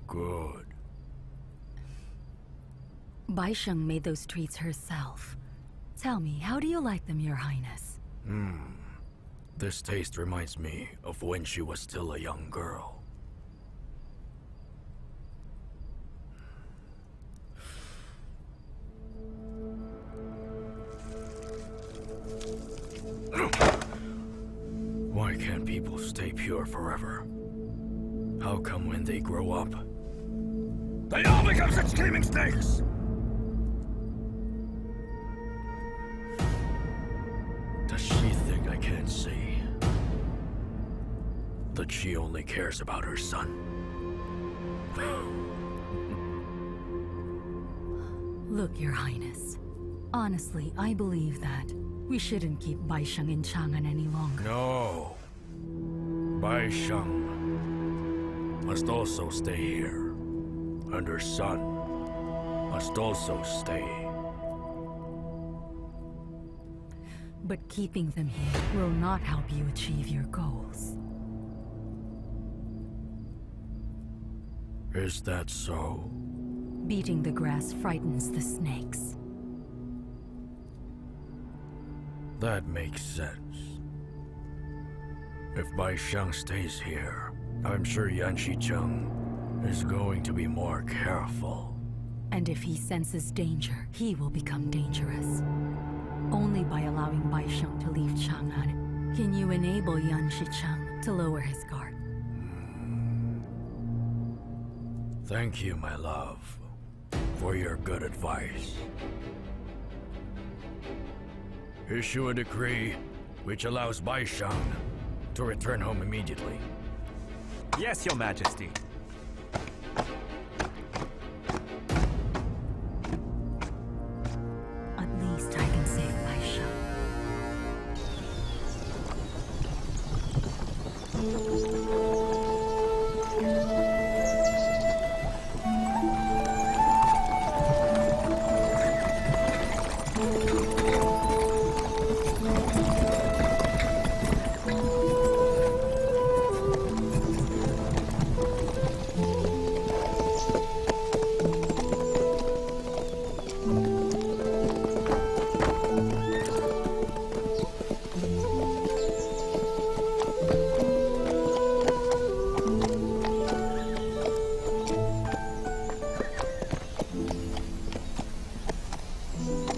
Good. Baisheng made those treats herself. Tell me, how do you like them, Your Highness? This taste reminds me of when she was still a young girl. Why can't people stay pure forever? How come when they grow up, they all become such scheming snakes? Does she think I can't see that she only cares about her son? Look, Your Highness. Honestly, I believe that we shouldn't keep Baisheng in Chang'an any longer. No. Bai Sheng must also stay here. And her son must also stay. But keeping them here will not help you achieve your goals. Is that so? Beating the grass frightens the snakes. That makes sense. If Bai Sheng stays here, I'm sure Yan Shicheng is going to be more careful. And if he senses danger, he will become dangerous. Only by allowing Baisheng to leave Chang'an can you enable Yan Shicheng to lower his guard. Thank you, my love, for your good advice. Issue a decree which allows Baisheng to return home immediately. Yes, Your Majesty. At least I can save Baisheng.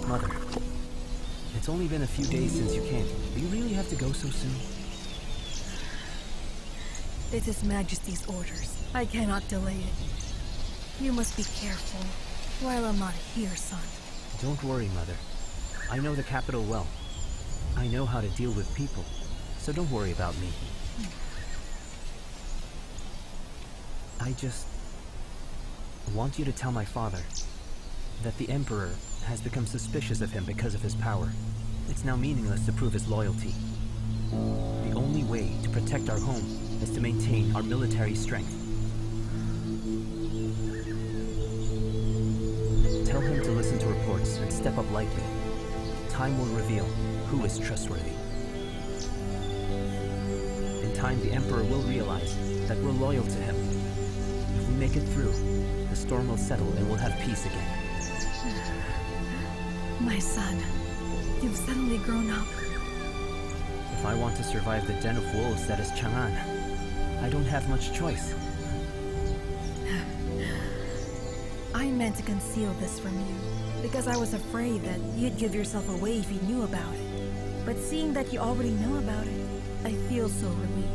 Mother, it's only been a few days since you came. Do you really have to go so soon? It's His Majesty's orders. I cannot delay it. You must be careful while I'm not here, son. Don't worry, Mother. I know the capital well. I know how to deal with people, so don't worry about me. I just want you to tell my father that the Emperor has become suspicious of him because of his power. It's now meaningless to prove his loyalty. The only way to protect our home is to maintain our military strength. Tell him to listen to reports and step up lightly. Time will reveal who is trustworthy. In time, the Emperor will realize that we're loyal to him. If we make it through, the storm will settle and we'll have peace again. My son, you've suddenly grown up. If I want to survive the den of wolves that is Chang'an, I don't have much choice. I meant to conceal this from you, because I was afraid that you'd give yourself away if you knew about it. But seeing that you already know about it, I feel so relieved.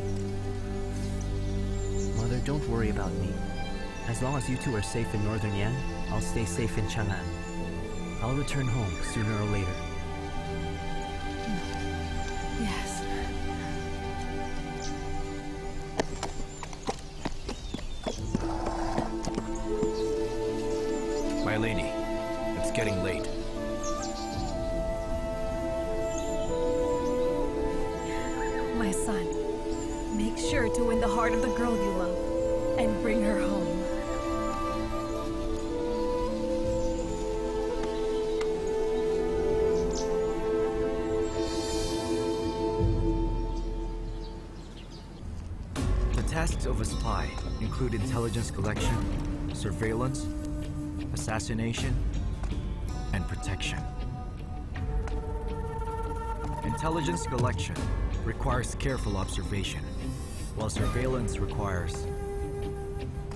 Mother, don't worry about me. As long as you two are safe in northern Yan, I'll stay safe in Chang'an. I'll return home sooner or later. Yes. My lady, it's getting late. My son, make sure to win the heart of the girl you love and bring her home. The task aspects of a spy include intelligence collection, surveillance, assassination, and protection. Intelligence collection requires careful observation, while surveillance requires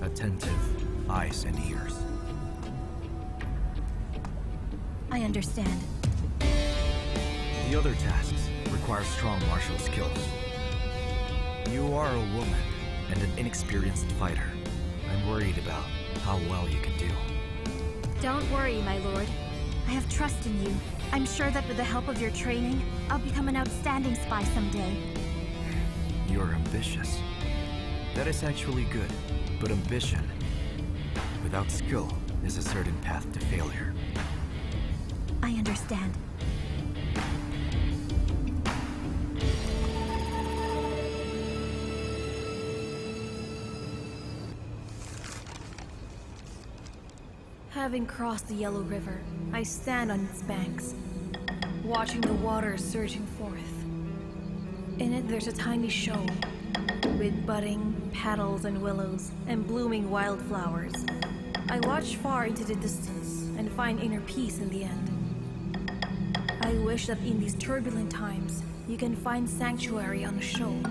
attentive eyes and ears. I understand. The other tasks require strong martial skills. You are a woman and an inexperienced fighter. I'm worried about how well you can do. Don't worry, my lord. I have trust in you. I'm sure that with the help of your training, I'll become an outstanding spy someday. You're ambitious. That is actually good, but ambition without skill is a certain path to failure. I understand. Having crossed the Yellow River, I stand on its banks, watching the water surging forth. In it, there's a tiny shoal with budding petals and willows and blooming wildflowers. I watch far into the distance and find inner peace in the end. I wish that in these turbulent times, you can find sanctuary on a shoal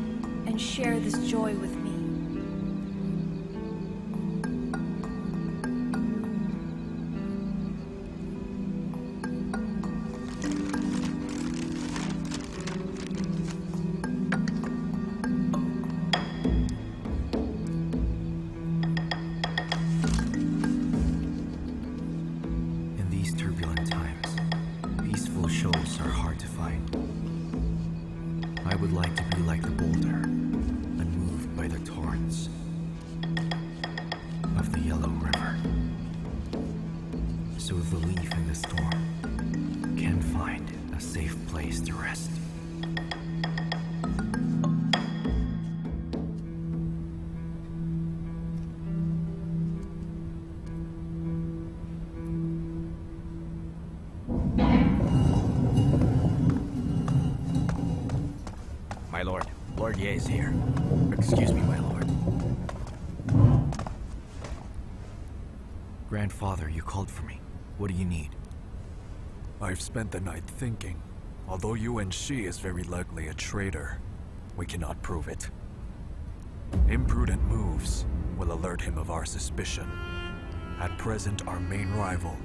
and share this joy with me. I would like to be like the boulder, unmoved by the torrents of the Yellow River. So the leaf in the storm can find a safe place to rest. My lord, Lord Ye is here. Excuse me, my lord. Grandfather, you called for me. What do you need? I've spent the night thinking. Although Yuwen Shi is very likely a traitor, we cannot prove it. Imprudent moves will alert him of our suspicion. At present, our main rival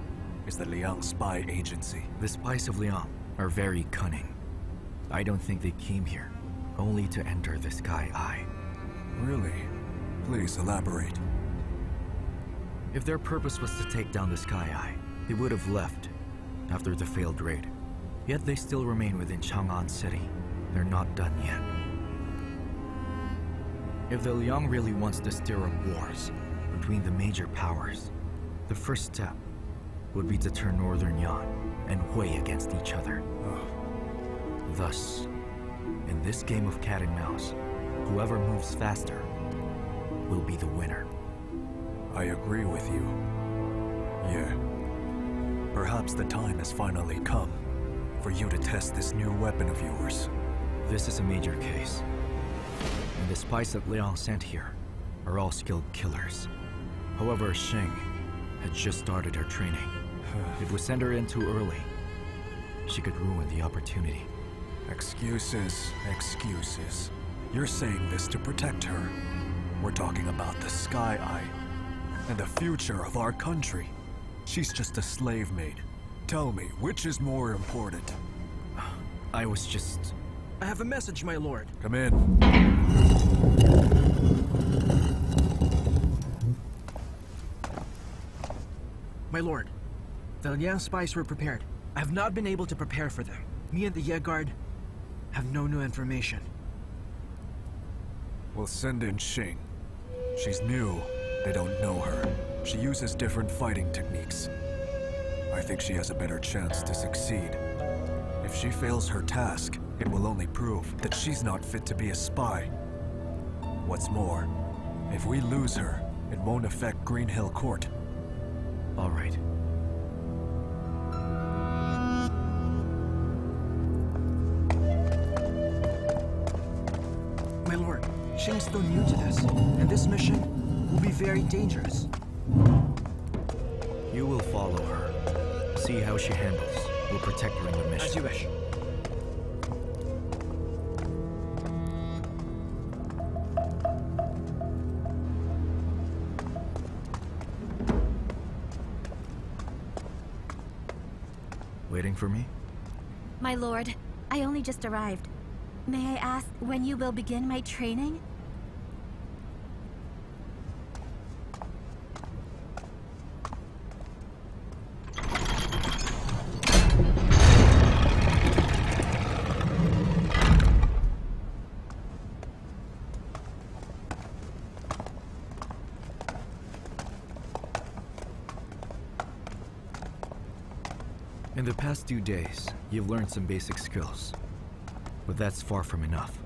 is the Liang spy agency. The spies of Liang are very cunning. I don't think they came here only to enter the Sky Eye. Really? Please elaborate. If their purpose was to take down the Sky Eye, they would have left after the failed raid. Yet they still remain within Chang'an City. They're not done yet. If the Liang really wants to stir up wars between the major powers, the first step would be to turn Northern Yan and Hui against each other. Thus, in this game of cat and mouse, whoever moves faster will be the winner. I agree with you. Yeah. Perhaps the time has finally come for you to test this new weapon of yours. This is a major case. And the spies that Liang sent here are all skilled killers. However, Sheng had just started her training. If we send her in too early, she could ruin the opportunity. Excuses, excuses. You're saying this to protect her. We're talking about the Sky Eye and the future of our country. She's just a slave maid. Tell me, which is more important? I was just... I have a message, my lord. Come in. My lord, the Liang spies were prepared. I have not been able to prepare for them. Me and the Ye Guard have no new information. We'll send in Xing. She's new. They don't know her. She uses different fighting techniques. I think she has a better chance to succeed. If she fails her task, it will only prove that she's not fit to be a spy. What's more, if we lose her, it won't affect Green Hill Court. All right. My lord, Gengxin is still new to this, and this mission will be very dangerous. You will follow her. See how she handles. We'll protect her in the mission. As you wish. Waiting for me? My lord, I only just arrived. May I ask when you will begin my training? In the past 2 days, you've learned some basic skills. But that's far from enough.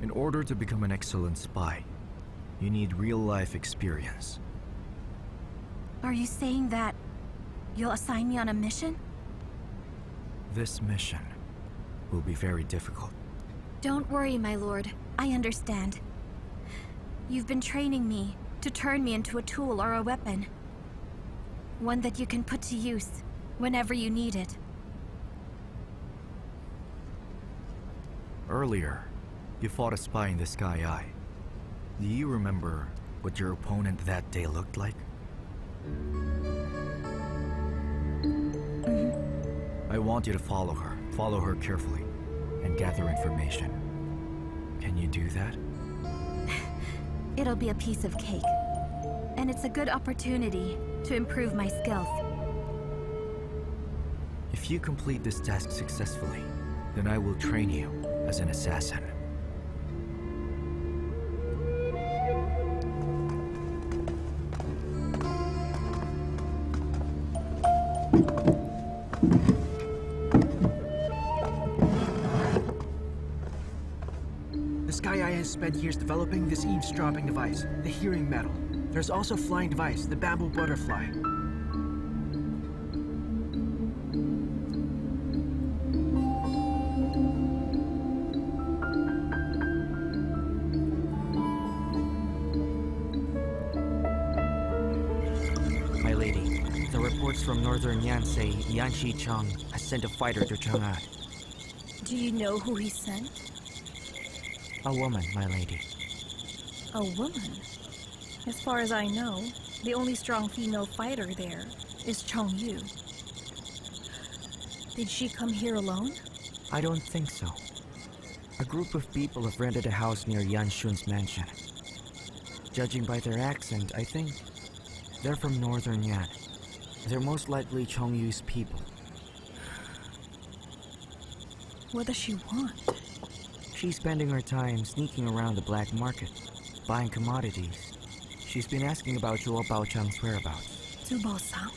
In order to become an excellent spy, you need real-life experience. Are you saying that you'll assign me on a mission? This mission will be very difficult. Don't worry, my lord. I understand. You've been training me to turn me into a tool or a weapon. One that you can put to use whenever you need it. Earlier, you fought a spy in the Sky Eye. Do you remember what your opponent that day looked like? I want you to follow her carefully, and gather information. Can you do that? It'll be a piece of cake. And it's a good opportunity to improve my skills. If you complete this task successfully, then I will train you as an assassin. The Sky Eye has spent years developing this eavesdropping device, the hearing metal. There's also a flying device, the bamboo butterfly. My lady, the reports from northern Yan say Yan Shichang has sent a fighter to Chang'an. Do you know who he sent? A woman, my lady. A woman? As far as I know, the only strong female fighter there is Chong Yu. Did she come here alone? I don't think so. A group of people have rented a house near Yan Xun's mansion. Judging by their accent, I think they're from northern Yan. They're most likely Chong Yu's people. What does she want? She's spending her time sneaking around the black market, buying commodities. She's been asking about Zhuo Baochang's whereabouts. Zhu Baosang?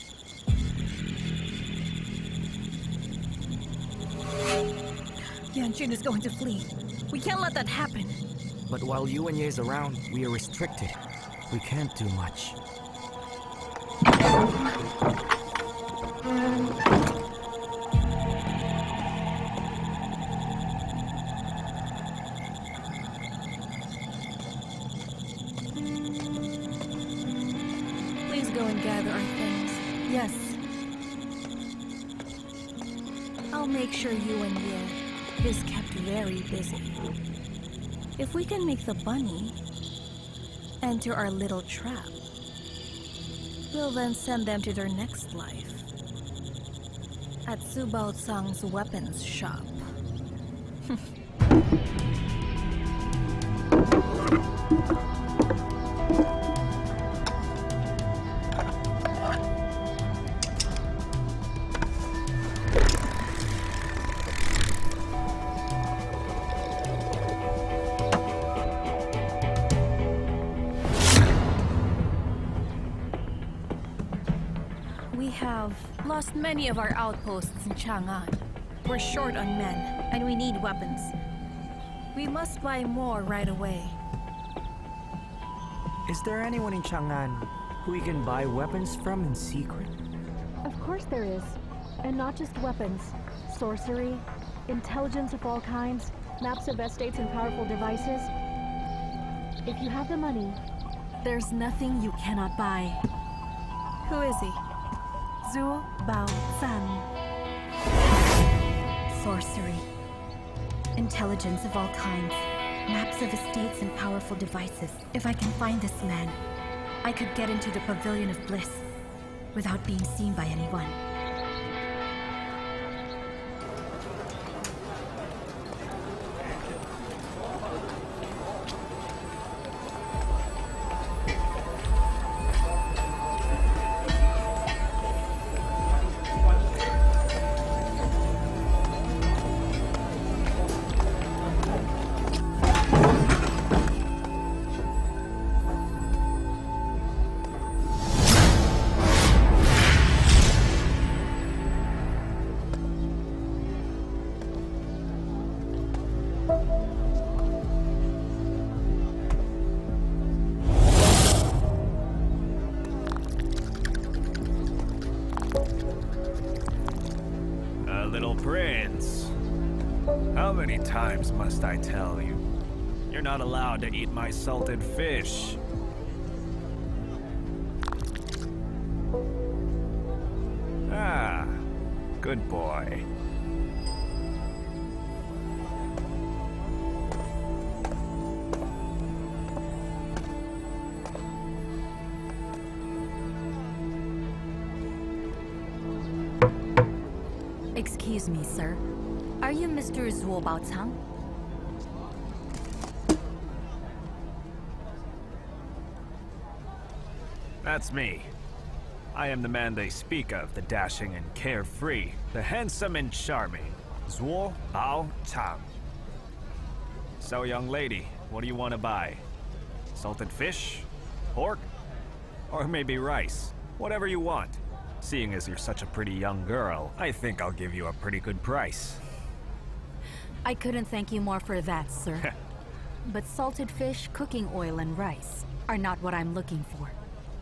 Yan Jun is going to flee. We can't let that happen. But while Yu Wenyue is around, we are restricted. We can't do much. Please go and gather our things. Yes. I'll make sure Yu Wenyue is kept very busy. If we can make the bunny enter our little trap, we'll then send them to their next life at Su Baocang's weapons shop. We have lost many of our outposts in Chang'an. We're short on men, and we need weapons. We must buy more right away. Is there anyone in Chang'an who we can buy weapons from in secret? Of course there is. And not just weapons. Sorcery, intelligence of all kinds, Maps of estates and powerful devices. If you have the money, There's nothing you cannot buy. Who is he? Zhu Bao San. Sorcery. Intelligence of all kinds. Maps of estates and powerful devices. If I can find this man, I could get into the Pavilion of Bliss without being seen by anyone. Little prince. How many times must I tell you? You're not allowed to eat my salted fish. Ah, good boy. Excuse me, sir. Are you Mr. Zhuo Baocang? That's me. I am the man they speak of, the dashing and carefree, the handsome and charming, Zhuo Baocang. So, young lady, what do you want to buy? Salted fish? Pork? Or maybe rice? Whatever you want. Seeing as you're such a pretty young girl, I think I'll give you a pretty good price. I couldn't thank you more for that, sir. But salted fish, cooking oil, and rice are not what I'm looking for.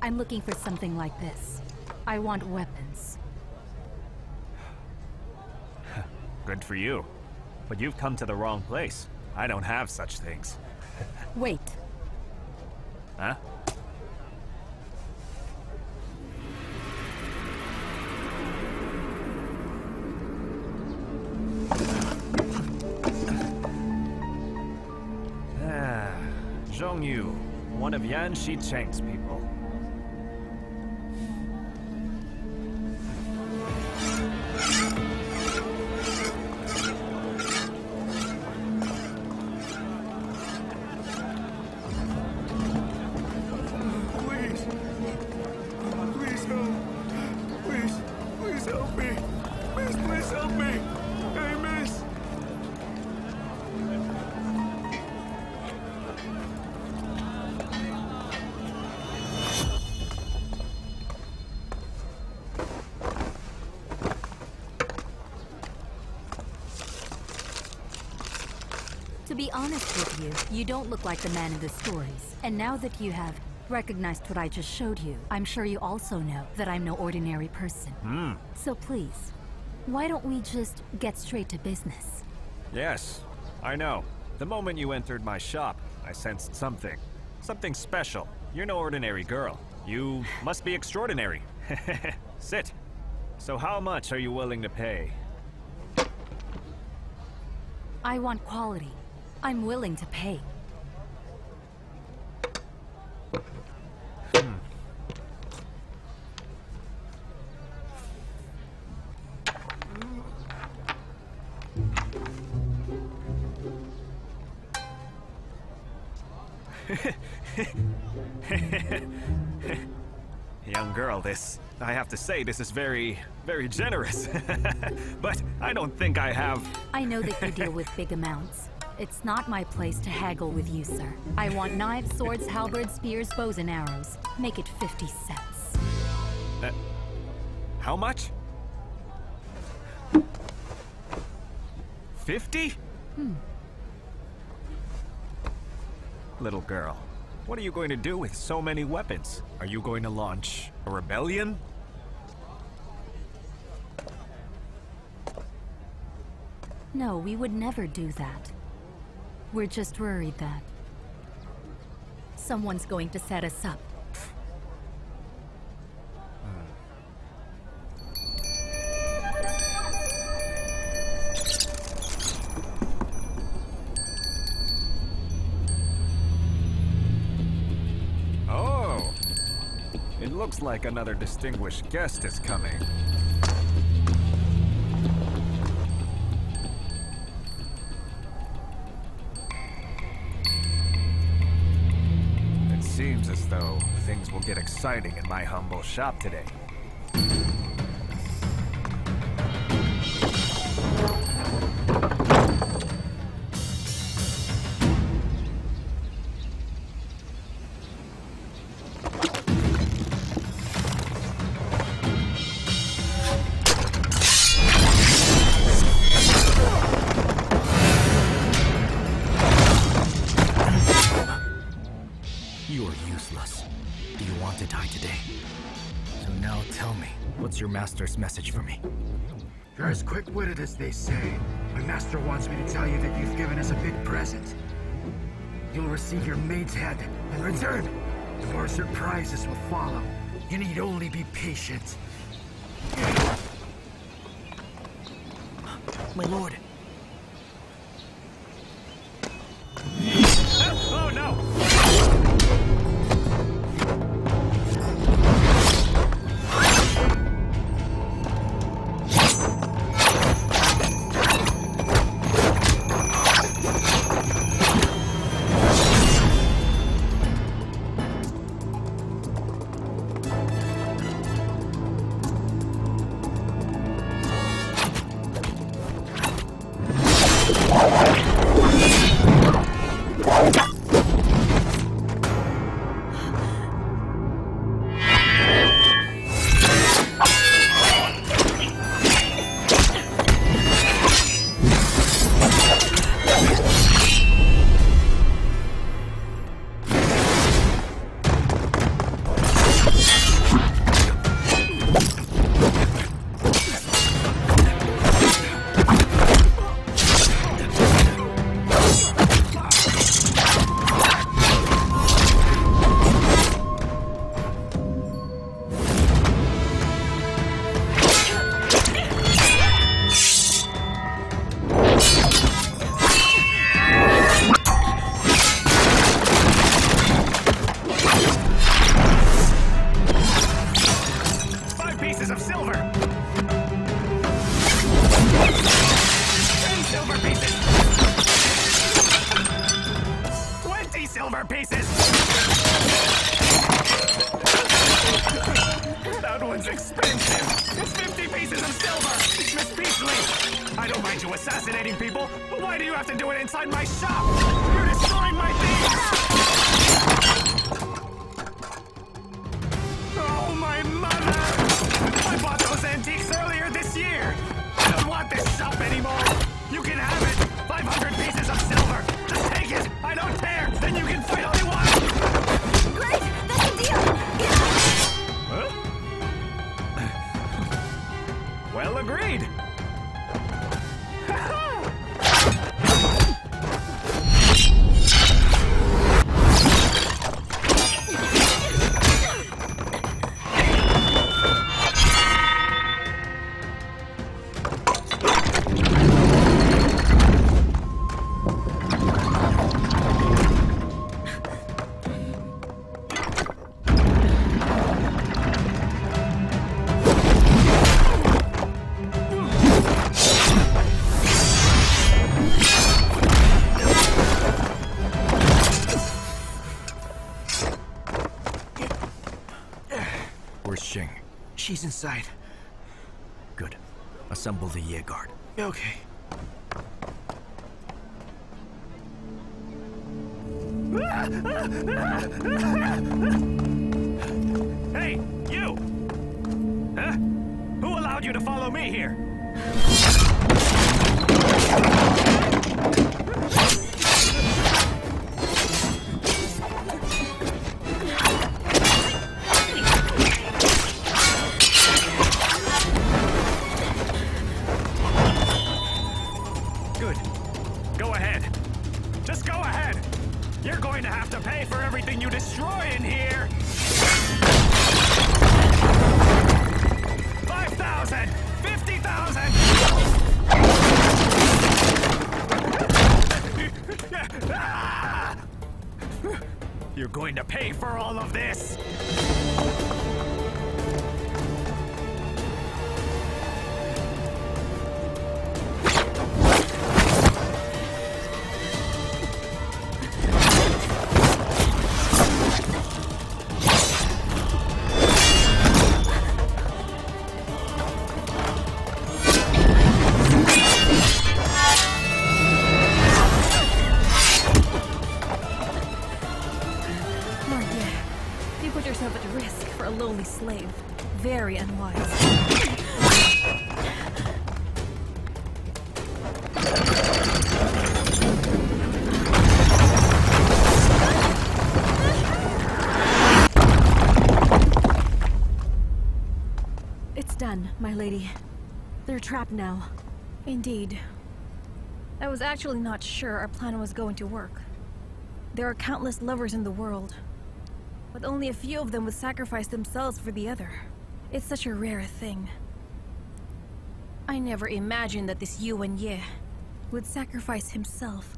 I'm looking for something like this. I want weapons. Good for you. But you've come to the wrong place. I don't have such things. Wait. Huh? Yu, one of Yan Shicheng's people. Please. Please help. Please help me. Please help me. Hey, miss. To be honest with you, you don't look like the man in the stories. And now that you have recognized what I just showed you, I'm sure you also know that I'm no ordinary person. So please, why don't we just get straight to business? Yes, I know. The moment you entered my shop, I sensed something. Something special. You're no ordinary girl. You must be extraordinary. Sit. So how much are you willing to pay? I want quality. I'm willing to pay. Young girl, I have to say, this is very generous. But I don't think I have... I know that you deal with big amounts. It's not my place to haggle with you, sir. I want knives, swords, halberds, spears, bows, and arrows. Make it 50 cents. How much? 50? Little girl, what are you going to do with so many weapons? Are you going to launch a rebellion? No, we would never do that. We're just worried that someone's going to set us up. Oh, it looks like another distinguished guest is coming. Seems as though things will get exciting in my humble shop today. What's your master's message for me? You're as quick-witted as they say. My master wants me to tell you that you've given us a big present. You'll receive your maid's head in return. More surprises will follow. You need only be patient. My lord. Oh no! She's inside. Good. Assemble the Ye Guard. Okay. Hey, you! Huh? Who allowed you to follow me here? Good. Go ahead. Just go! destroying here! 5,000! 50,000! You're going to pay for all of this! Slave. Very unwise. It's done, my lady. They're trapped now. Indeed. I was actually not sure our plan was going to work. There are countless lovers in the world, but only a few of them would sacrifice themselves for the other. It's such a rare thing. I never imagined that this Yu Wenyue would sacrifice himself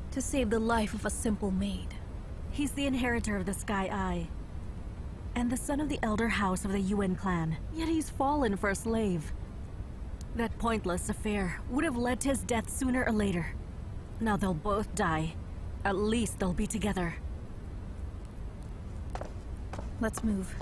to save the life of a simple maid. He's the inheritor of the Sky Eye, and the son of the elder house of the Yuwen clan. Yet he's fallen for a slave. That pointless affair would have led to his death sooner or later. Now they'll both die. At least they'll be together. Let's move.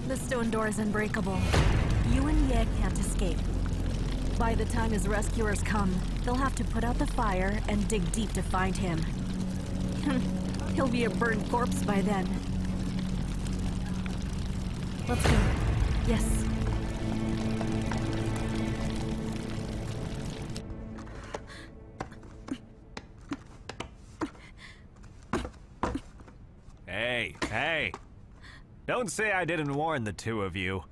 The stone door is unbreakable. Yuwen can't escape. By the time his rescuers come, they'll have to put out the fire and dig deep to find him. He'll be a burned corpse by then. Let's go. Yes. Hey! Don't say I didn't warn the two of you.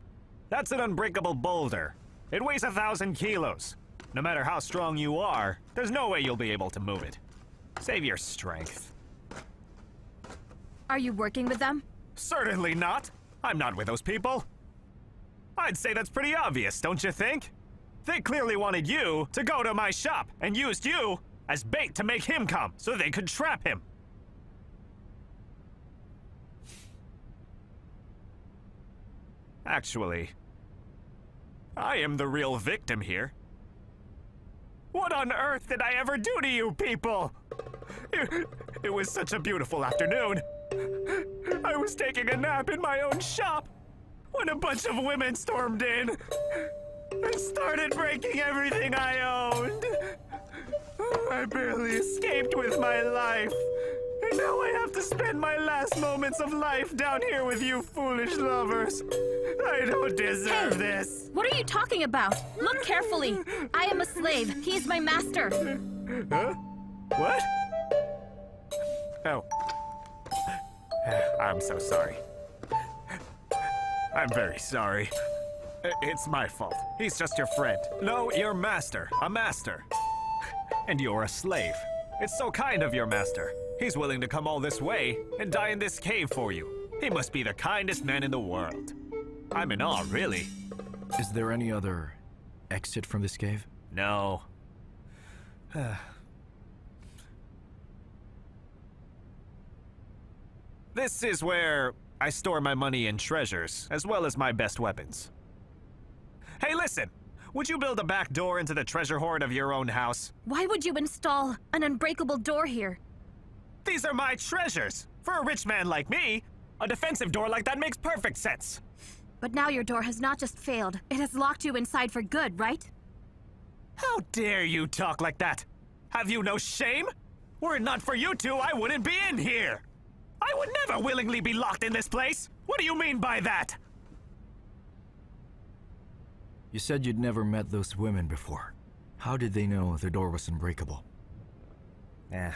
That's an unbreakable boulder. It weighs 1,000 kilos. No matter how strong you are, there's no way you'll be able to move it. Save your strength. Are you working with them? Certainly not. I'm not with those people. I'd say that's pretty obvious, don't you think? They clearly wanted you to go to my shop and used you as bait to make him come so they could trap him. Actually, I am the real victim here. What on earth did I ever do to you people? It was such a beautiful afternoon. I was taking a nap in my own shop when a bunch of women stormed in and started breaking everything I owned. I barely escaped with my life. And now I have to spend my last moments of life down here with you foolish lovers. I don't deserve this. What are you talking about? Look carefully. I am a slave. He is my master. Huh? What? Oh. I'm so sorry. I'm very sorry. It's my fault. He's just your friend. No, your master. A master. And you're a slave. It's so kind of your master. He's willing to come all this way and die in this cave for you. He must be the kindest man in the world. I'm in awe, really. Is there any other exit from this cave? No. This is where I store my money and treasures, as well as my best weapons. Hey, listen! Would you build a back door into the treasure hoard of your own house? Why would you install an unbreakable door here? These are my treasures! For a rich man like me, a defensive door like that makes perfect sense! But now your door has not just failed, it has locked you inside for good, right? How dare you talk like that? Have you no shame? Were it not for you two, I wouldn't be in here! I would never willingly be locked in this place! What do you mean by that? You said you'd never met those women before. How did they know the door was unbreakable? Eh.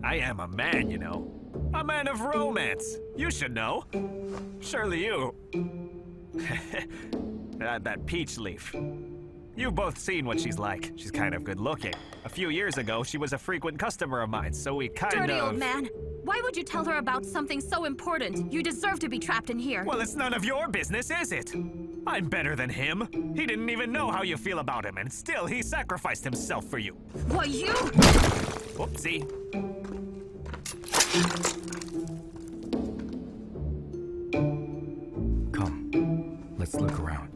I am a man, you know. A man of romance. You should know. Surely you. That peach leaf. You've both seen what she's like. She's kind of good looking. A few years ago, she was a frequent customer of mine, so we kind of... Dirty old man. Why would you tell her about something so important? You deserve to be trapped in here. Well, it's none of your business, is it? I'm better than him. He didn't even know how you feel about him, and still he sacrificed himself for you. What, you? Whoopsie. Come, let's look around.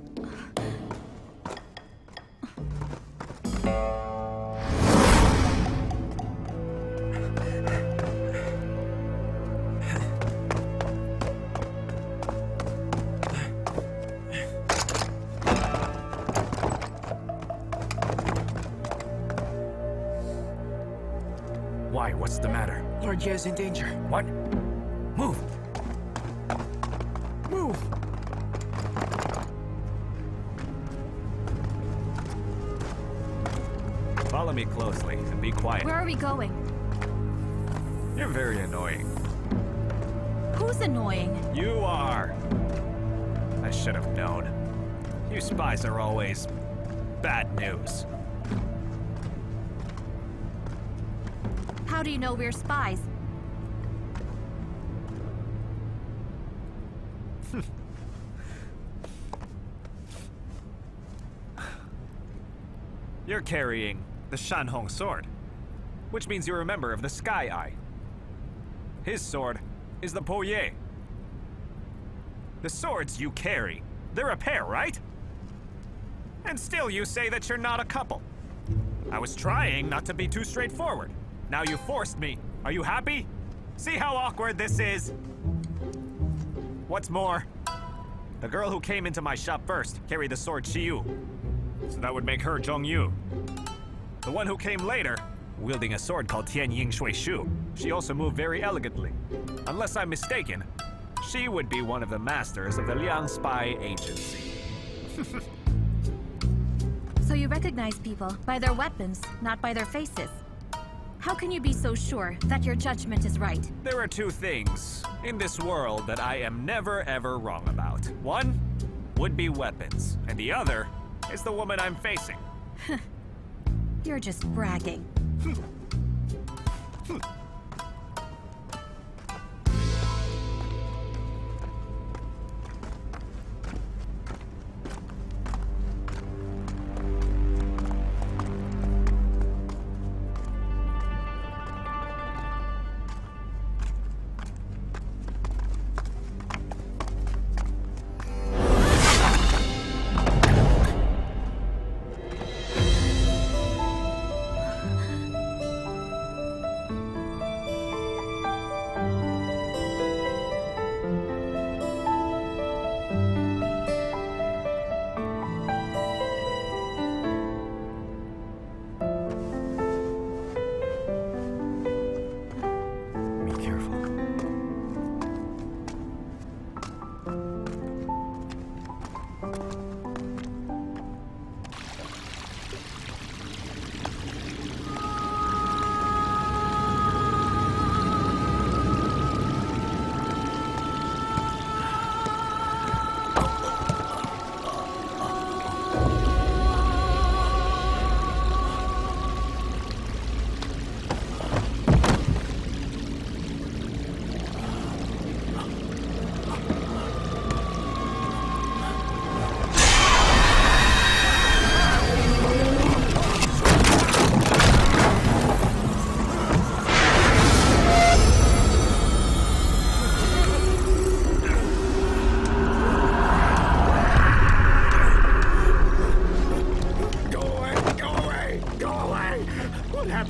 Why? What's the matter? Lord Ye is in danger. What? Move! Move! Follow me closely and be quiet. Where are we going? You're very annoying. Who's annoying? You are. I should have known. You spies are always bad news. How do you know we're spies? You're carrying the Shanhong sword, which means you're a member of the Sky Eye. His sword is the Poye. The swords you carry, they're a pair, right? And still you say that you're not a couple. I was trying not to be too straightforward. Now you forced me. Are you happy? See how awkward this is? What's more, the girl who came into my shop first carried the sword Qiu. So that would make her Zhongyu. The one who came later, wielding a sword called Tianying Shuishu. She also moved very elegantly. Unless I'm mistaken, she would be one of the masters of the Liang Spy Agency. So you recognize people by their weapons, not by their faces. How can you be so sure that your judgment is right? There are two things in this world that I am never ever wrong about. One would be weapons, and the other is the woman I'm facing. You're just bragging.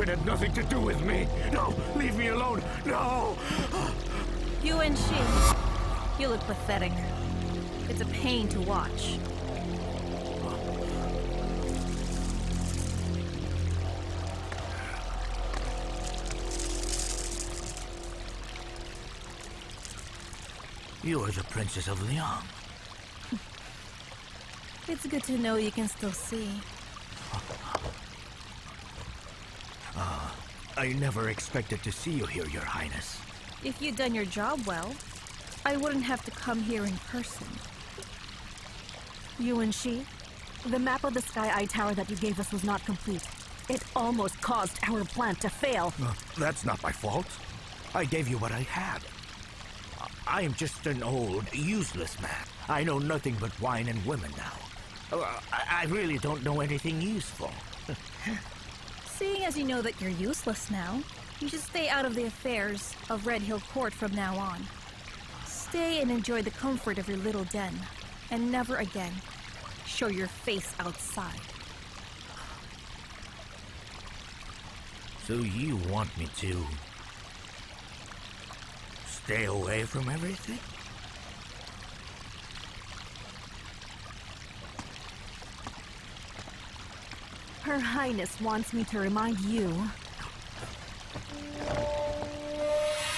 Had nothing to do with me. No, leave me alone. No. Yuwen, you look pathetic. It's a pain to watch. You are the Princess of Liang. It's good to know you can still see. I never expected to see you here, Your Highness. If you'd done your job well, I wouldn't have to come here in person. Yuwen Shi, the map of the Sky Eye Tower that you gave us was not complete. It almost caused our plan to fail. That's not my fault. I gave you what I had. I am just an old, useless man. I know nothing but wine and women now. I really don't know anything useful. Seeing as you know that you're useless now, you should stay out of the affairs of Red Hill Court from now on. Stay and enjoy the comfort of your little den, and never again show your face outside. So you want me to stay away from everything? Her Highness wants me to remind you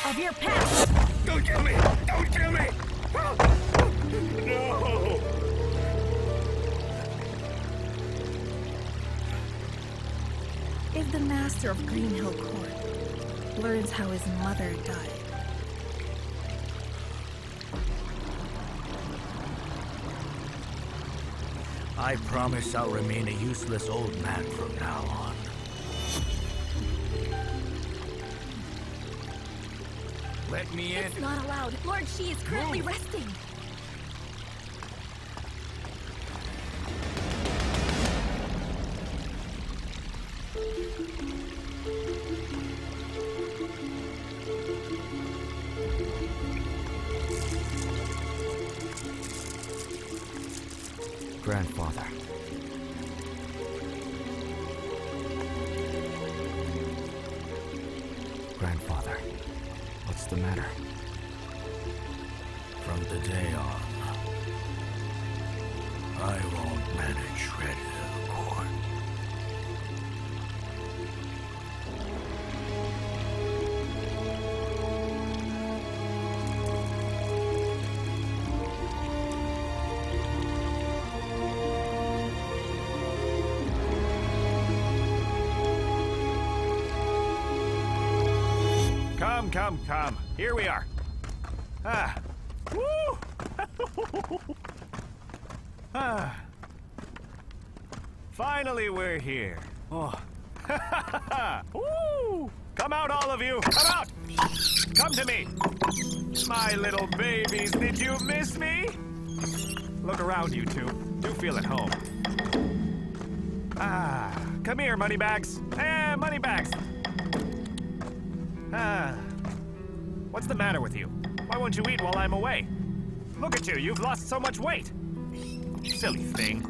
of your past. Don't kill me! Don't kill me! No! If the master of Green Hill Court learns how his mother died, I promise I'll remain a useless old man from now on. Let me in. It's not allowed. Lord Shi is currently resting. Grandfather. Grandfather, what's the matter? From today on, I won't manage Red Hill Court. Come. Here we are. Woo! Finally, we're here. Oh. Woo! Come out, all of you! Come out! Come to me! My little babies, did you miss me? Look around, you two. Do feel at home. Come here, moneybags. Moneybags! What's the matter with you? Why won't you eat while I'm away? Look at you, you've lost so much weight. Silly thing.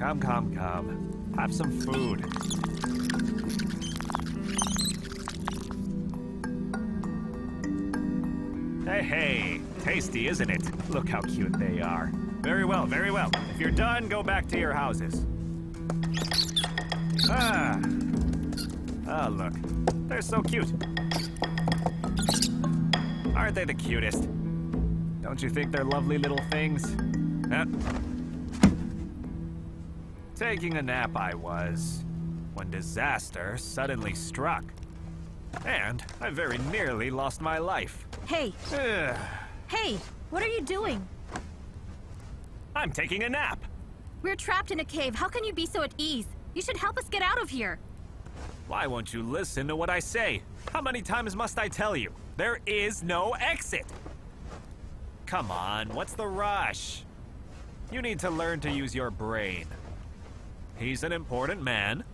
Come. Have some food. Hey, tasty, isn't it? Look how cute they are. Very well. If you're done, go back to your houses. Look. They're so cute. Aren't they the cutest? Don't you think they're lovely little things? Taking a nap I was, when disaster suddenly struck. And I very nearly lost my life. Hey! Hey! What are you doing? I'm taking a nap! We're trapped in a cave. How can you be so at ease? You should help us get out of here. Why won't you listen to what I say? How many times must I tell you? There is no exit! Come on, what's the rush? You need to learn to use your brain. He's an important man.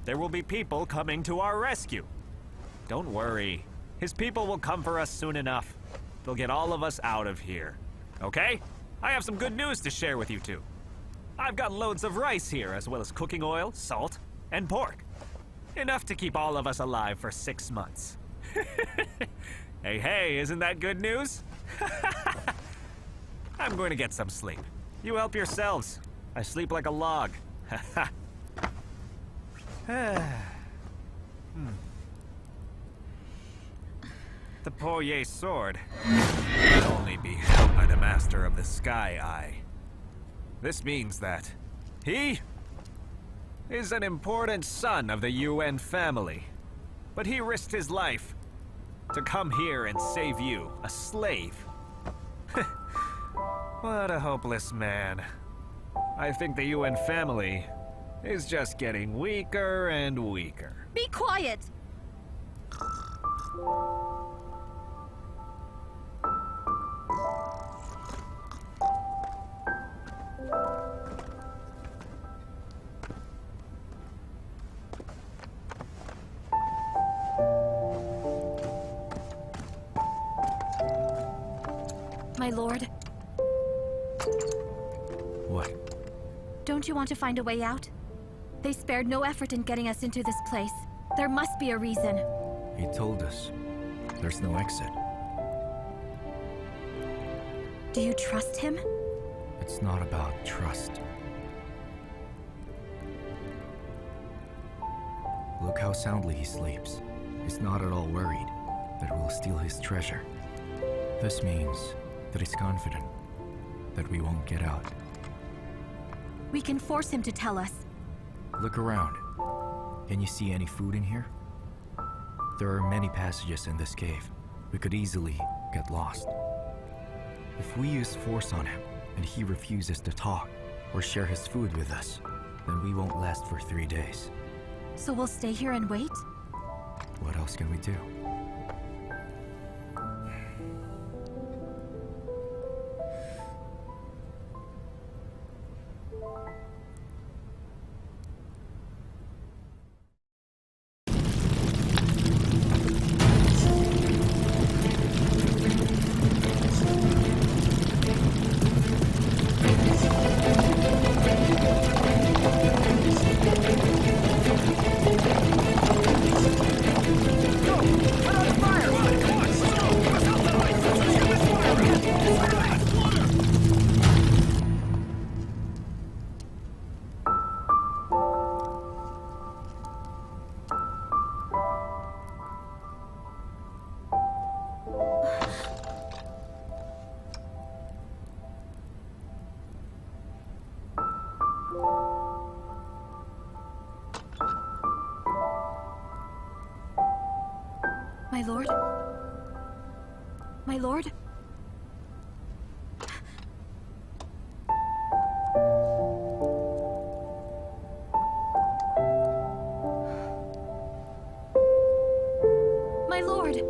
There will be people coming to our rescue. Don't worry. His people will come for us soon enough. They'll get all of us out of here. Okay? I have some good news to share with you two. I've got loads of rice here, as well as cooking oil, salt, and pork. Enough to keep all of us alive for 6 months. Hey, isn't that good news? I'm going to get some sleep. You help yourselves. I sleep like a log. The Poye's sword can only be held by the master of the Sky Eye. This means that he is an important son of the Yuwen family. But he risked his life to come here and save you, a slave. What a hopeless man. I think the Yuwen family is just getting weaker and weaker. Be quiet! My lord, What? don't you want to find a way out? They spared no effort in getting us into this place. There must be a reason. He told us there's no exit. Do you trust him? It's not about trust. Look how soundly he sleeps. He's not at all worried that we'll steal his treasure. This means that he's confident that we won't get out. We can force him to tell us. Look around. Can you see any food in here? There are many passages in this cave. We could easily get lost. If we use force on him and he refuses to talk or share his food with us, then we won't last for 3 days. So we'll stay here and wait? What else can we do? My lord? My lord? My lord!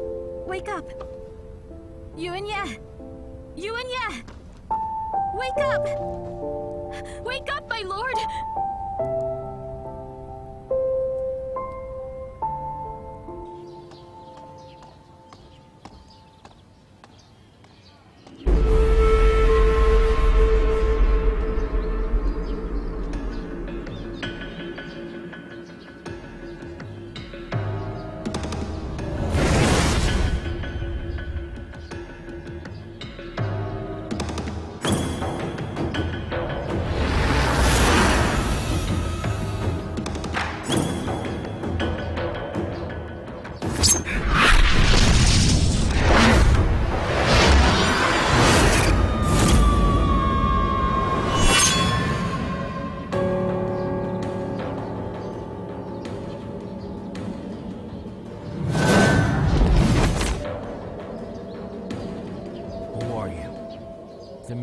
Wake up! Yu Wenyue! Yu Wenyue! Wake up! Wake up, my lord!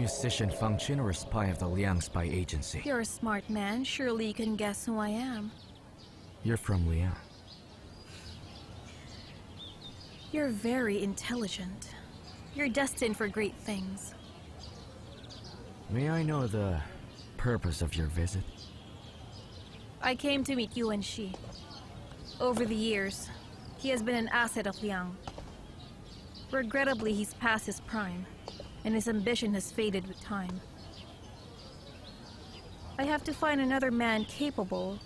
Musician function or a spy of the Liang spy agency? You're a smart man. Surely you can guess who I am. You're from Liang. You're very intelligent. You're destined for great things. May I know the purpose of your visit? I came to meet Yuwen Shi. Over the years, he has been an asset of Liang. Regrettably, he's past his prime, and his ambition has faded with time. I have to find another man capable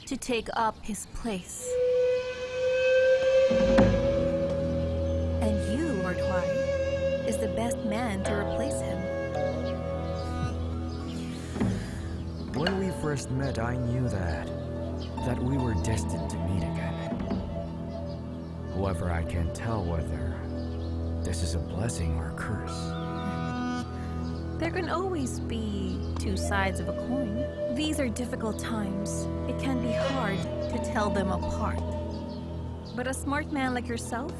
to take up his place. And you, Lord Huai, is the best man to replace him. When we first met, I knew that we were destined to meet again. However, I can't tell whether this is a blessing or a curse. There can always be two sides of a coin. These are difficult times. It can be hard to tell them apart. But a smart man like yourself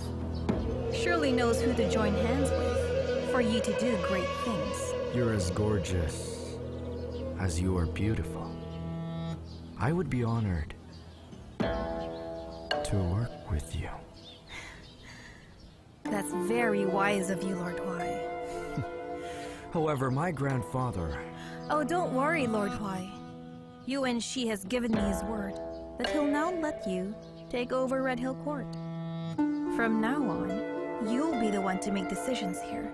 surely knows who to join hands with for you to do great things. You're as gorgeous as you are beautiful. I would be honored to work with you. That's very wise of you, Lord Huai. However, my grandfather... Oh, don't worry, Lord Huai. Yuwen Shi has given me his word that he'll now let you take over Red Hill Court. From now on, you'll be the one to make decisions here.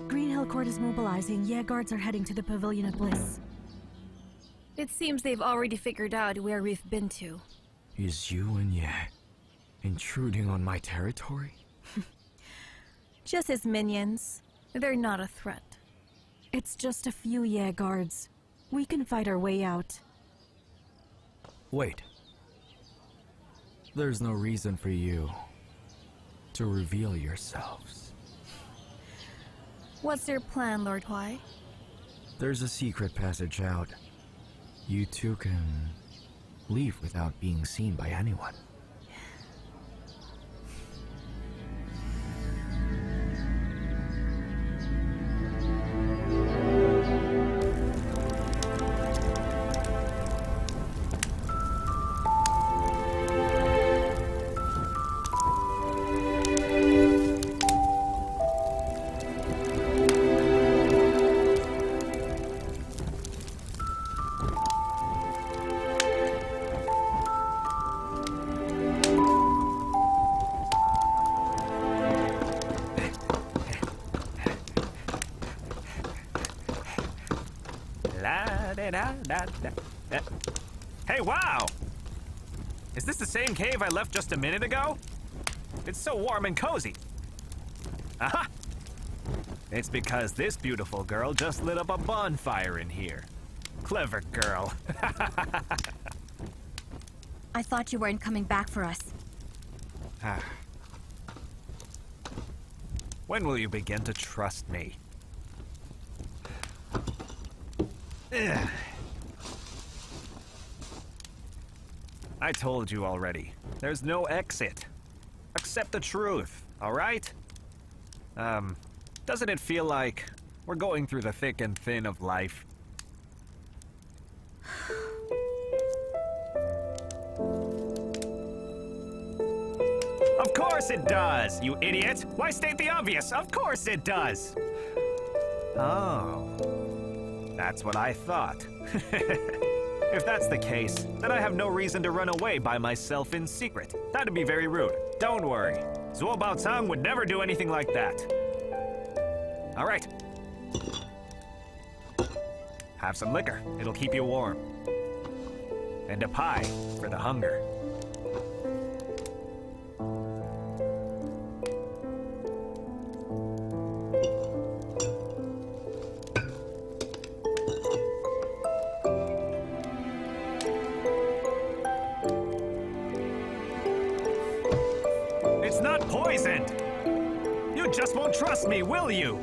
Green Hill Court is mobilizing. Yeah, guards are heading to the Pavilion of Bliss. It seems they've already figured out where we've been to. Is Yu Wenyue intruding on my territory? Just his minions. They're not a threat. It's just a few Yeah guards. We can fight our way out. Wait. There's no reason for you to reveal yourselves. What's your plan, Lord Huai? There's a secret passage out. You two can leave without being seen by anyone. Hey, wow! Is this the same cave I left just a minute ago? It's so warm and cozy. Aha! It's because this beautiful girl just lit up a bonfire in here. Clever girl. I thought you weren't coming back for us. When will you begin to trust me? Ugh. I told you already. There's no exit. Accept the truth, all right? Doesn't it feel like we're going through the thick and thin of life? Of course it does, you idiot! Why state the obvious? Of course it does! Oh. That's what I thought. If that's the case, then I have no reason to run away by myself in secret. That'd be very rude. Don't worry. Zuo Baocang would never do anything like that. All right. Have some liquor. It'll keep you warm. And a pie for the hunger. It's not poisoned! You just won't trust me, will you?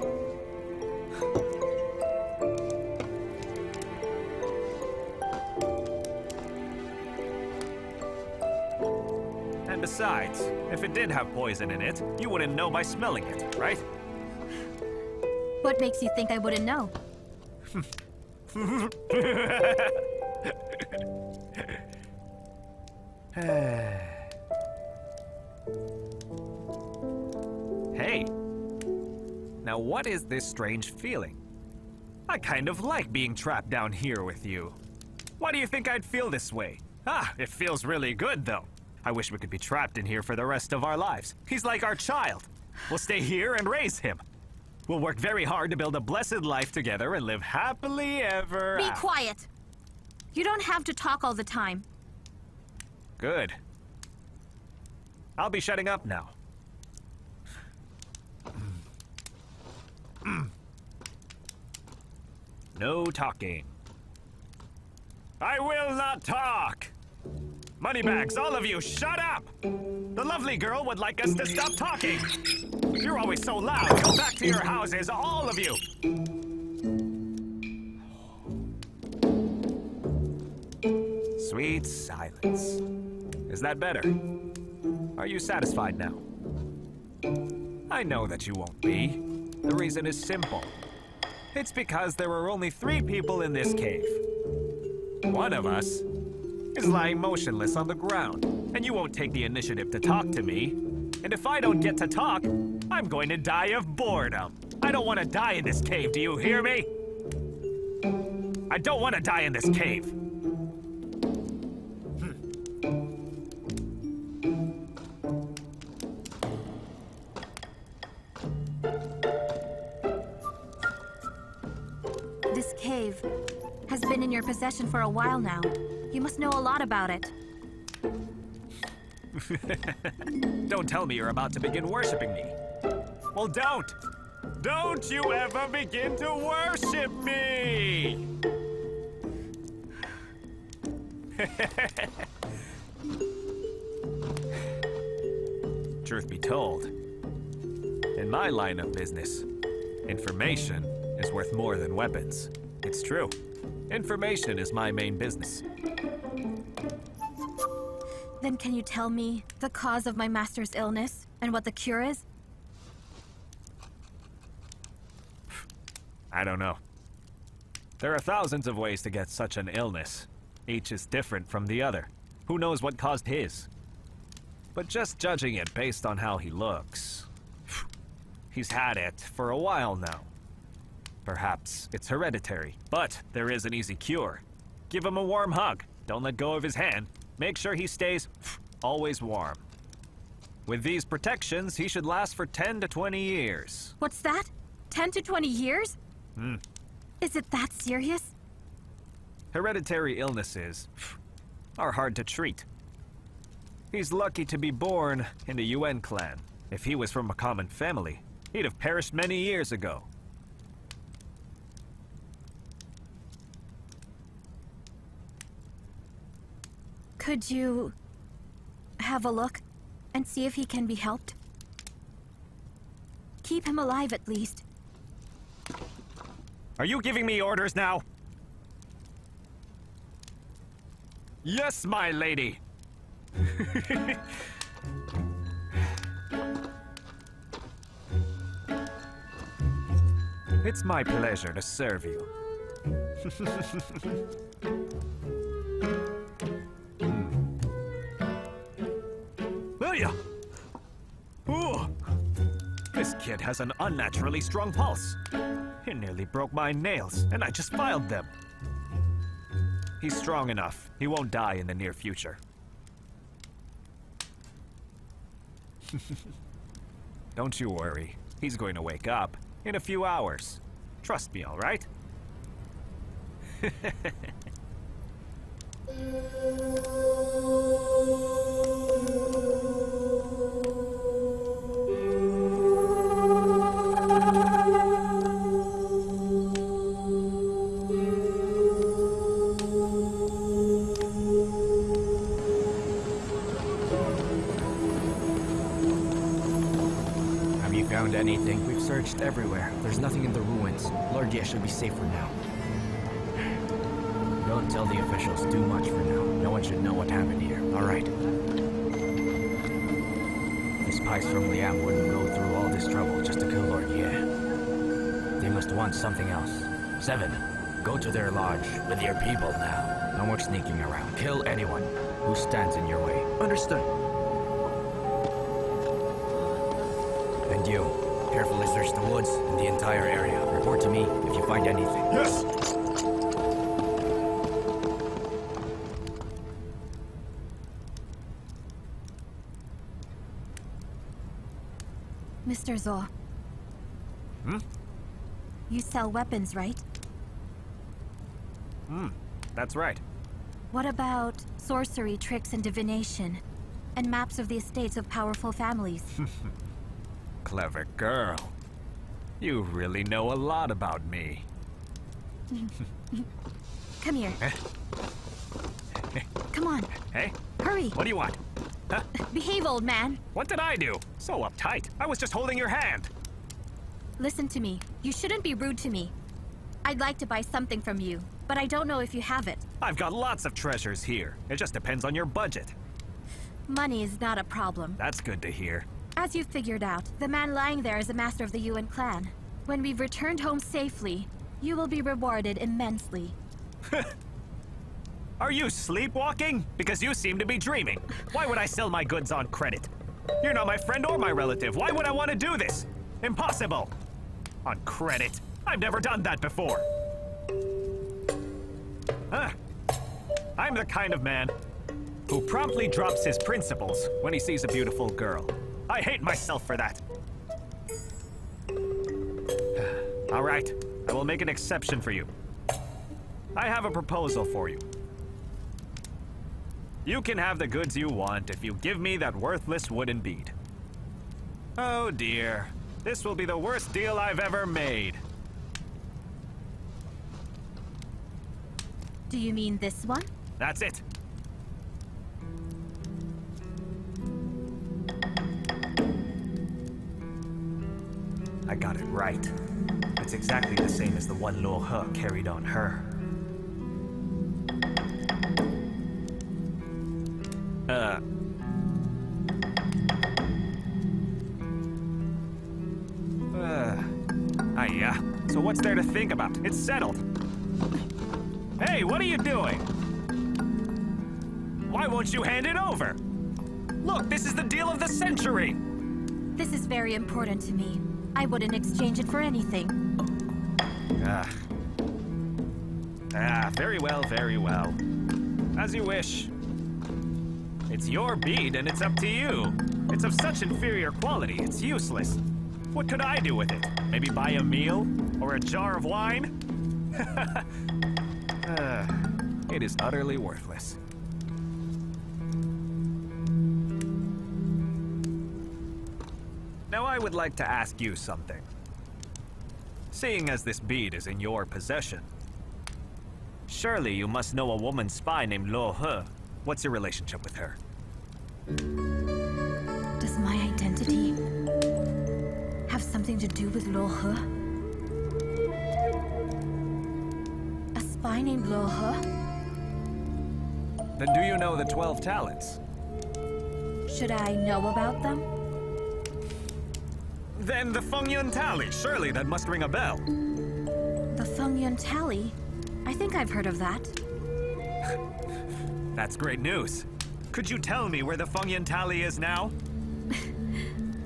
And besides, if it did have poison in it, you wouldn't know by smelling it, right? What makes you think I wouldn't know? Hey, now what is this strange feeling? I kind of like being trapped down here with you. Why do you think I'd feel this way? It feels really good though. I wish we could be trapped in here for the rest of our lives. He's like our child. We'll stay here and raise him. We'll work very hard to build a blessed life together and live happily ever Be after. quiet! You don't have to talk all the time. Good. I'll be shutting up now. No talking. I will not talk! Moneybags, all of you, shut up! The lovely girl would like us to stop talking! You're always so loud. Go back to your houses, all of you! Sweet silence. Is that better? Are you satisfied now? I know that you won't be. The reason is simple. It's because there were only 3 people in this cave. One of us is lying motionless on the ground, and you won't take the initiative to talk to me. And if I don't get to talk, I'm going to die of boredom. I don't want to die in this cave, do you hear me? I don't want to die in this cave. This cave has been in your possession for a while now. You must know a lot about it. Don't tell me you're about to begin worshipping me. Well, don't! Don't you ever begin to worship me! Truth be told, in my line of business, information is worth more than weapons. It's true. Information is my main business. Then can you tell me the cause of my master's illness and what the cure is? I don't know. There are thousands of ways to get such an illness. Each is different from the other. Who knows what caused his? But just judging it based on how he looks... He's had it for a while now. Perhaps it's hereditary, but there is an easy cure. Give him a warm hug. Don't let go of his hand. Make sure he stays always warm. With these protections, he should last for 10 to 20 years. What's that? 10 to 20 years? Hmm. Is it that serious? Hereditary illnesses are hard to treat. He's lucky to be born in the Yuwen clan. If he was from a common family, he'd have perished many years ago. Could you have a look and see if he can be helped? Keep him alive at least. Are you giving me orders now? Yes, my lady. It's my pleasure to serve you. Ooh. This kid has an unnaturally strong pulse. He nearly broke my nails, and I just filed them. He's strong enough. He won't die in the near future. Don't you worry. He's going to wake up in a few hours. Trust me, all right? Found anything? We've searched everywhere. There's nothing in the ruins. Lord Ye should be safe for now. Don't tell the officials too much for now. No one should know what happened here. All right. The spies from Liang wouldn't go through all this trouble just to kill Lord Ye. They must want something else. 7. Go to their lodge with your people now. No more sneaking around. Kill anyone who stands in your way. Understood. And you, carefully search the woods and the entire area. Report to me if you find anything. Yes! Mr. Zhou. You sell weapons, right? That's right. What about sorcery, tricks, and divination? And maps of the estates of powerful families? Clever girl. You really know a lot about me. Come here. Come on. Hey, Hurry. what do you want? Huh? Behave, old man. What did I do? So uptight. I was just holding your hand. Listen to me. You shouldn't be rude to me. I'd like to buy something from you, but I don't know if you have it. I've got lots of treasures here. It just depends on your budget. Money is not a problem. That's good to hear. As you've figured out, the man lying there is a master of the Yuwen clan. When we've returned home safely, you will be rewarded immensely. Are you sleepwalking? Because you seem to be dreaming. Why would I sell my goods on credit? You're not my friend or my relative. Why would I want to do this? Impossible. On credit. I've never done that before. I'm the kind of man who promptly drops his principles when he sees a beautiful girl. I hate myself for that. All right, I will make an exception for you. I have a proposal for you. You can have the goods you want if you give me that worthless wooden bead. Oh dear, this will be the worst deal I've ever made. Do you mean this one? That's it. I got it right. It's exactly the same as the one Luo He carried on her. Yeah. So what's there to think about? It's settled. Hey, what are you doing? Why won't you hand it over? Look, this is the deal of the century! This is very important to me. I wouldn't exchange it for anything. Very well, very well. As you wish. It's your bead and it's up to you. It's of such inferior quality, it's useless. What could I do with it? Maybe buy a meal? Or a jar of wine? It is utterly worthless. Now I would like to ask you something. Seeing as this bead is in your possession, surely you must know a woman spy named Luo He. What's your relationship with her? Does my identity have something to do with Luo He? A spy named Luo He? Then do you know the 12 talents? Should I know about them? Then the Fengyun Tally. Surely that must ring a bell. The Fengyun Tally? I think I've heard of that. That's great news. Could you tell me where the Fengyun Tally is now?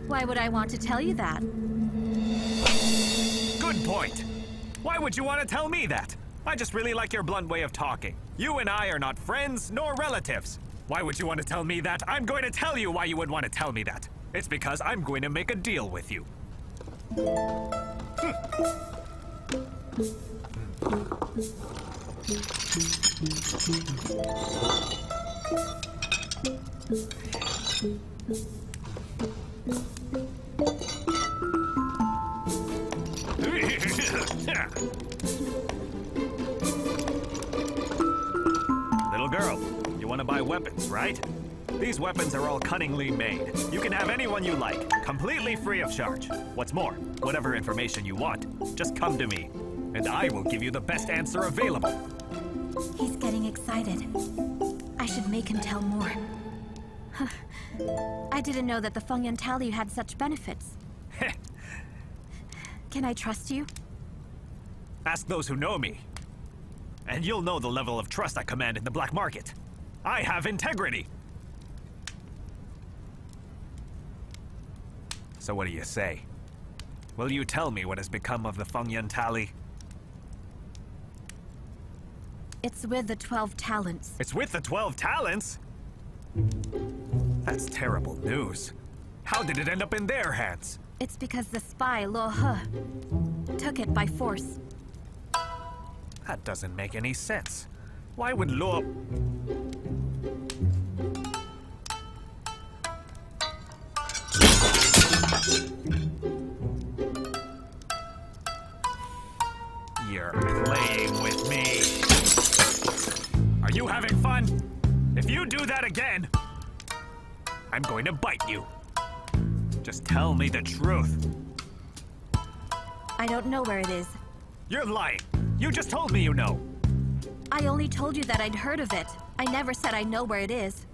Why would I want to tell you that? Good point. Why would you want to tell me that? I just really like your blunt way of talking. You and I are not friends nor relatives. Why would you want to tell me that? I'm going to tell you why you would want to tell me that. It's because I'm going to make a deal with you. Little girl, you want to buy weapons, right? These weapons are all cunningly made. You can have any one you like, completely free of charge. What's more, whatever information you want, just come to me, and I will give you the best answer available. He's getting excited. I should make him tell more. I didn't know that the Fengyun Tally had such benefits. Can I trust you? Ask those who know me, and you'll know the level of trust I command in the black market. I have integrity. So what do you say? Will you tell me what has become of the Fengyun Tally? It's with the 12 talents. It's with the 12 talents? That's terrible news. How did it end up in their hands? It's because the spy, Luo He, took it by force. That doesn't make any sense. Why would Luo... You're playing If you do that again, I'm going to bite you. Just tell me the truth. I don't know where it is. You're lying. You just told me you know. I only told you that I'd heard of it. I never said I know where it is.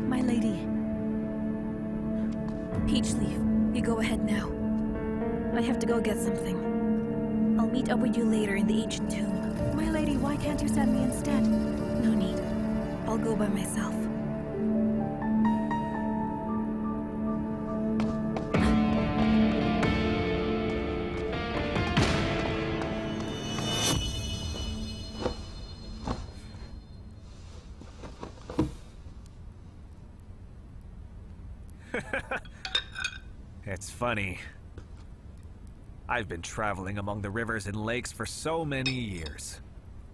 My lady. Peachleaf, you go ahead now. I have to go get something. I'll meet up with you later in the ancient tomb. My lady, why can't you send me instead? No need. I'll go by myself. It's funny. I've been traveling among the rivers and lakes for so many years.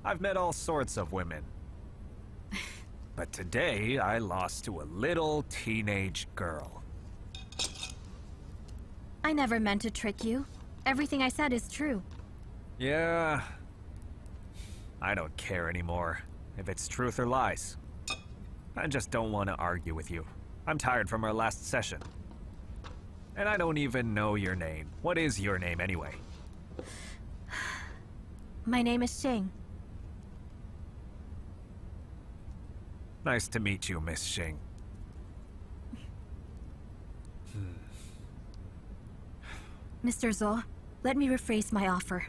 I've met all sorts of women. But today, I lost to a little teenage girl. I never meant to trick you. Everything I said is true. Yeah. I don't care anymore, if it's truth or lies. I just don't want to argue with you. I'm tired from our last session. And I don't even know your name. What is your name anyway? My name is Xing. Nice to meet you, Miss Xing. Mr. Zhou, let me rephrase my offer.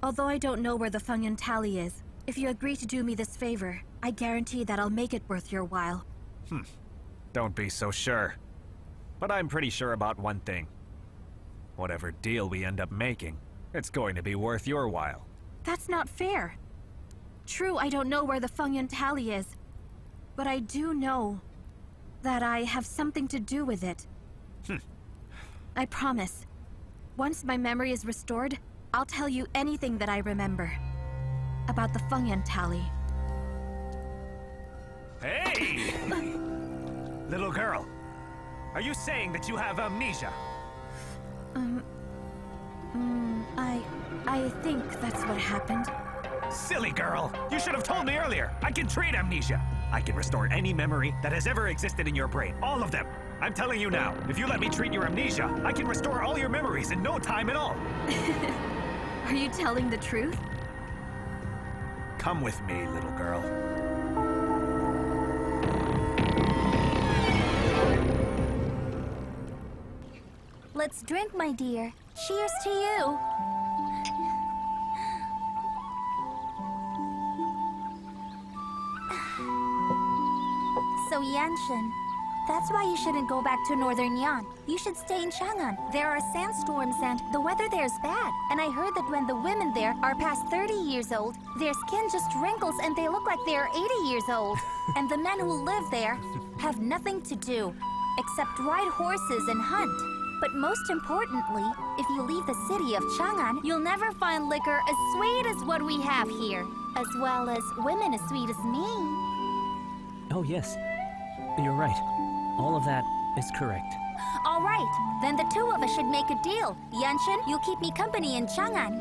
Although I don't know where the Fengyan Tally is, if you agree to do me this favor, I guarantee that I'll make it worth your while. Don't be so sure. But I'm pretty sure about one thing. Whatever deal we end up making, it's going to be worth your while. That's not fair. True, I don't know where the Fengyan Tally is, but I do know that I have something to do with it. I promise. Once my memory is restored, I'll tell you anything that I remember about the Fengyan Tally. Hey! Little girl, are you saying that you have amnesia? I think that's what happened. Silly girl! You should have told me earlier! I can treat amnesia! I can restore any memory that has ever existed in your brain. All of them! I'm telling you now, if you let me treat your amnesia, I can restore all your memories in no time at all! Are you telling the truth? Come with me, little girl. Let's drink, my dear. Cheers to you. So, Yanxun, that's why you shouldn't go back to Northern Yan. You should stay in Chang'an. There are sandstorms and the weather there is bad. And I heard that when the women there are past 30 years old, their skin just wrinkles and they look like they are 80 years old. And the men who live there have nothing to do except ride horses and hunt. But most importantly, if you leave the city of Chang'an, you'll never find liquor as sweet as what we have here, as well as women as sweet as me. Oh, yes. You're right. All of that is correct. All right, then the two of us should make a deal. Yanxun, you'll keep me company in Chang'an.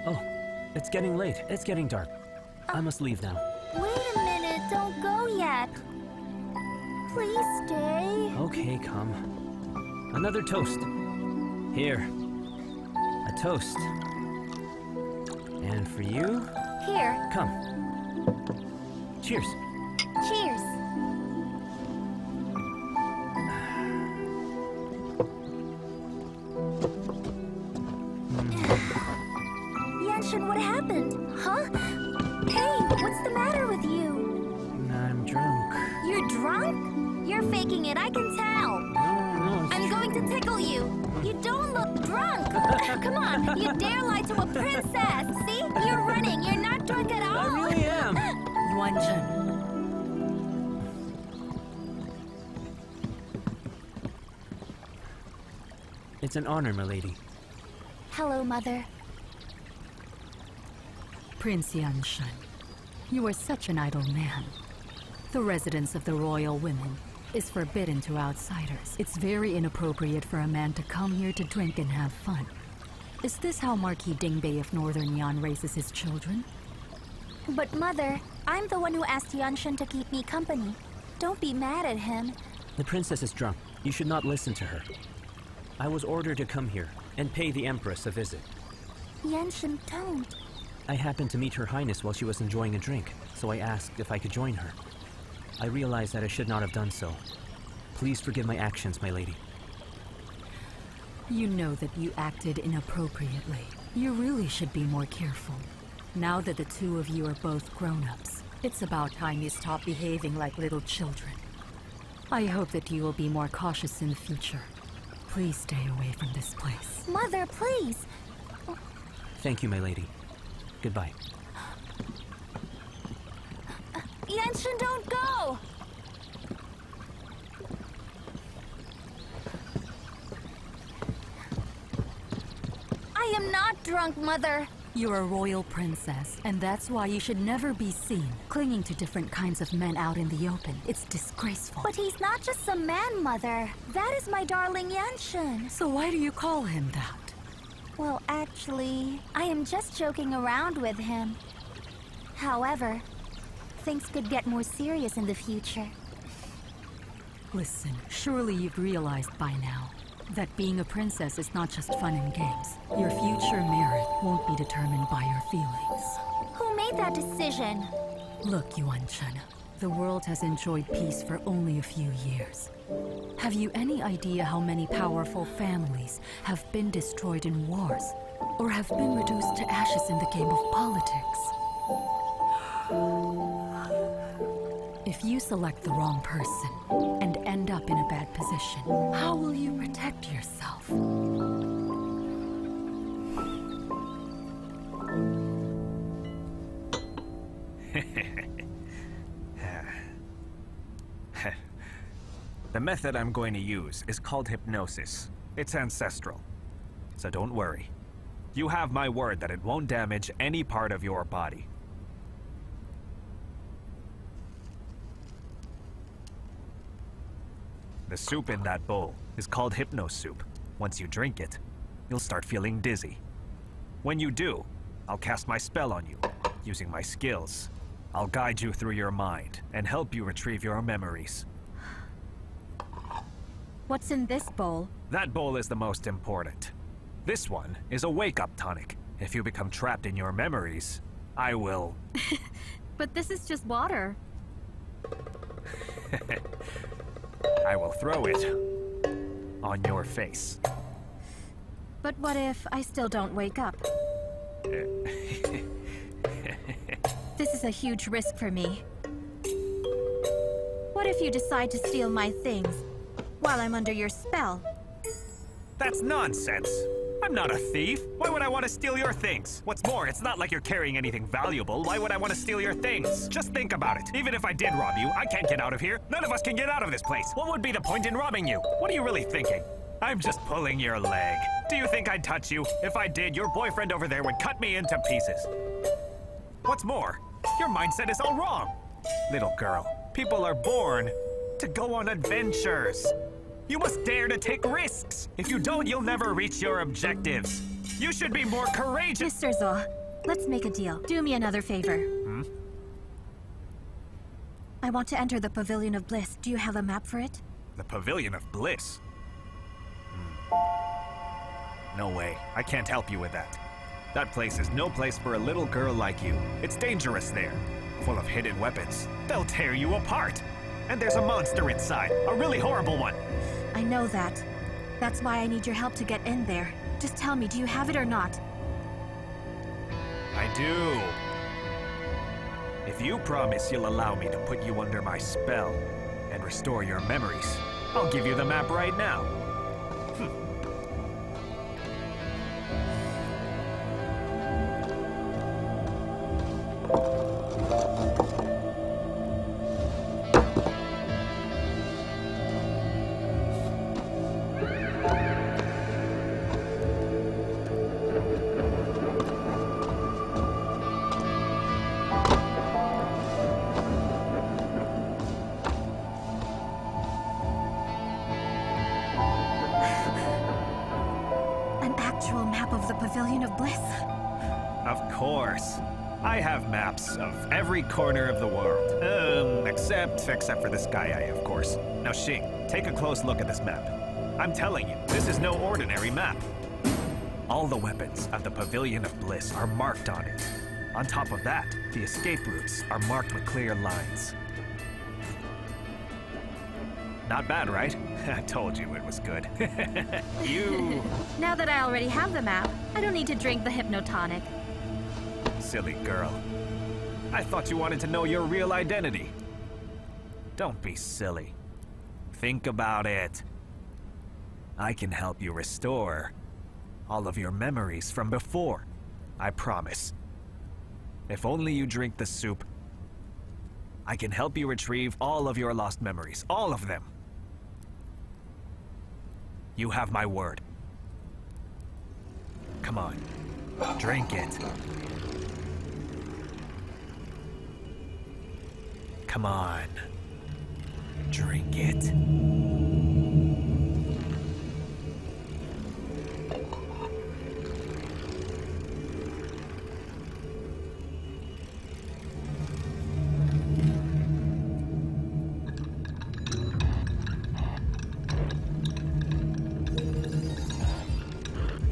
Oh, it's getting late. It's getting dark. I must leave now. Wait a minute, don't go yet. Please stay. Okay, come. Another toast. Here. A toast. And for you? Here. Come. Cheers. Cheers. Yanxun, what happened? Huh? Hey, what's the matter with you? I'm drunk. You're drunk? You're faking it, I can tell. No. I'm going to tickle you. You don't look drunk. Come on, you dare lie to a princess. See? You're running. You're not drunk at all. I really am. Yuanchen, It's an honor, milady. Hello, Mother. Prince Yanshun, you are such an idle man. The residence of the royal women is forbidden to outsiders. It's very inappropriate for a man to come here to drink and have fun. Is this how Marquis Dingbei of Northern Yan raises his children? But Mother, I'm the one who asked Yanshun to keep me company. Don't be mad at him. The princess is drunk. You should not listen to her. I was ordered to come here and pay the Empress a visit. Yanshun, don't. I happened to meet Her Highness while she was enjoying a drink, so I asked if I could join her. I realized that I should not have done so. Please forgive my actions, my lady. You know that you acted inappropriately. You really should be more careful. Now that the two of you are both grown-ups, it's about time you stop behaving like little children. I hope that you will be more cautious in the future. Please stay away from this place. Mother, please! Thank you, my lady. Goodbye. Yanshun, don't go! I am not drunk, Mother. You're a royal princess, and that's why you should never be seen clinging to different kinds of men out in the open. It's disgraceful. But he's not just some man, Mother. That is my darling Yanshun. So why do you call him that? Well, actually, I am just joking around with him. However, things could get more serious in the future. Listen, surely you've realized by now that being a princess is not just fun and games. Your future merit won't be determined by your feelings. Who made that decision? Look, Yuan Chen, the world has enjoyed peace for only a few years. Have you any idea how many powerful families have been destroyed in wars, or have been reduced to ashes in the game of politics? If you select the wrong person and end up in a bad position, how will you protect yourself? The method I'm going to use is called hypnosis. It's ancestral. So don't worry. You have my word that it won't damage any part of your body. The soup in that bowl is called hypno soup. Once you drink it, you'll start feeling dizzy. When you do, I'll cast my spell on you, using my skills. I'll guide you through your mind and help you retrieve your memories. What's in this bowl? That bowl is the most important. This one is a wake-up tonic. If you become trapped in your memories, I will... But this is just water. I will throw it on your face. But what if I still don't wake up? This is a huge risk for me. What if you decide to steal my things while I'm under your spell? That's nonsense. I'm not a thief. Why would I want to steal your things? What's more, it's not like you're carrying anything valuable. Why would I want to steal your things? Just think about it. Even if I did rob you, I can't get out of here. None of us can get out of this place. What would be the point in robbing you? What are you really thinking? I'm just pulling your leg. Do you think I'd touch you? If I did, your boyfriend over there would cut me into pieces. What's more, your mindset is all wrong. Little girl, people are born to go on adventures. You must dare to take risks. If you don't, you'll never reach your objectives. You should be more courageous. Mr. Zhou, let's make a deal. Do me another favor. I want to enter the Pavilion of Bliss. Do you have a map for it? The Pavilion of Bliss? No way. I can't help you with that. That place is no place for a little girl like you. It's dangerous there. Full of hidden weapons. They'll tear you apart. And there's a monster inside. A really horrible one. I know that. That's why I need your help to get in there. Just tell me, do you have it or not? I do. If you promise you'll allow me to put you under my spell and restore your memories, I'll give you the map right now. Pavilion of Bliss? Of course. I have maps of every corner of the world. Except for this guy, of course. Now, Xing, take a close look at this map. I'm telling you, this is no ordinary map. All the weapons of the Pavilion of Bliss are marked on it. On top of that, the escape routes are marked with clear lines. Not bad, right? I told you it was good. You... Now that I already have the map, I don't need to drink the hypnotonic. Silly girl. I thought you wanted to know your real identity. Don't be silly. Think about it. I can help you restore all of your memories from before. I promise. If only you drink the soup, I can help you retrieve all of your lost memories. All of them. You have my word. Come on. Drink it. Come on. Drink it.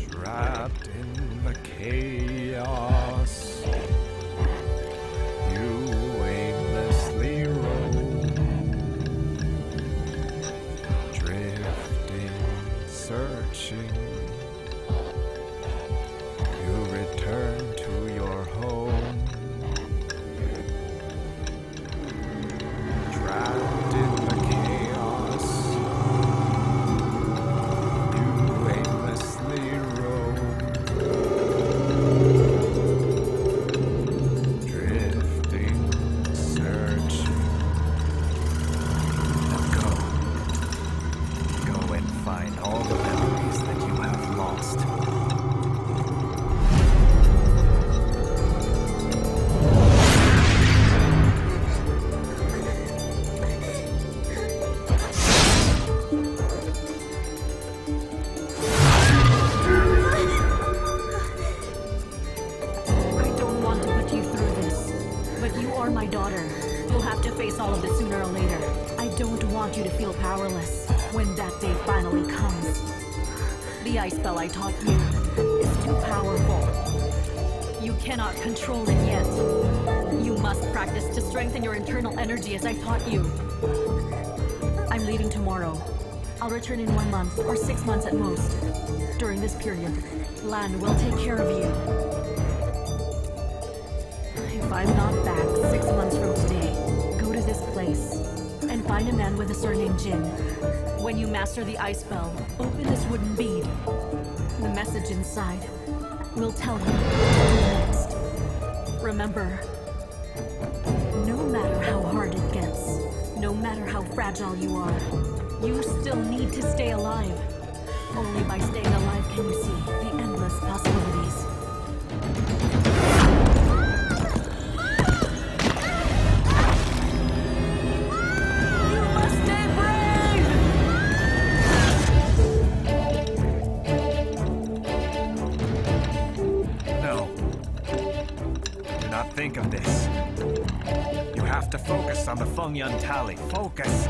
Trapped in the chaos, you aimlessly roam, drifting, searching. You return to your home, trapped in the chaos. You aimlessly roam, drifting, searching. Now go and find all the memories that you have lost. I don't want to put you through this, but you are my daughter. You'll have to face all of this sooner or later. I don't want you to feel powerless when that day finally comes. The ice spell I taught you is too powerful. You cannot control it yet. You must practice to strengthen your internal energy as I taught you. I'm leaving tomorrow. I'll return in 1 month or 6 months at most. During this period, Lan will take care of you. If I'm not back 6 months from today, go to this place and find a man with the surname Jin. When you master the ice spell, open this wooden bead. The message inside will tell you what to do next. Remember, no matter how hard it gets, no matter how fragile you are, you still need to stay alive. Only by staying alive can you see the endless possibilities. You must stay brave! No. Do not think of this. You have to focus on the Feng Yun tally. Focus.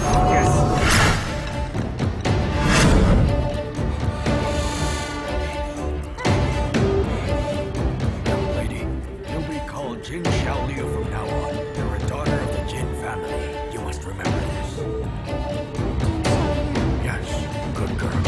Focus. Young lady, you'll be called Jin Xiao Liu from now on. You're a daughter of the Jin family. You must remember this. Yes, good girl.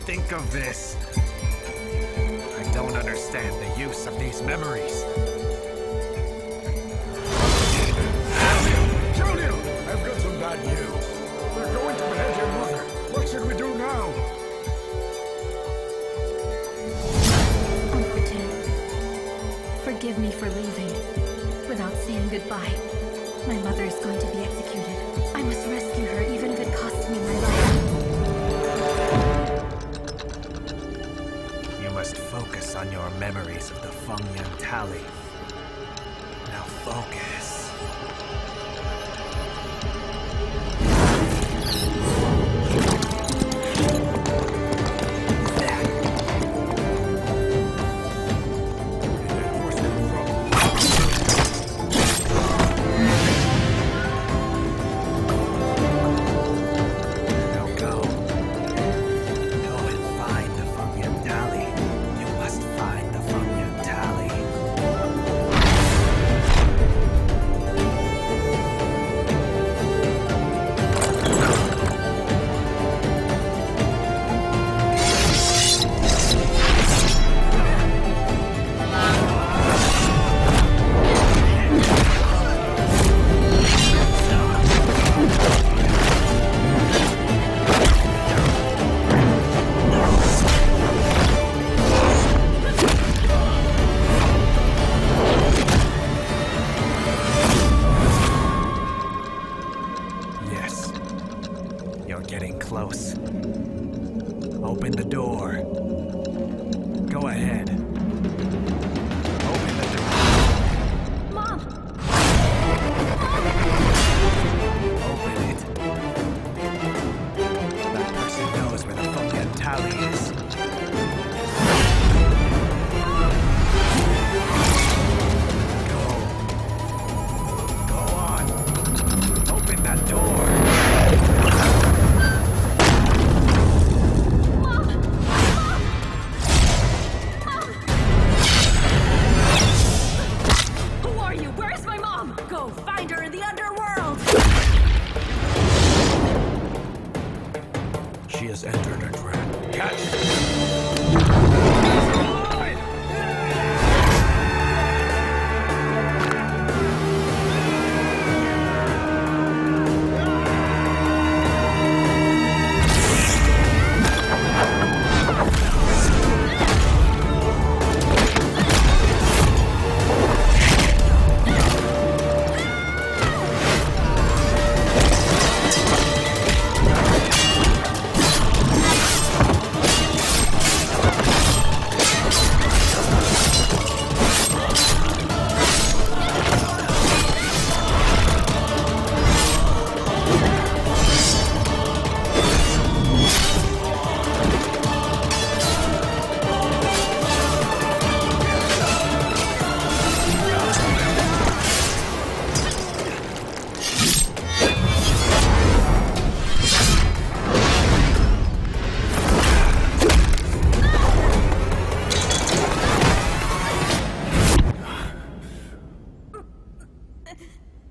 Think of this. I don't understand the use of these memories. goodbye. My mother is going to be executed. I must rescue her, even if it costs me my life. You must focus on your memories of the Fengyang tally. Now focus. close. Open the door. Go ahead. Open the door. Mom! Open it. That person knows where the fucking tally is. Go on. Open that door. She has entered a trap. Catch!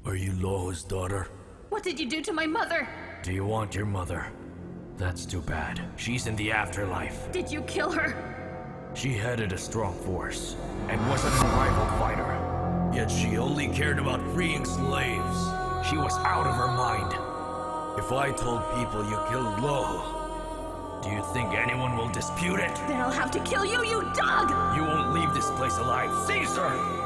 Are you Lo's daughter? What did you do to my mother? Do you want your mother? That's too bad. She's in the afterlife. Did you kill her? She headed a strong force and was an unrivaled fighter. Yet she only cared about freeing slaves. She was out of her mind. If I told people you killed Lo, do you think anyone will dispute it? Then I'll have to kill you, you dog! You won't leave this place alive. Seize her!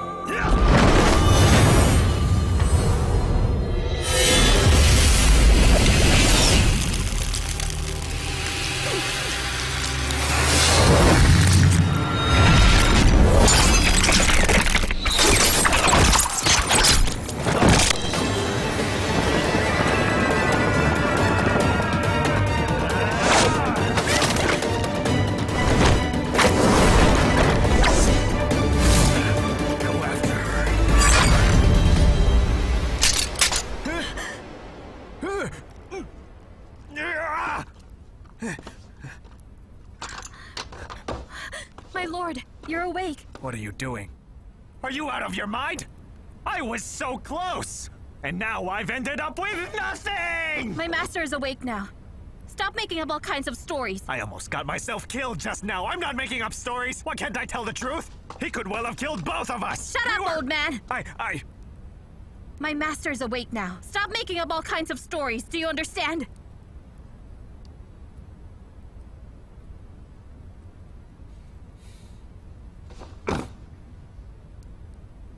My lord, you're awake. What are you doing? Are you out of your mind? I was so close! And now I've ended up with nothing! My master is awake now. Stop making up all kinds of stories. I almost got myself killed just now. I'm not making up stories. Why can't I tell the truth? He could well have killed both of us. Shut up, old man! My master is awake now. Stop making up all kinds of stories. Do you understand?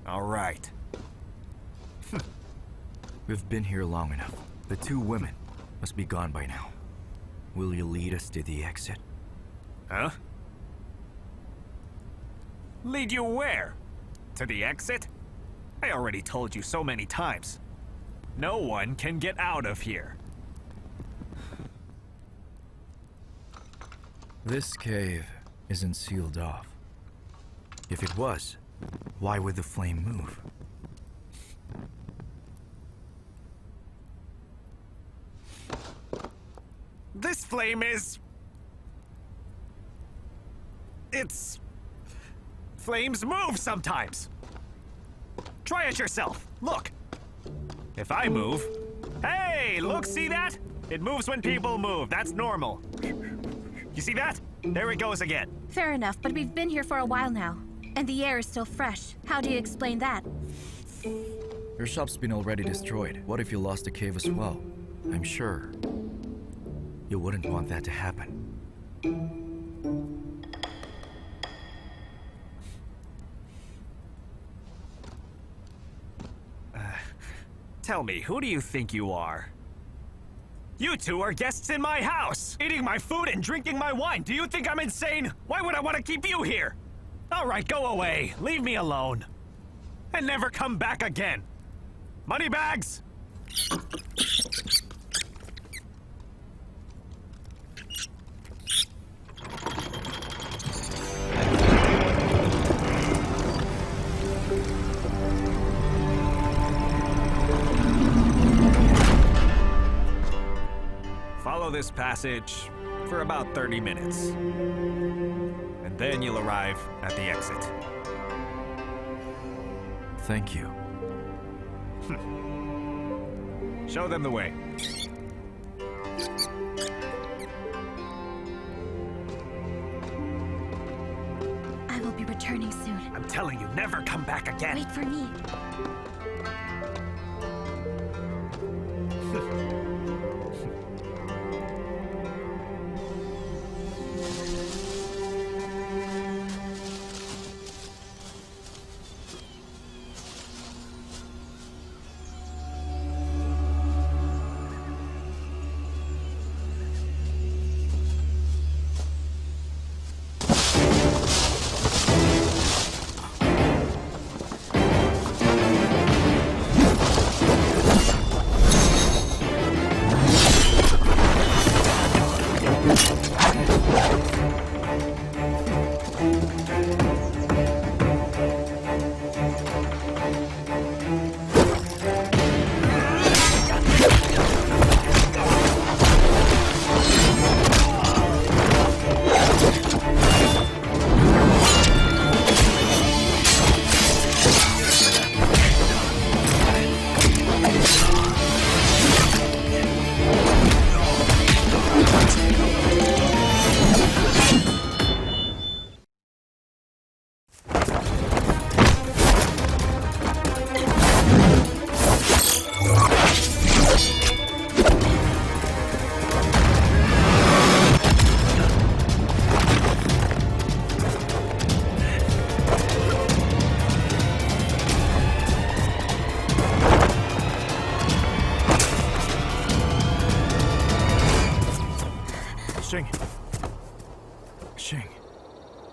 All right. We've been here long enough. The two women must be gone by now. Will you lead us to the exit? Huh? Lead you where? To the exit? I already told you so many times. No one can get out of here. This cave isn't sealed off. If it was, why would the flame move? This flame is... Flames move sometimes! Try it yourself. Look. If I move... Hey, look, see that? It moves when people move. That's normal. You see that? There it goes again. Fair enough, but we've been here for a while now. And the air is still fresh. How do you explain that? Your shop's been already destroyed. What if you lost the cave as well? I'm sure you wouldn't want that to happen. Tell me, who do you think you are? You two are guests in my house, eating my food and drinking my wine. Do you think I'm insane? Why would I want to keep you here? All right, go away. Leave me alone. And never come back again. Moneybags! Follow this passage for about 30 minutes. And then you'll arrive at the exit. Thank you. Show them the way. I will be returning soon. I'm telling you, never come back again. Wait for me.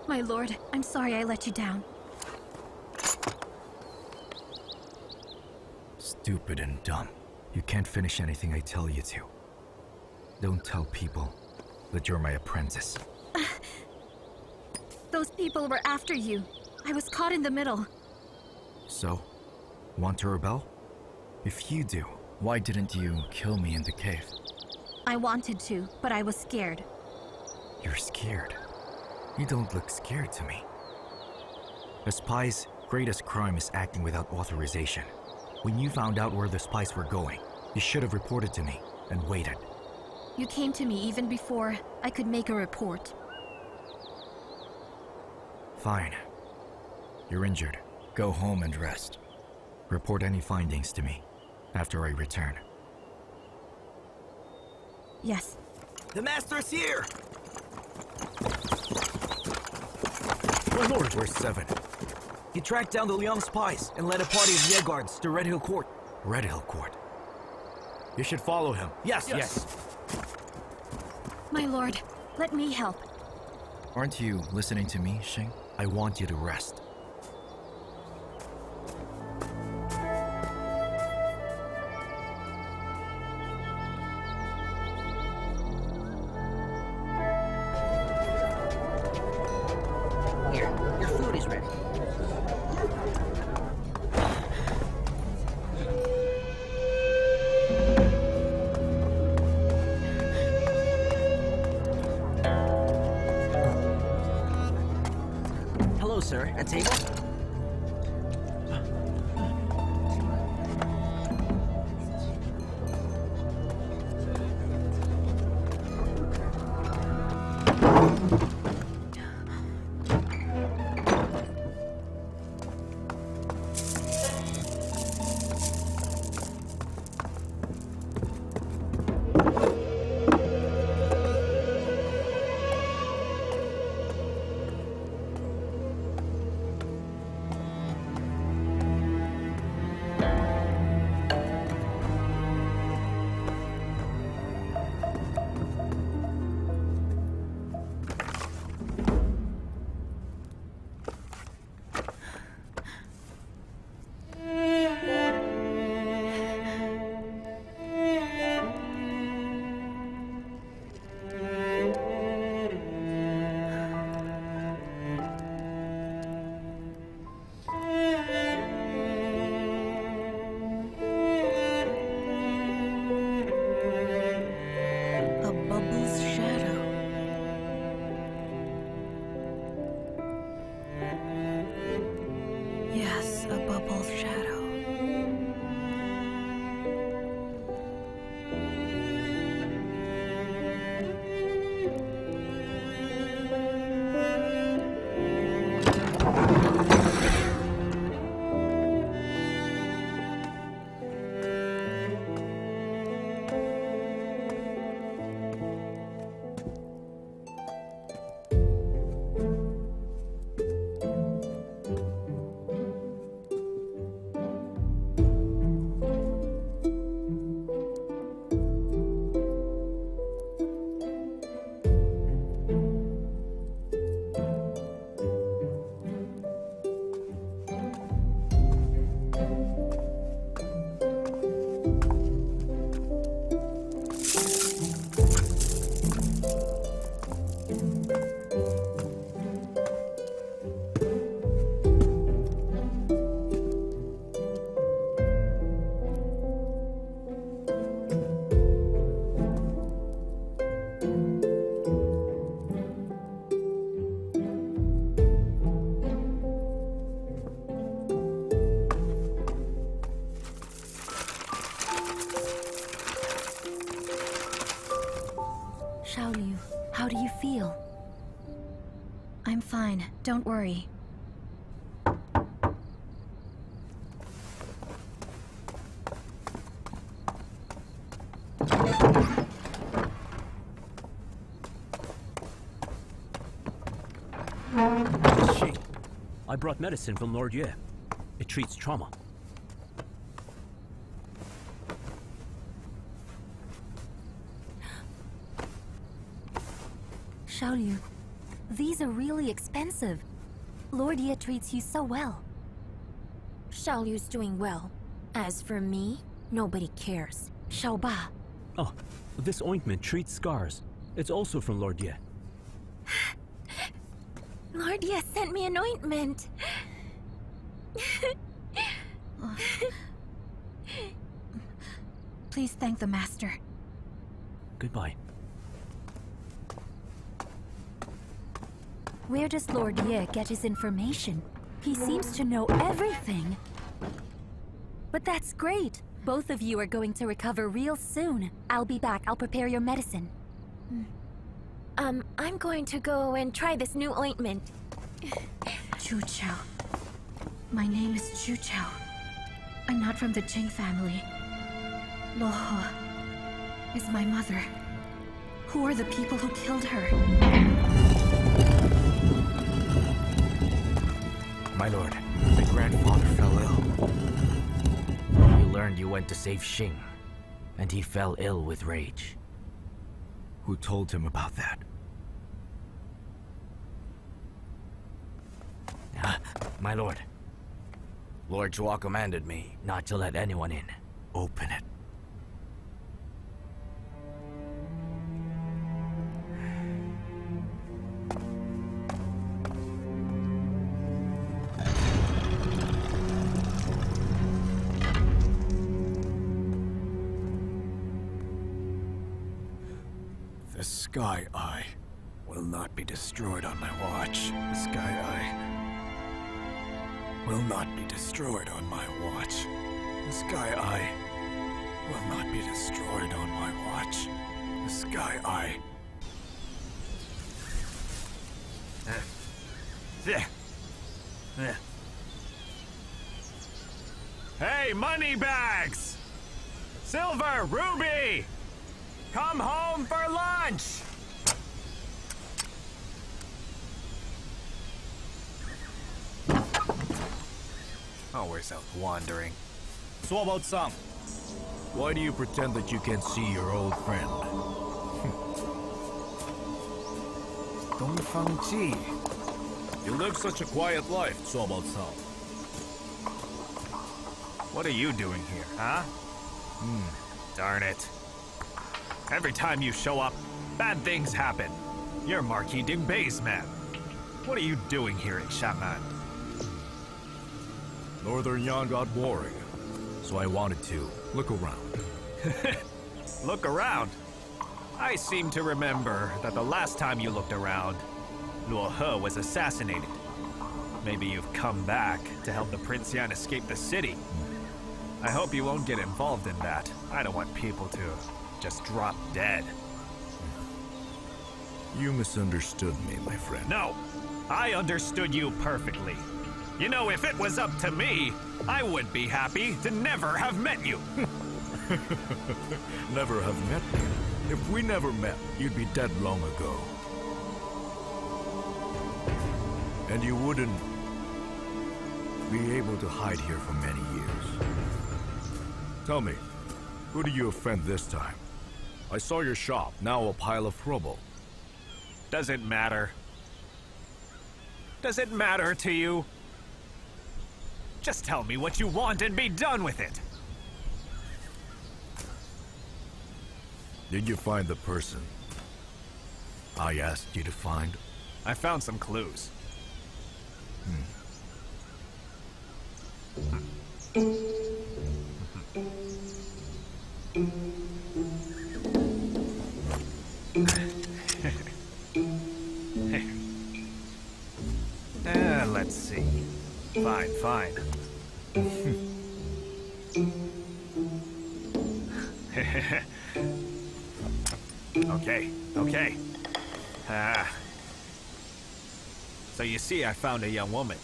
My lord, I'm sorry I let you down. Stupid and dumb. You can't finish anything I tell you to. Don't tell people that you're my apprentice. Those people were after you. I was caught in the middle. So? Want to rebel? If you do, why didn't you kill me in the cave? I wanted to, but I was scared. You're scared? You don't look scared to me. A spy's greatest crime is acting without authorization. When you found out where the spies were going, you should have reported to me and waited. You came to me even before I could make a report. Fine. You're injured. Go home and rest. Report any findings to me after I return. Yes. The master's here! My lord, where's Seven? He tracked down the Liang spies and led a party of Ye guards to Red Hill Court. Red Hill Court? You should follow him. Yes, yes. My lord, let me help. Aren't you listening to me, Xing? I want you to rest. Here, your food is ready. Hello, sir. A table? Zhao Liyu, how do you feel? I'm fine, don't worry. Xing, I brought medicine from Lord Yue. It treats trauma. Zhao Liyu, these are really expensive. Lord Ye treats you so well. Zhao Liyu's doing well. As for me, nobody cares. Xiao Ba. Oh, this ointment treats scars. It's also from Lord Ye. Lord Ye sent me an ointment. Please thank the master. Goodbye. Where does Lord Ye get his information? He seems to know everything. But that's great. Both of you are going to recover real soon. I'll be back. I'll prepare your medicine. I'm going to go and try this new ointment. Chu Qiao. My name is Chu Qiao. I'm not from the Jing family. Lo He is my mother. Who are the people who killed her? My lord, my grandfather fell ill. You learned you went to save Xing. and he fell ill with rage. Who told him about that? My lord. Lord Zhuo commanded me not to let anyone in. Open it. The Sky Eye will not be destroyed on my watch. The Sky Eye will not be destroyed on my watch. The Sky Eye will not be destroyed on my watch. The Sky Eye. Hey, money bags! Silver, Ruby! Come home for lunch! Always out wandering. Suobo-san, why do you pretend that you can't see your old friend? Dongfangji. You live such a quiet life, Suobo-san. What are you doing here, huh? Darn it. Every time you show up, bad things happen. You're Marquis Dingbei's man. What are you doing here in Chang'an? Northern Yan got warring, so I wanted to look around. Look around? I seem to remember that the last time you looked around, Luo He was assassinated. Maybe you've come back to help the Prince Yan escape the city. I hope you won't get involved in that. I don't want people to just drop dead. You misunderstood me, my friend. No, I understood you perfectly. You know, if it was up to me, I would be happy to never have met you. Never have met me. If we never met, you'd be dead long ago. And you wouldn't be able to hide here for many years. Tell me, who do you offend this time? I saw your shop, now a pile of rubble. Does it matter? Does it matter to you? Just tell me what you want and be done with it. Did you find the person I asked you to find? I found some clues. Let's see. Fine. Okay. So you see, I found a young woman.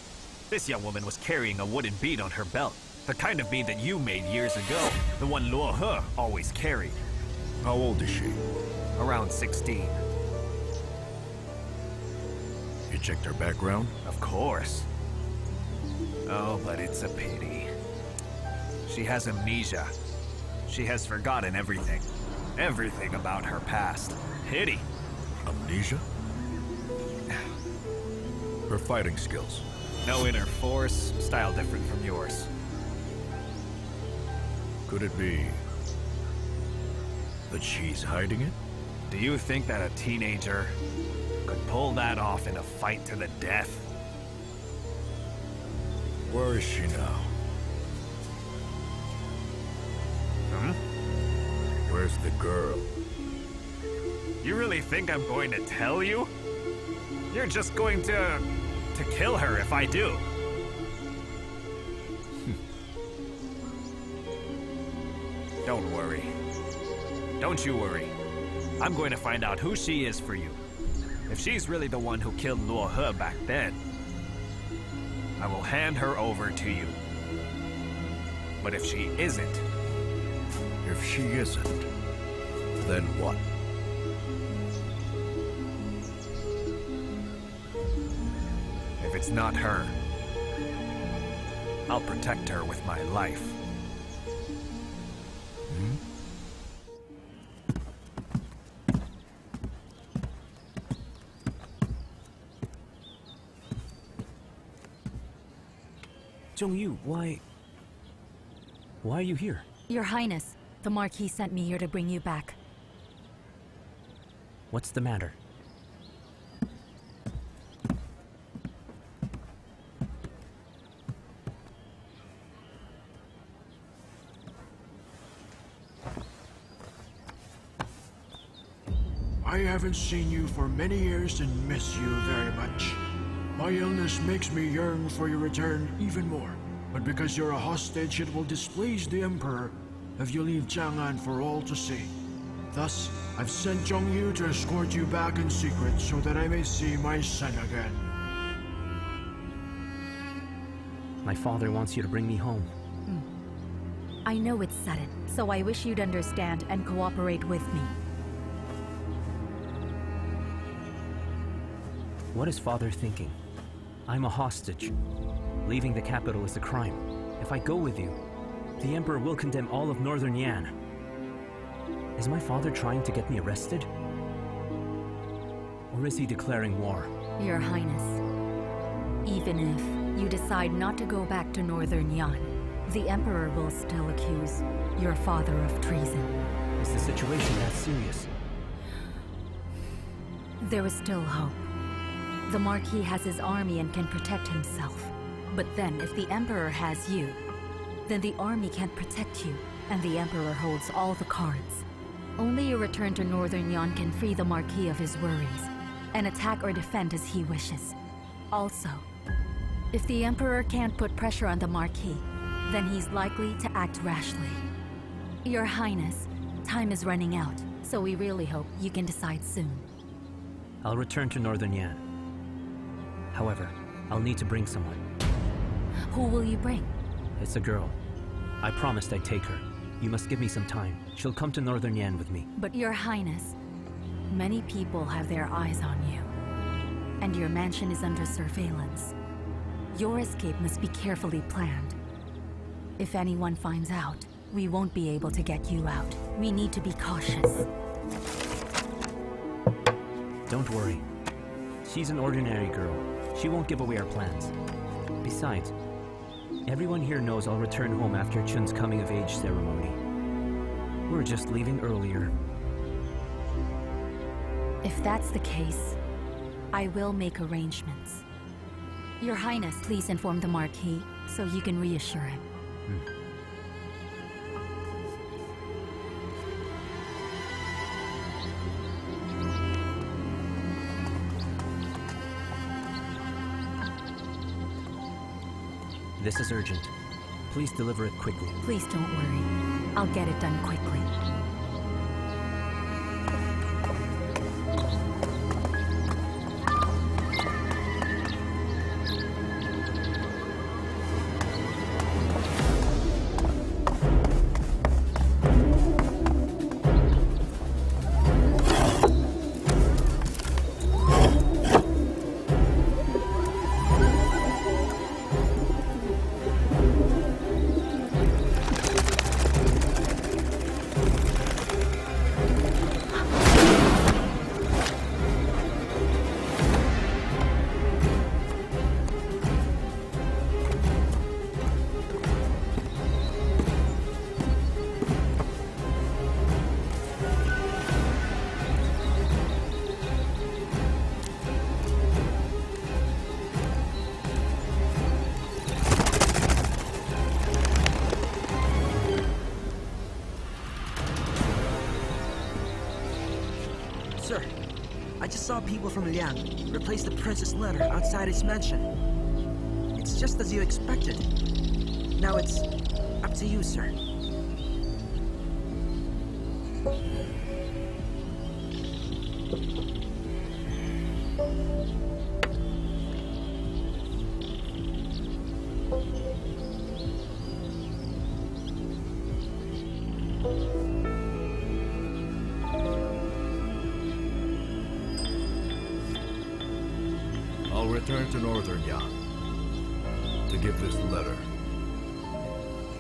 This young woman was carrying a wooden bead on her belt. The kind of bead that you made years ago. The one Luo He always carried. How old is she? Around 16. You checked her background? Of course. Oh, but it's a pity. She has amnesia. She has forgotten everything. Everything about her past. Pity. Amnesia? Her fighting skills. No inner force, style different from yours. Could it be that she's hiding it? Do you think that a teenager could pull that off in a fight to the death? Where is she now? Where's the girl? You really think I'm going to tell you? You're just going to kill her if I do. Don't worry. Don't you worry. I'm going to find out who she is for you. If she's really the one who killed Luo He back then, I will hand her over to you. But if she isn't... If she isn't, then what? If it's not her, I'll protect her with my life. Zhongyu, why are you here? Your Highness, the Marquis sent me here to bring you back. What's the matter? I haven't seen you for many years and miss you very much. My illness makes me yearn for your return even more. But because you're a hostage, it will displease the Emperor if you leave Chang'an for all to see. Thus, I've sent Zhongyu to escort you back in secret so that I may see my son again. My father wants you to bring me home. I know it's sudden, so I wish you'd understand and cooperate with me. What is father thinking? I'm a hostage. Leaving the capital is a crime. If I go with you, the Emperor will condemn all of Northern Yan. Is my father trying to get me arrested? Or is he declaring war? Your Highness, even if you decide not to go back to Northern Yan, the Emperor will still accuse your father of treason. Is the situation that serious? There is still hope. The Marquis has his army and can protect himself. But then, if the Emperor has you, then the army can't protect you, and the Emperor holds all the cards. Only a return to Northern Yan can free the Marquis of his worries, and attack or defend as he wishes. Also, if the Emperor can't put pressure on the Marquis, then he's likely to act rashly. Your Highness, time is running out, so we really hope you can decide soon. I'll return to Northern Yan. However, I'll need to bring someone. Who will you bring? It's a girl. I promised I'd take her. You must give me some time. She'll come to Northern Yan with me. But Your Highness, many people have their eyes on you. And your mansion is under surveillance. Your escape must be carefully planned. If anyone finds out, we won't be able to get you out. We need to be cautious. Don't worry. She's an ordinary girl. She won't give away our plans. Besides, everyone here knows I'll return home after Chun's coming-of-age ceremony. We're just leaving earlier. If that's the case, I will make arrangements. Your Highness, please inform the Marquis so you can reassure him. This is urgent. Please deliver it quickly. Please don't worry. I'll get it done quickly. Sir, I just saw people from Liang replace the prince's letter outside his mansion. It's just as you expected. Now it's up to you, sir. I'll return to Northern Yan to give this letter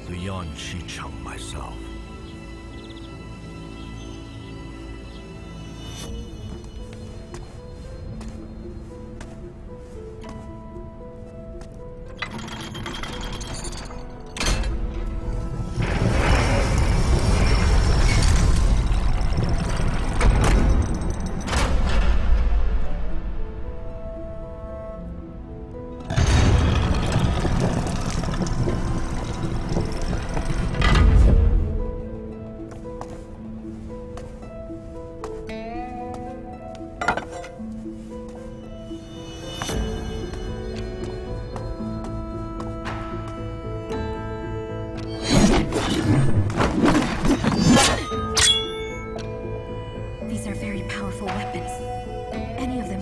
to Yan Shicheng myself.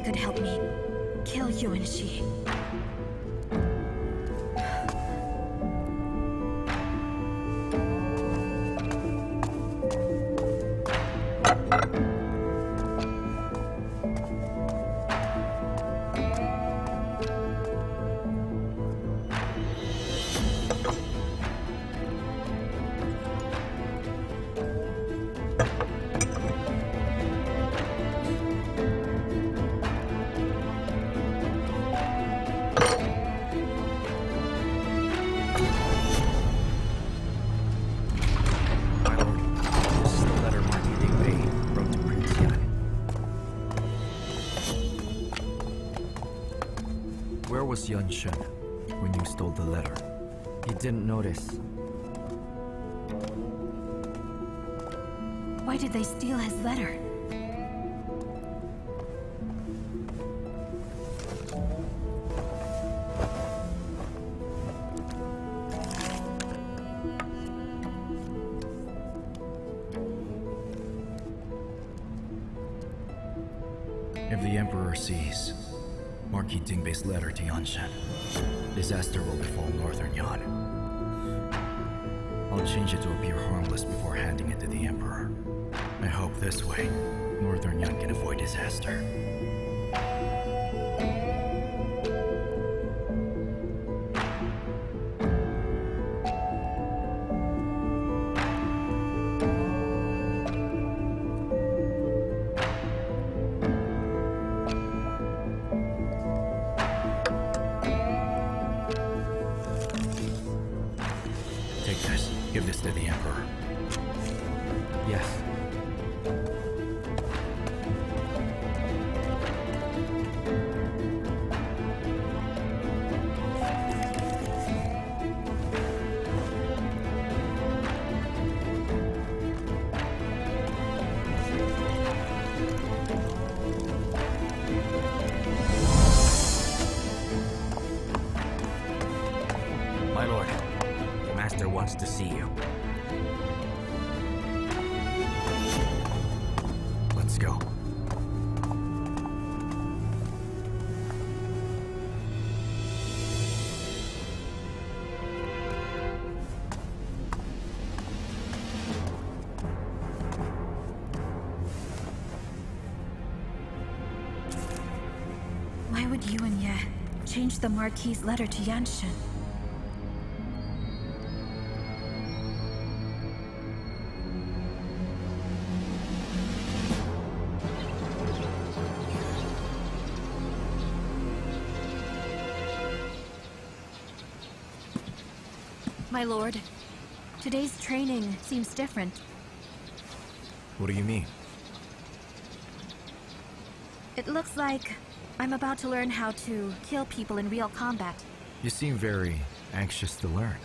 could help me kill Yuwen Shi. Where was Yan Xun when you stole the letter? He didn't notice. Why did they steal his letter? If the Emperor sees Marquis Dingbei's letter to Yan Xun, disaster will befall Northern Yan. I'll change it to appear harmless before handing it to the Emperor. I hope this way, Northern Yan can avoid disaster. Take this. Give this to the Emperor. Yes. My lord, the Master wants to see you. Let's go. Why would Yu Wenyue change the Marquis's letter to Yan Xun? My lord, today's training seems different. What do you mean? It looks like I'm about to learn how to kill people in real combat. You seem very anxious to learn.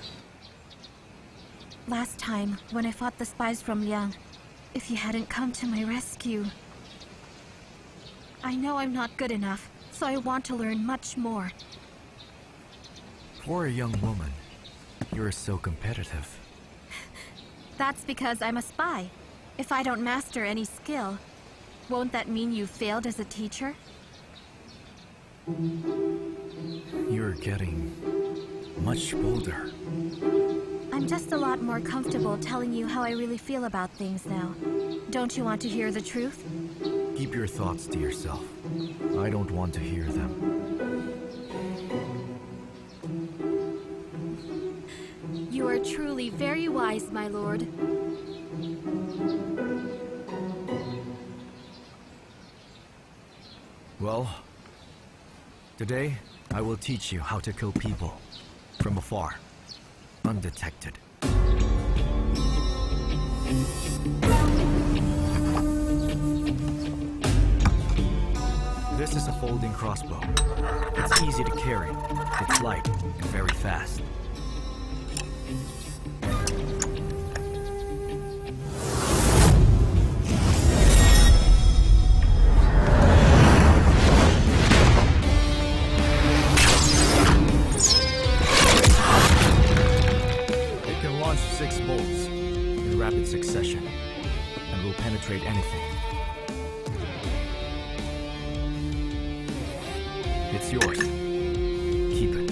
Last time, when I fought the spies from Liang, if you hadn't come to my rescue... I know I'm not good enough, so I want to learn much more. For a young woman, you're so competitive. That's because I'm a spy. If I don't master any skill, won't that mean you failed as a teacher? You're getting much bolder. I'm just a lot more comfortable telling you how I really feel about things now. Don't you want to hear the truth? Keep your thoughts to yourself. I don't want to hear them. You are truly very wise, my lord. Well, today I will teach you how to kill people from afar, undetected. This is a folding crossbow. It's easy to carry, it's light, and very fast. It can launch 6 bolts in rapid succession and will penetrate anything. yours. Keep it.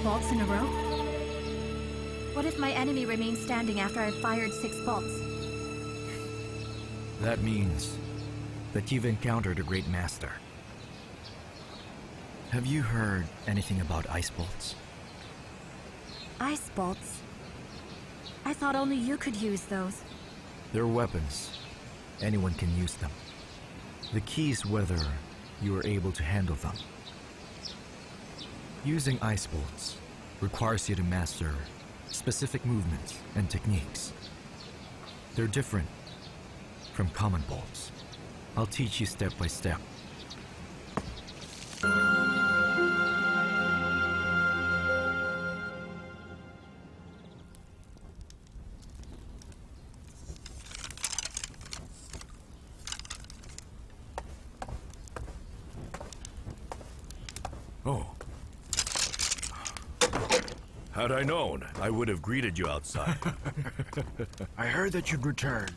Bolts in a row? What if my enemy remains standing after I've fired 6 bolts? That means that you've encountered a great master. Have you heard anything about ice bolts? Ice bolts? I thought only you could use those. They're weapons. Anyone can use them. The key is whether you are able to handle them. Using ice bolts requires you to master specific movements and techniques. They're different from common bolts. I'll teach you step by step. Oh. Had I known, I would have greeted you outside. I heard that you'd returned,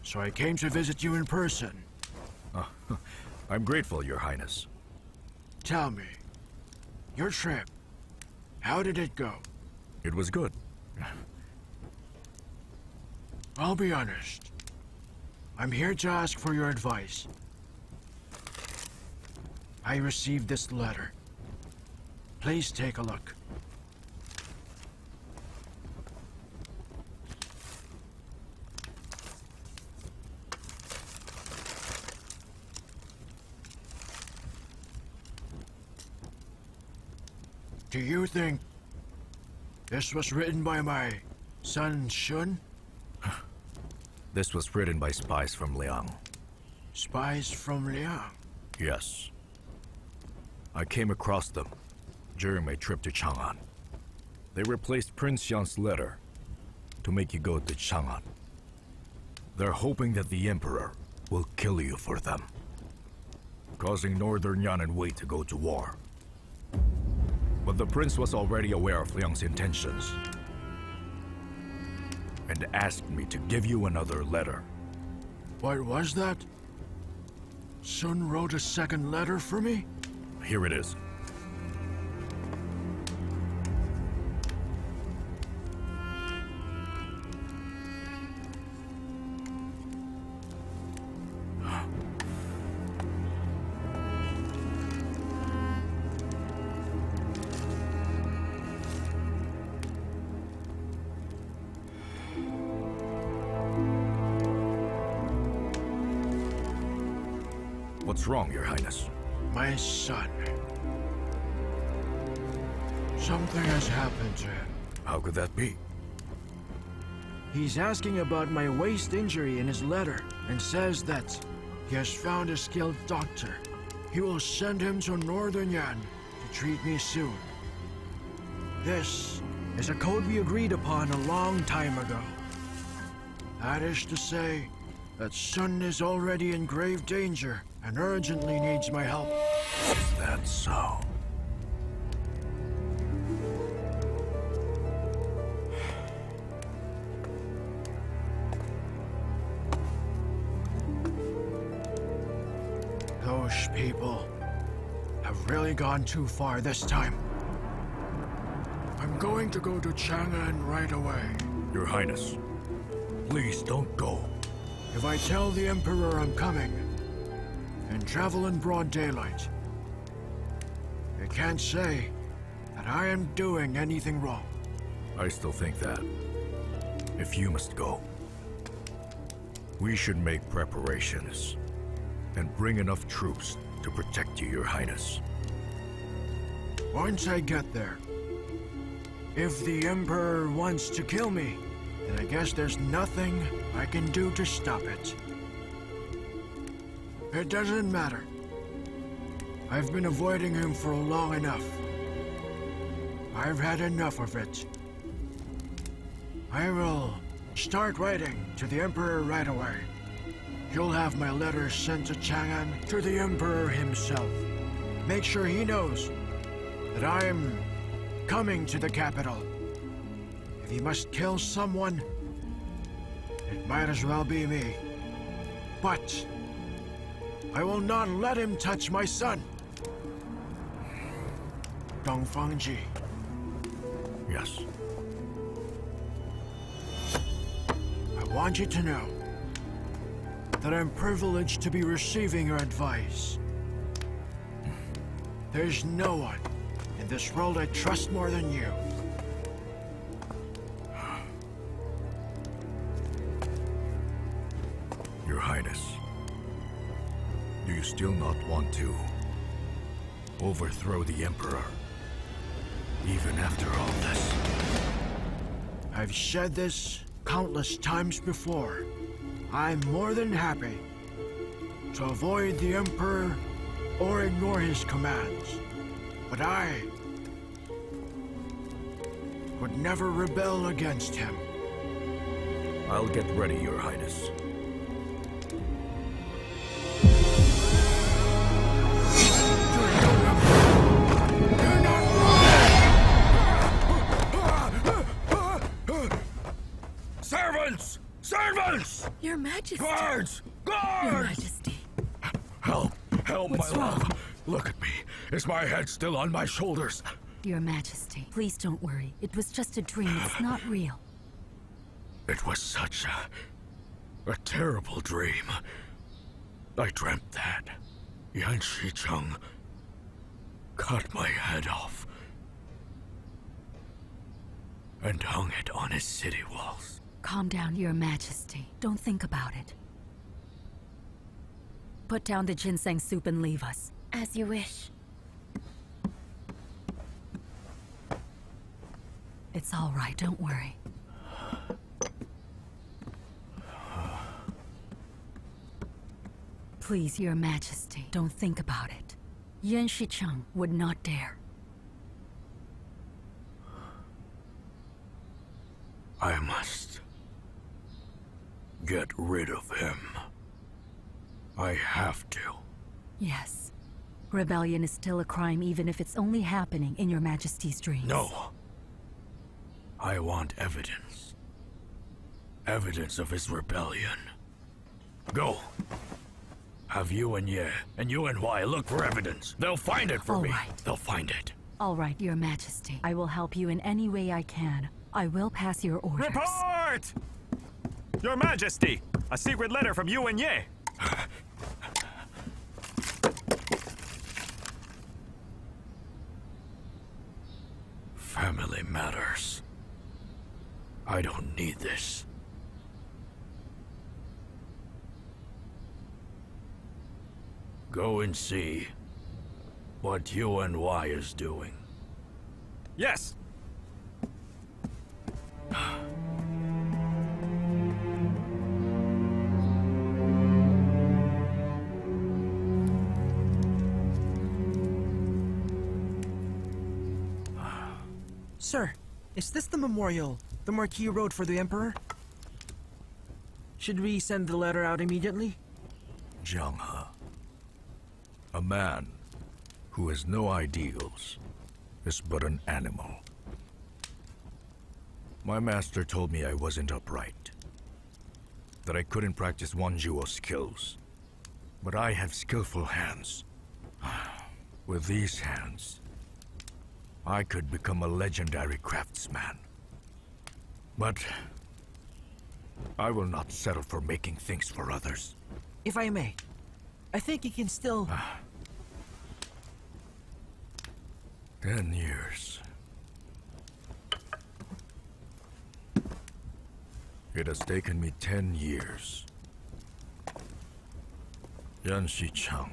so I came to visit you in person. I'm grateful, Your Highness. Tell me, your trip, how did it go? It was good. I'll be honest. I'm here to ask for your advice. I received this letter. Please take a look. Do you think this was written by my son Shun? This was written by spies from Liang. Spies from Liang? Yes. I came across them during my trip to Chang'an. They replaced Prince Yan's letter to make you go to Chang'an. They're hoping that the Emperor will kill you for them, causing Northern Yan and Wei to go to war. But the prince was already aware of Liang's intentions and asked me to give you another letter. What was that? Sun wrote a second letter for me? Here it is. What's wrong, Your Highness? My son. Something has happened to him. How could that be? He's asking about my waist injury in his letter and says that he has found a skilled doctor. He will send him to Northern Yan to treat me soon. This is a code we agreed upon a long time ago. That is to say that Sun is already in grave danger and urgently needs my help. Is that so? Those people have really gone too far this time. I'm going to go to Chang'an right away. Your Highness, please don't go. If I tell the Emperor I'm coming, and travel in broad daylight, they can't say that I am doing anything wrong. I still think that, if you must go, we should make preparations and bring enough troops to protect you, Your Highness. Once I get there, if the Emperor wants to kill me, then I guess there's nothing I can do to stop it. It doesn't matter. I've been avoiding him for long enough. I've had enough of it. I will start writing to the Emperor right away. You'll have my letter sent to Chang'an to the Emperor himself. Make sure he knows that I am coming to the capital. If he must kill someone, It might as well be me. But I will not let him touch my son. Dongfangji. Yes. I want you to know that I'm privileged to be receiving your advice. There's no one in this world I trust more than you. Your Highness, do you still not want to overthrow the Emperor, even after all this? I've said this countless times before. I'm more than happy to avoid the Emperor or ignore his commands. But I would never rebel against him. I'll get ready, Your Highness. Servants! Servants! Your Majesty. Guards! Guards! Your Majesty. Help! Help, What's my love! wrong? Look at me. Is my head still on my shoulders? Your Majesty, please don't worry. It was just a dream. It's not real. It was such a terrible dream. I dreamt that Yan Shicheng cut my head off and hung it on his city walls. Calm down, Your Majesty. Don't think about it. Put down the ginseng soup and leave us. As you wish. It's all right, don't worry. Please, Your Majesty, don't think about it. Yan Shicheng would not dare. I must get rid of him. I have to. Yes. Rebellion is still a crime even if it's only happening in Your Majesty's dreams. No. I want evidence. Evidence of his rebellion. Go. Have Yu Wenyue and Yuwen look for evidence. They'll find it for All me. right. They'll find it. All right, Your Majesty. I will help you in any way I can. I will pass your orders. Report! Your Majesty! A secret letter from Yu Wenyue. Family matters. I don't need this. Go and see what Yuwen is doing. Yes! Sir, is this the memorial the Marquis wrote for the Emperor? Should we send the letter out immediately? Zhang He. A man who has no ideals is but an animal. My master told me I wasn't upright, that I couldn't practice Wanzhuo skills. But I have skillful hands. With these hands, I could become a legendary craftsman. But I will not settle for making things for others. If I may, I think you can still... 10 years. It has taken me 10 years. Yan Shicheng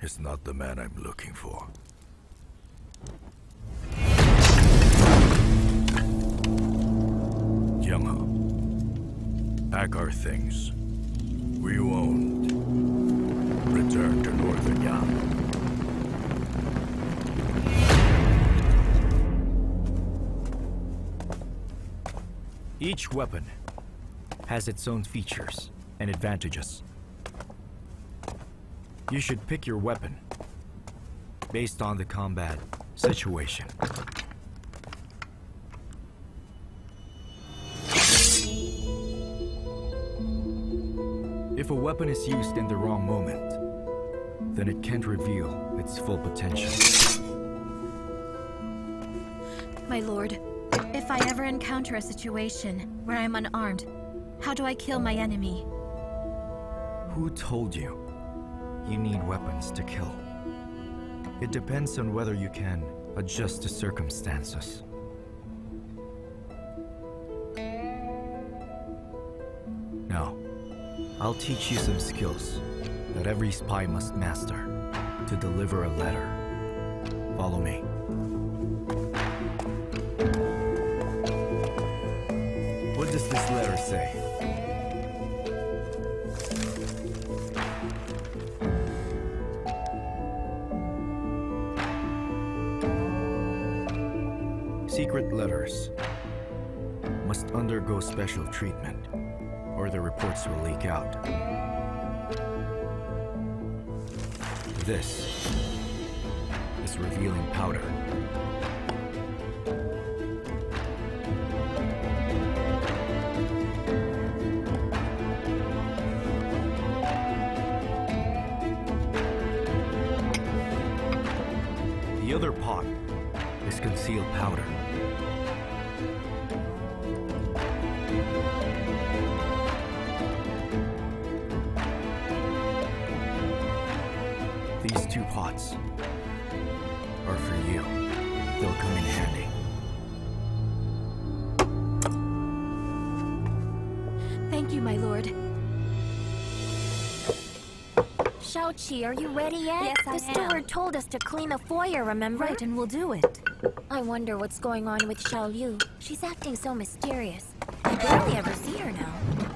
is not the man I'm looking for. Jiang He, pack our things. We won't return to Northern Yan. Each weapon has its own features and advantages. You should pick your weapon based on the combat situation. If a weapon is used in the wrong moment, then it can't reveal its full potential. My lord, if I ever encounter a situation where I'm unarmed, how do I kill my enemy? Who told you you need weapons to kill? It depends on whether you can adjust to circumstances. Now, I'll teach you some skills that every spy must master to deliver a letter. Follow me. What does this letter say? Secret letters must undergo special treatment, or the reports will leak out. This is revealing powder. The other pot is concealed powder. These two pots are for you. They'll come in handy. Thank you, my lord. Xiaoqi, are you ready yet? Yes, I The am. steward told us to clean the foyer, remember? Right, and we'll do it. I wonder what's going on with Xiao Liu. She's acting so mysterious. I barely ever see her now.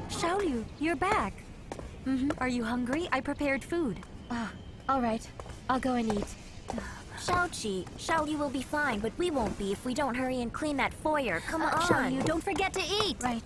Xiao Liu, you're back. Are you hungry? I prepared food. All right. I'll go and eat. Xiaoqi, Xiao Liu will be fine, but we won't be if we don't hurry and clean that foyer. Come on. Xiao Liu, don't forget to eat. Right.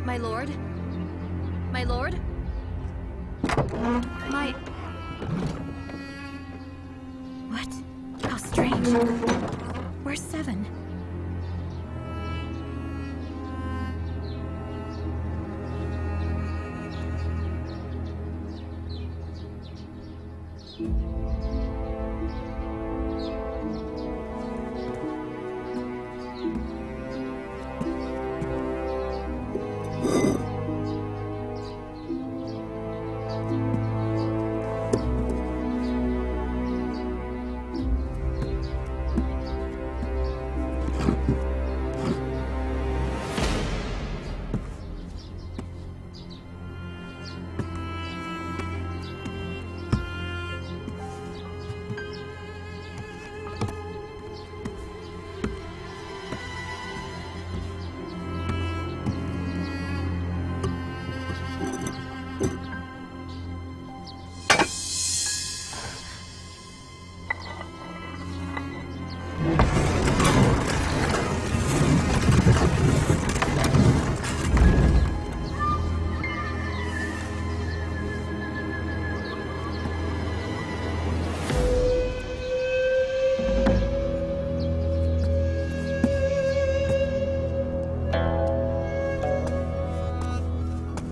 My lord? My lord? My... What? How strange. Where's Seven?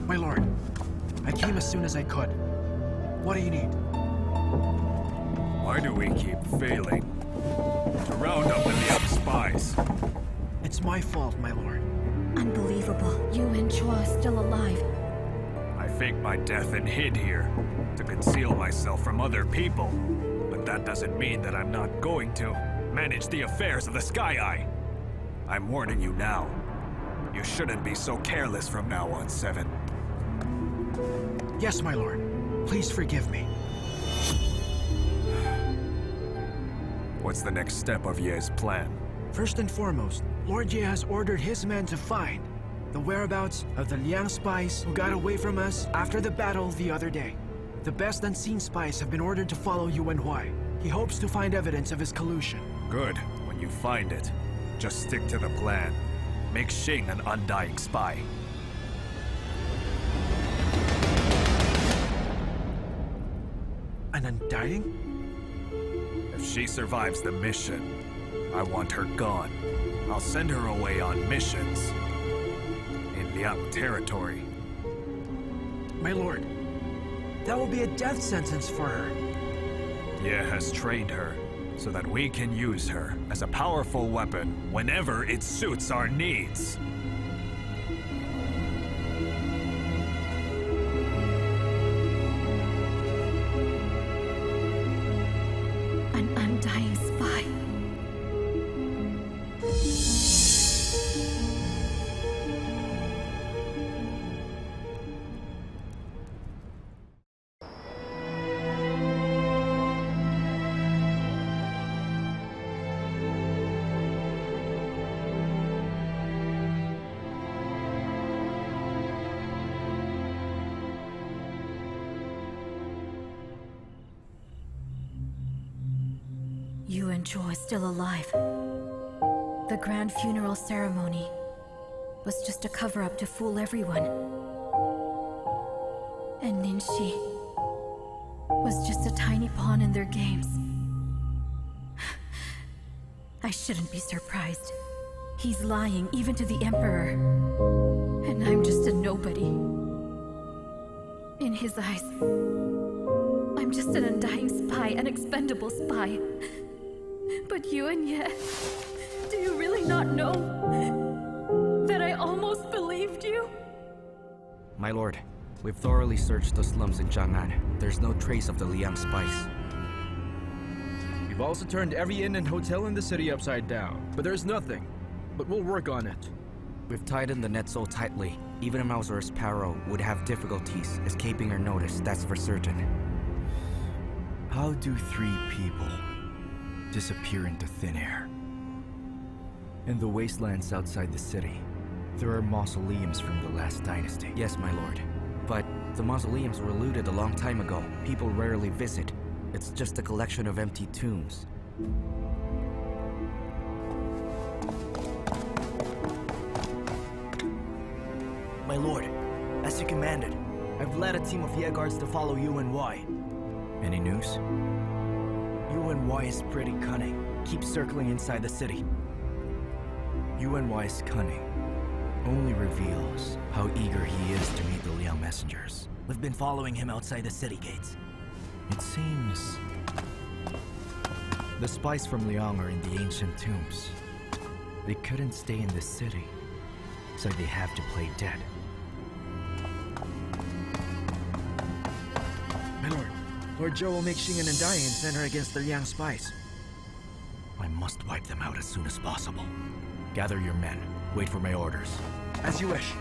My lord, I came as soon as I could. What do you need? Why do we keep failing to round up the damn spies? It's my fault, my lord. Unbelievable. Yuwen is still alive. I faked my death and hid here to conceal myself from other people. But that doesn't mean that I'm not going to manage the affairs of the Sky Eye. I'm warning you now. You shouldn't be so careless from now on, Seven. Yes, my lord. Please forgive me. What's the next step of Ye's plan? First and foremost, Lord Ye has ordered his men to find the whereabouts of the Liang spies who got away from us after the battle the other day. The best unseen spies have been ordered to follow Yu Wenyue. He hopes to find evidence of his collusion. Good. When you find it, just stick to the plan. Make Xing an undying spy. An undying? If she survives the mission, I want her gone. I'll send her away on missions. In Liang territory. My lord, that will be a death sentence for her. Ye has trained her so that we can use her as a powerful weapon whenever it suits our needs. An undying spy. Yu and Zhou is still alive. The grand funeral ceremony was just a cover-up to fool everyone. And Ningxi was just a tiny pawn in their games. I shouldn't be surprised. He's lying even to the Emperor. And I'm just a nobody. In his eyes, I'm just an undying spy, an expendable spy. But Yu Wenyue, do you really not know that I almost believed you? My lord, we've thoroughly searched the slums in Chang'an. There's no trace of the Liang spies. We've also turned every inn and hotel in the city upside down, but there's nothing. But we'll work on it. We've tightened the net so tightly, even a mouse or a sparrow would have difficulties escaping our notice, that's for certain. How do 3 people disappear into thin air? In the wastelands outside the city, there are mausoleums from the last dynasty. Yes, my lord. But the mausoleums were looted a long time ago. People rarely visit. It's just a collection of empty tombs. My lord, as you commanded, I've led a team of Ye guards to follow Yu Wenyue. Any news? Yu Wenyue is pretty cunning. Keep circling inside the city. Yu Wenyue's cunning only reveals how eager he is to meet the Liang messengers. We've been following him outside the city gates. It seems the spies from Liang are in the ancient tombs. They couldn't stay in the city, so they have to play dead. My lord, Lord Zhou will make Xing an undying and send her against the Liang spies. I must wipe them out as soon as possible. Gather your men. Wait for my orders. As you wish.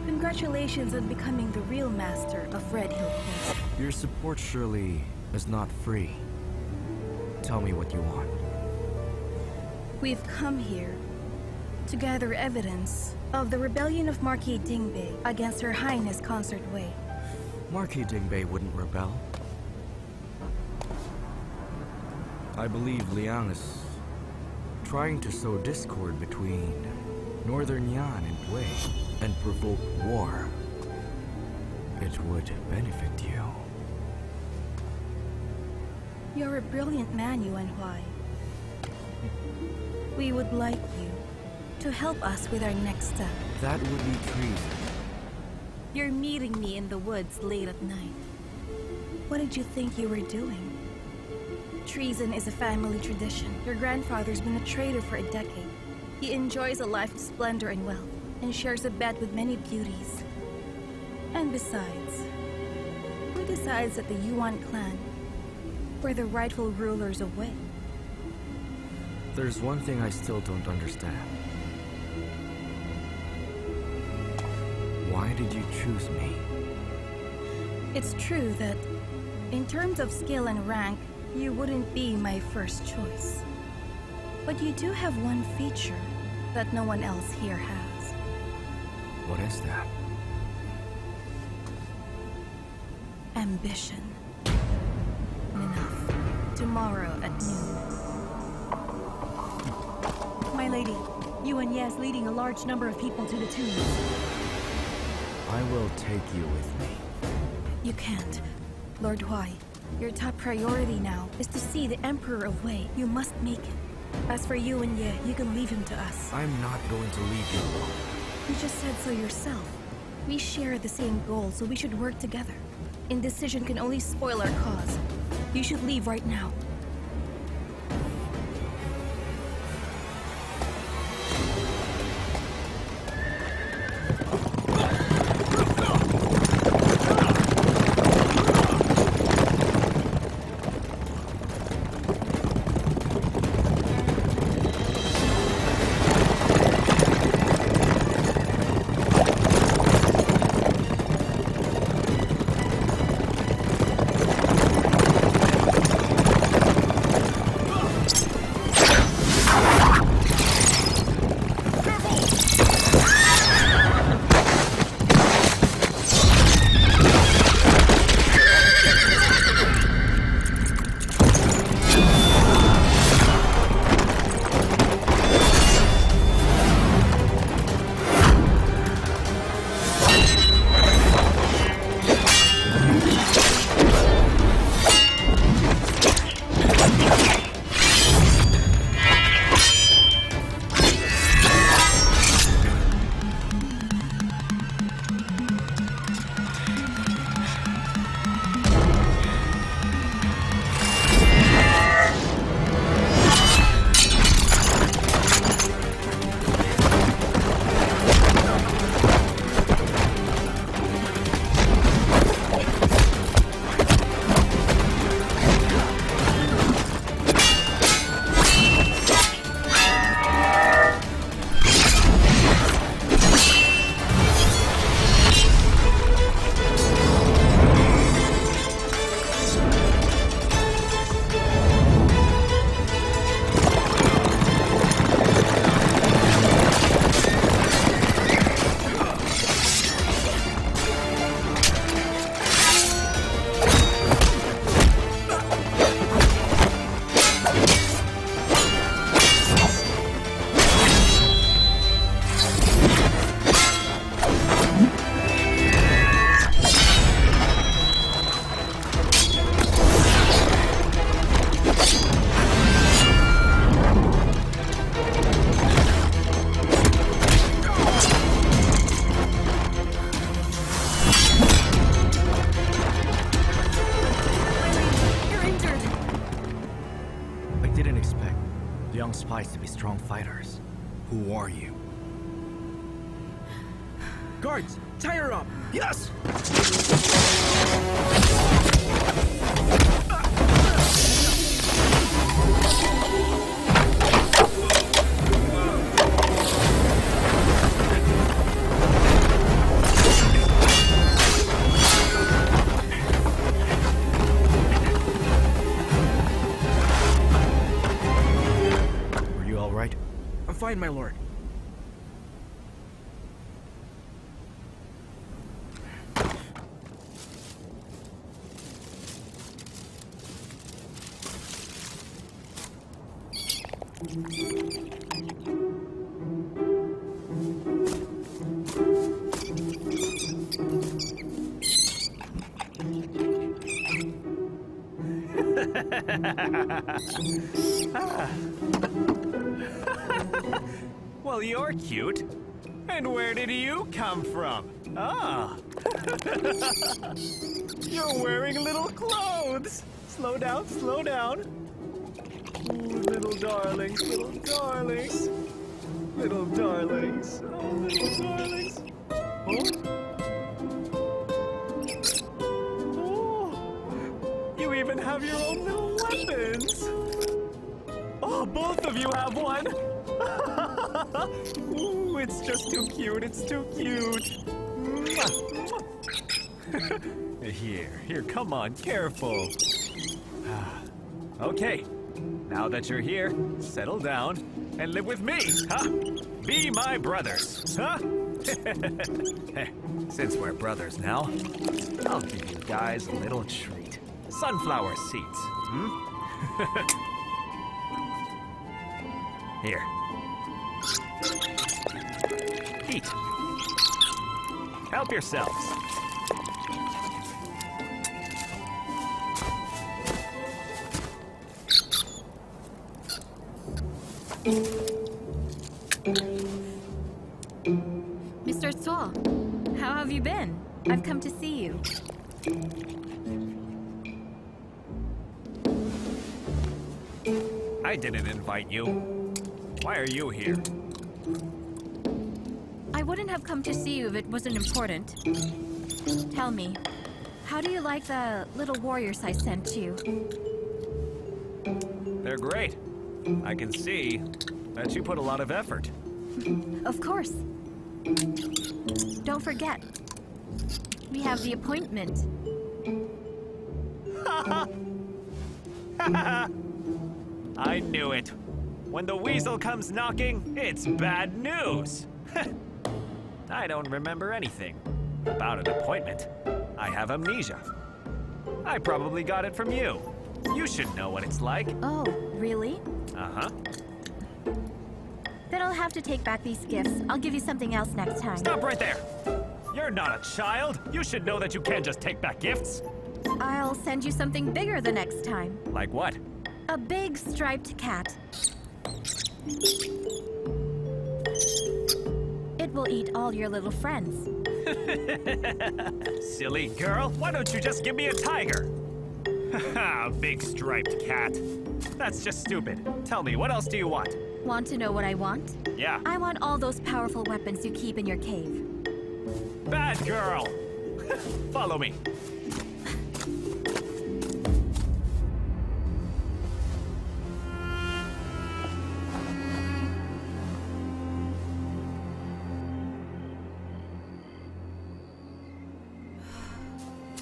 Congratulations on becoming the real master of Red Hill Place. Your support surely is not free. Tell me what you want. We've come here to gather evidence of the rebellion of Marquis Dingbei against Her Highness Consort Wei. Marquis Dingbei wouldn't rebel. I believe Liang is trying to sow discord between Northern Yan and Wei and provoke war. It would benefit you. You're a brilliant man, Yuwen Mansion. We would like you to help us with our next step. That would be treason. You're meeting me in the woods late at night. What did you think you were doing? Treason is a family tradition. Your grandfather's been a traitor for a decade. He enjoys a life of splendor and wealth, and shares a bed with many beauties. And besides, who decides that the Yuan clan were the rightful rulers of Wei? There's one thing I still don't understand. Why did you choose me? It's true that, in terms of skill and rank, you wouldn't be my first choice. But you do have one feature that no one else here has. What is that? Ambition. Enough. Tomorrow at noon. My lady, Yu Wenyue is leading a large number of people to the tombs. I will take you with me. You can't. Lord Huai, your top priority now is to see the Emperor of Wei. You must make him. As for Yu Wenyue, you can leave him to us. I'm not going to leave you alone. You just said so yourself. We share the same goal, so we should work together. Indecision can only spoil our cause. You should leave right now. Spies to be strong fighters. Who are you? Guards, tie her up! Yes! Fine, my lord. Well, you're cute. And where did you come from? Ah, You're wearing little clothes. Slow down, slow down. Ooh, little darlings, little darlings. Little darlings, oh, little darlings. Oh, you even have your own little weapons. Oh, both of you have one. Ooh, it's just too cute, it's too cute. Here, come on, careful. Okay, now that you're here, settle down and live with me, huh? Be my brothers, huh? Since we're brothers now, I'll give you guys a little treat. Sunflower seeds, Here. Eat. Help yourselves. Mr. Zhao, how have you been? I've come to see you. I didn't invite you. Why are you here? I wouldn't have come to see you if it wasn't important. Tell me, how do you like the little warriors I sent you? They're great. I can see that you put a lot of effort. Of course. Don't forget, we have the appointment. I knew it. When the weasel comes knocking, it's bad news. I don't remember anything about an appointment. I have amnesia. I probably got it from you. You should know what it's like. Oh, really? Uh-huh. Then I'll have to take back these gifts. I'll give you something else next time. Stop right there! You're not a child. You should know that you can't just take back gifts. I'll send you something bigger the next time. Like what? A big striped cat. It will eat all your little friends. Silly girl, why don't you just give me a tiger? Haha, big striped cat. That's just stupid. Tell me, what else do you want? Want to know what I want? Yeah. I want all those powerful weapons you keep in your cave. Bad girl! Follow me.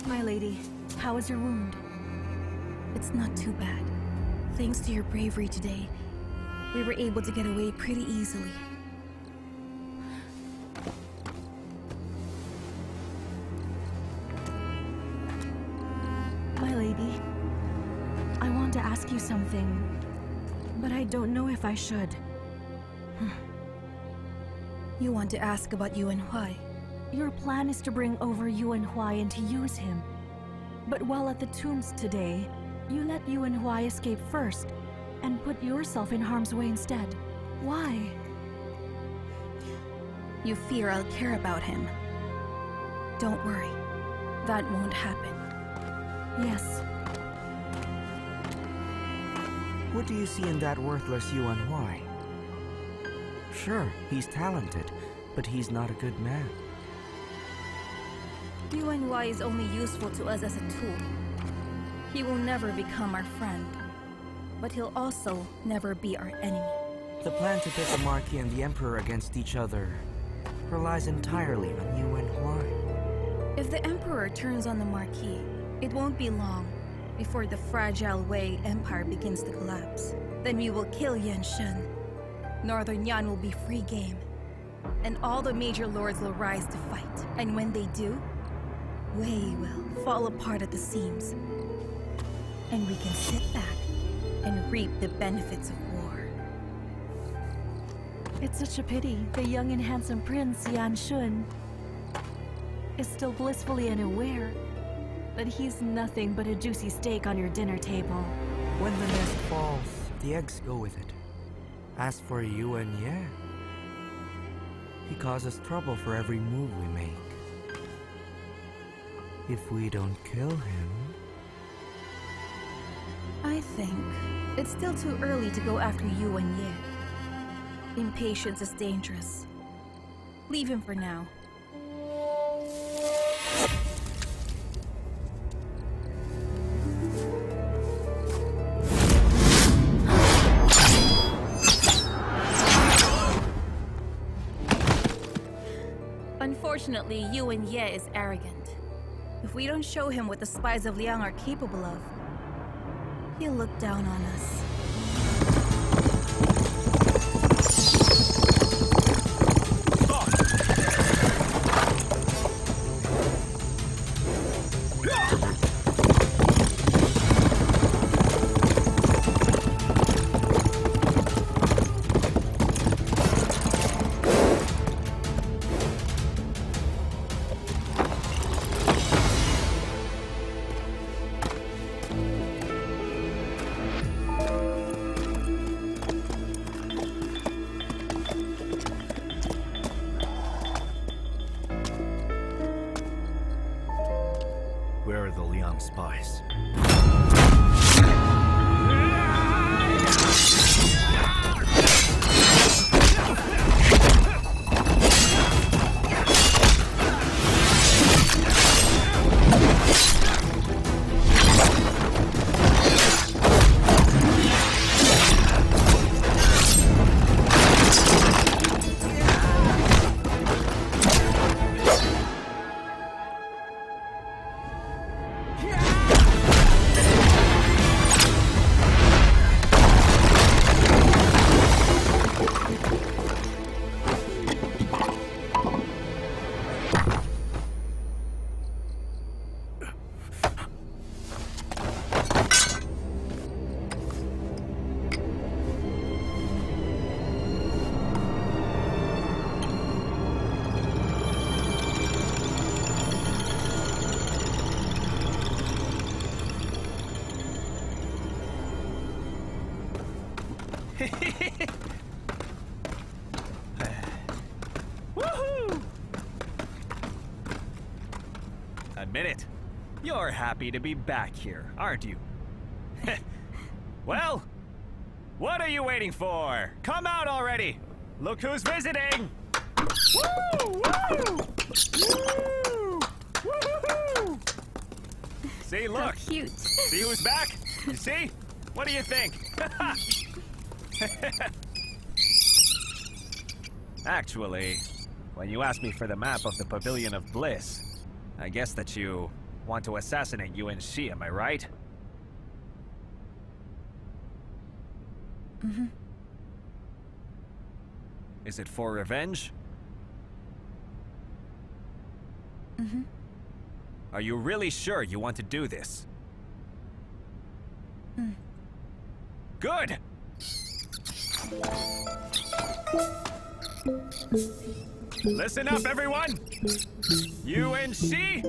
My lady, how is your wound? It's not too bad. Thanks to your bravery today, we were able to get away pretty easily. My lady, I want to ask you something, but I don't know if I should. You want to ask about Yuwen Mansion? Your plan is to bring over Yuwen Mansion and to use him. But while at the tombs today, you let Yuwen Mansion escape first and put yourself in harm's way instead. Why? You fear I'll care about him. Don't worry. That won't happen. Yes. What do you see in that worthless Yuwen Mansion? Sure, he's talented, but he's not a good man. Yuwen Mansion is only useful to us as a tool. He will never become our friend, but he'll also never be our enemy. The plan to pit the Marquis and the Emperor against each other relies entirely on Yuwen Mansion. If the Emperor turns on the Marquis, it won't be long before the fragile Wei Empire begins to collapse. Then we will kill Yanshun. Northern Yan will be free game, and all the major lords will rise to fight. And when they do, Wei will fall apart at the seams. And we can sit back and reap the benefits of war. It's such a pity the young and handsome Prince Yan Xun is still blissfully unaware that he's nothing but a juicy steak on your dinner table. When the nest falls, the eggs go with it. As for Yuwen, he causes trouble for every move we make. If we don't kill him... I think it's still too early to go after Yu Wenyue. Impatience is dangerous. Leave him for now. Unfortunately, Yu Wenyue is arrogant. If we don't show him what the spies of Liang are capable of, he'll look down on us. Where are the Liang spies? Woohoo! Admit it. You're happy to be back here, aren't you? Well, what are you waiting for? Come out already! Look who's visiting! Woo! Woo! Woo! Woo-hoo-hoo! See, look! How cute. See who's back? You see? What do you think? Actually, when you asked me for the map of the Pavilion of Bliss, I guess that you want to assassinate Yuwen Shi, am I right? Mm-hmm. Is it for revenge? Mm-hmm. Are you really sure you want to do this? Mm. Good! Listen up, everyone! Yuwen Shi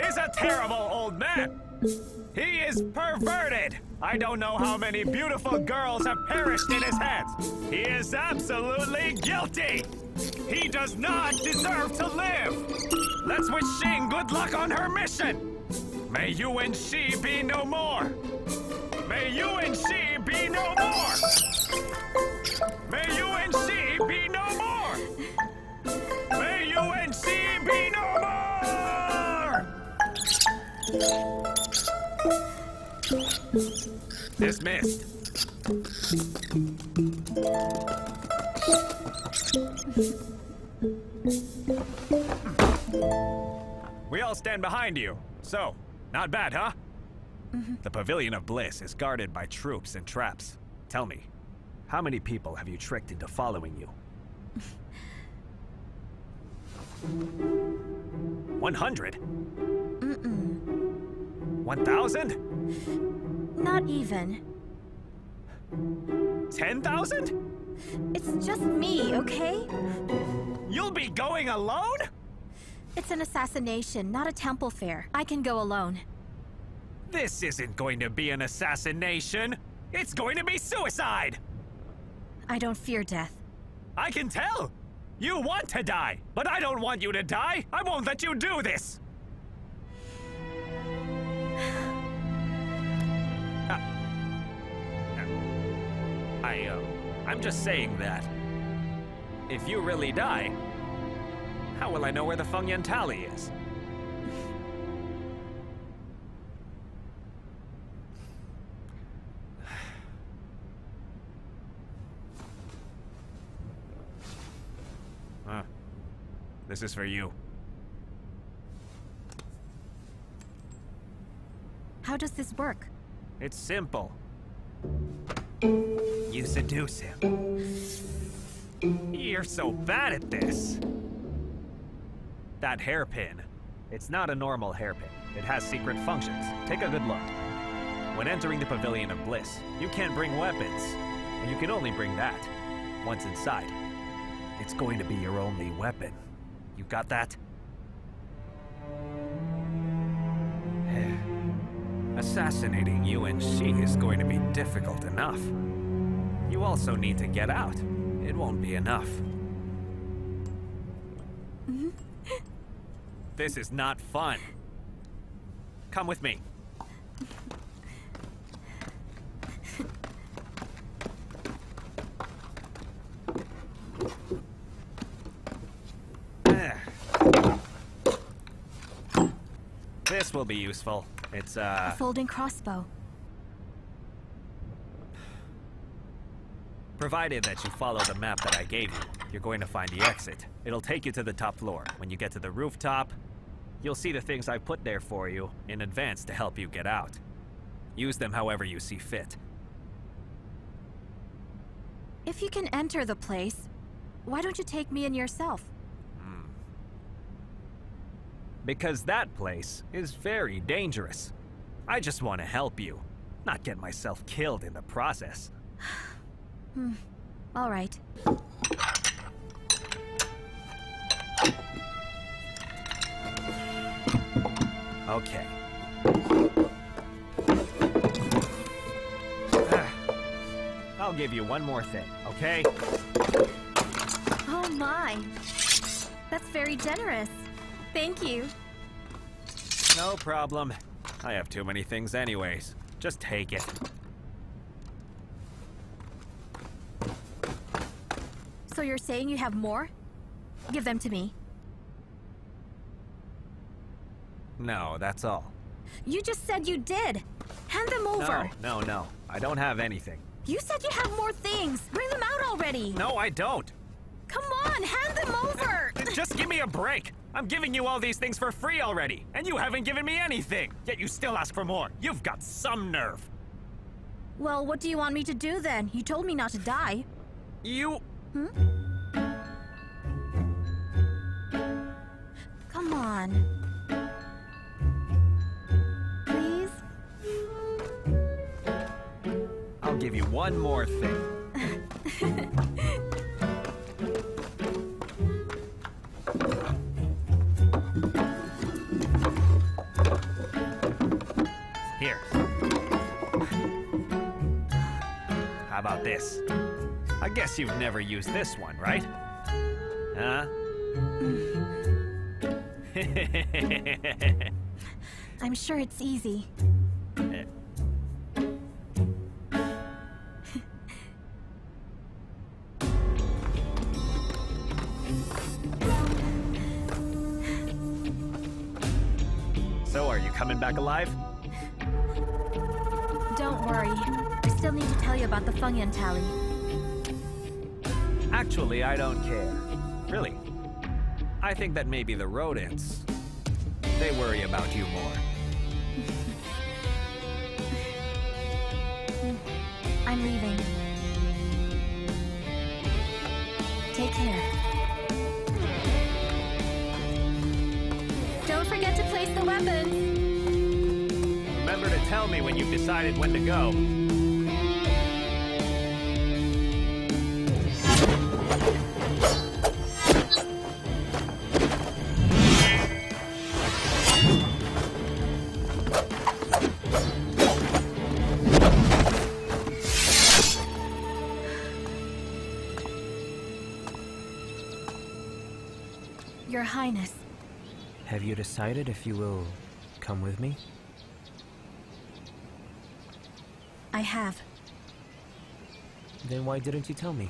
is a terrible old man! He is perverted! I don't know how many beautiful girls have perished in his hands! He is absolutely guilty! He does not deserve to live! Let's wish Xing good luck on her mission! May Yuwen Shi be no more! May Yuwen Shi be no more! May Yuwen Shi be no more! May Yuwen Shi be no more! Dismissed. We all stand behind you. So, not bad, huh? Mm-hmm. The Pavilion of Bliss is guarded by troops and traps. Tell me, how many people have you tricked into following you? 100? Mm-mm. 1,000? Not even. 10,000? It's just me, okay? You'll be going alone? It's an assassination, not a temple fair. I can go alone. This isn't going to be an assassination. It's going to be suicide. I don't fear death. I can tell. You want to die, but I don't want you to die. I won't let you do this. I'm just saying that. If you really die, how will I know where the Fengyan Tally is? This is for you. How does this work? It's simple. You seduce him. You're so bad at this. That hairpin. It's not a normal hairpin. It has secret functions. Take a good look. When entering the Pavilion of Bliss, you can't bring weapons. And you can only bring that. Once inside, it's going to be your only weapon. You got that? Assassinating Yuwen Shi is going to be difficult enough. You also need to get out. It won't be enough. This is not fun. Come with me. This will be useful. It's a folding crossbow. Provided that you follow the map that I gave you, you're going to find the exit. It'll take you to the top floor. When you get to the rooftop, you'll see the things I put there for you in advance to help you get out. Use them however you see fit. If you can enter the place, why don't you take me in yourself? Because that place is very dangerous. I just want to help you, not get myself killed in the process. All right. Okay. I'll give you one more thing, okay? Oh my. That's very generous. Thank you. No problem. I have too many things anyways. Just take it. So you're saying you have more? Give them to me. No, that's all. You just said you did. Hand them over. No. I don't have anything. You said you have more things. Bring them out already. No, I don't. Come on, hand them over. Just give me a break. I'm giving you all these things for free already, and you haven't given me anything. Yet you still ask for more. You've got some nerve. Well, what do you want me to do then? You told me not to die. You... Come on. Please? I'll give you one more thing. Here. How about this? I guess you've never used this one, right? Huh? I'm sure it's easy. So, are you coming back alive? Don't worry. I still need to tell you about the Fengyan Tally. Actually, I don't care. Really. I think that maybe the rodents, they worry about you more. I'm leaving. Take care. Don't forget to place the weapons! Remember to tell me when you've decided when to go. Your Highness. Have you decided if you will come with me? I have. Then why didn't you tell me?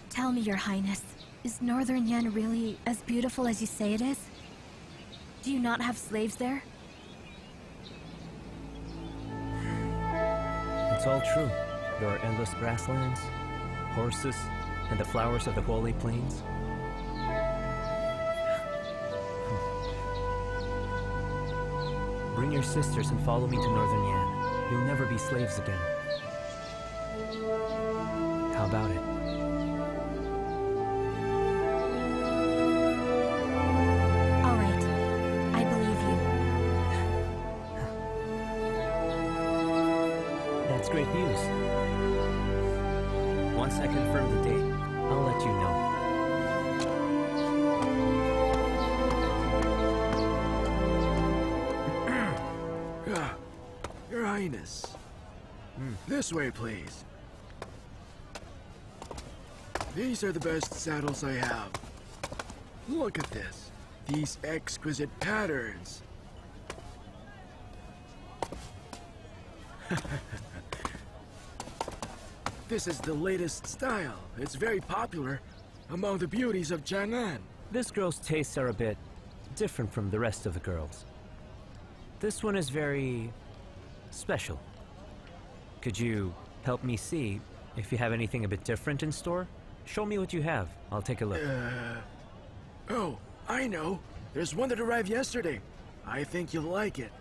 Tell me, Your Highness, is Northern Yan really as beautiful as you say it is? Do you not have slaves there? It's all true. There are endless grasslands, horses, and the flowers of the holy plains. Bring your sisters and follow me to Northern Yan. You'll never be slaves again. How about it? All right. I believe you. That's great news. Once I confirm the date, I'll let you know. Your Highness. This way, please. These are the best saddles I have. Look at this. These exquisite patterns. This is the latest style. It's very popular among the beauties of Chang'an. This girl's tastes are a bit different from the rest of the girls. This one is very special. Could you help me see if you have anything a bit different in store? Show me what you have. I'll take a look. Oh, I know. There's one that arrived yesterday. I think you'll like it.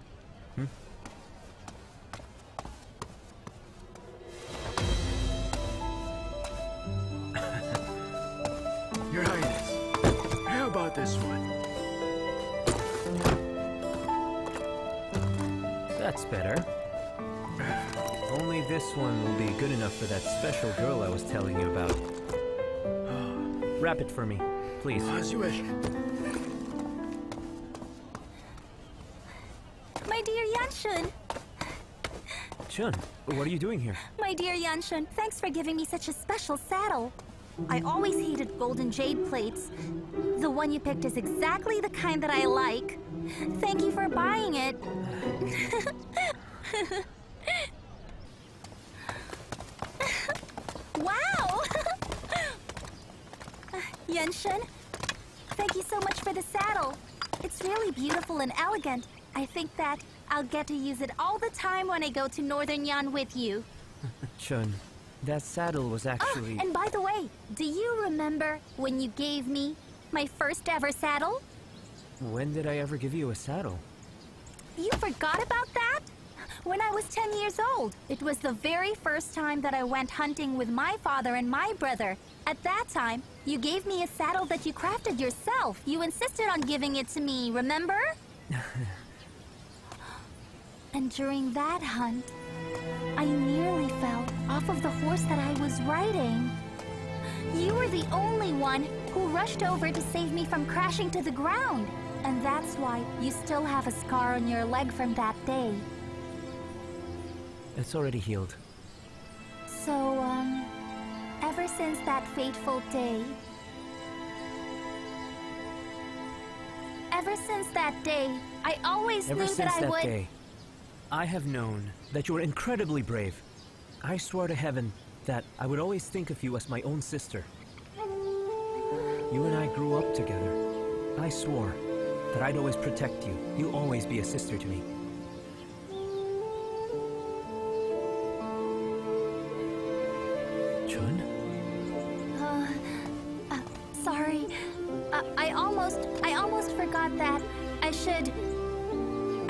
Your Highness, how about this one? That's better. Only this one will be good enough for that special girl I was telling you about. Wrap it for me, please. As you wish. My dear Yan Xun! Chun, what are you doing here? My dear Yan Xun, thanks for giving me such a special saddle. I always hated golden jade plates. The one you picked is exactly the kind that I like. Thank you for buying it. Wow! Yan Xun, thank you so much for the saddle. It's really beautiful and elegant. I think that I'll get to use it all the time when I go to Northern Yan with you. Chun, that saddle was actually... And by the way, do you remember when you gave me my first ever saddle? When did I ever give you a saddle? You forgot about that? When I was 10 years old. It was the very first time that I went hunting with my father and my brother. At that time, you gave me a saddle that you crafted yourself. You insisted on giving it to me, remember? And during that hunt, I nearly fell off of the horse that I was riding. You were the only one who rushed over to save me from crashing to the ground. And that's why you still have a scar on your leg from that day. It's already healed. So, ever since that fateful day... Ever since that day, I always knew that I would... Day, I have known that you are incredibly brave. I swore to heaven that I would always think of you as my own sister. You and I grew up together. I swore that I'd always protect you. You'll always be a sister to me. Chun? Sorry. I almost forgot that. I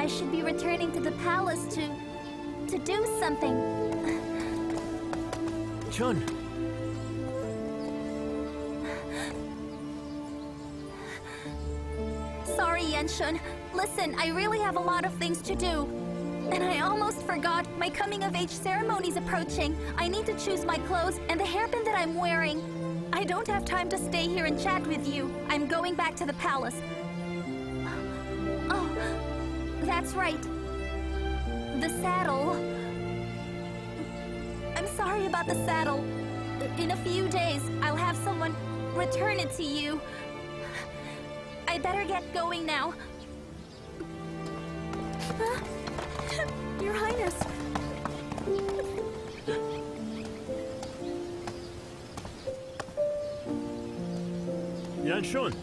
should be returning to the palace to do something. Chun! Sorry, Yan Xun. Listen, I really have a lot of things to do. And I almost forgot. My coming-of-age ceremony's approaching. I need to choose my clothes and the hairpin that I'm wearing. I don't have time to stay here and chat with you. I'm going back to the palace. Oh, that's right. The saddle. I'm sorry about the saddle. In a few days, I'll have someone return it to you. I better get going now. Your Highness. Yan Xun.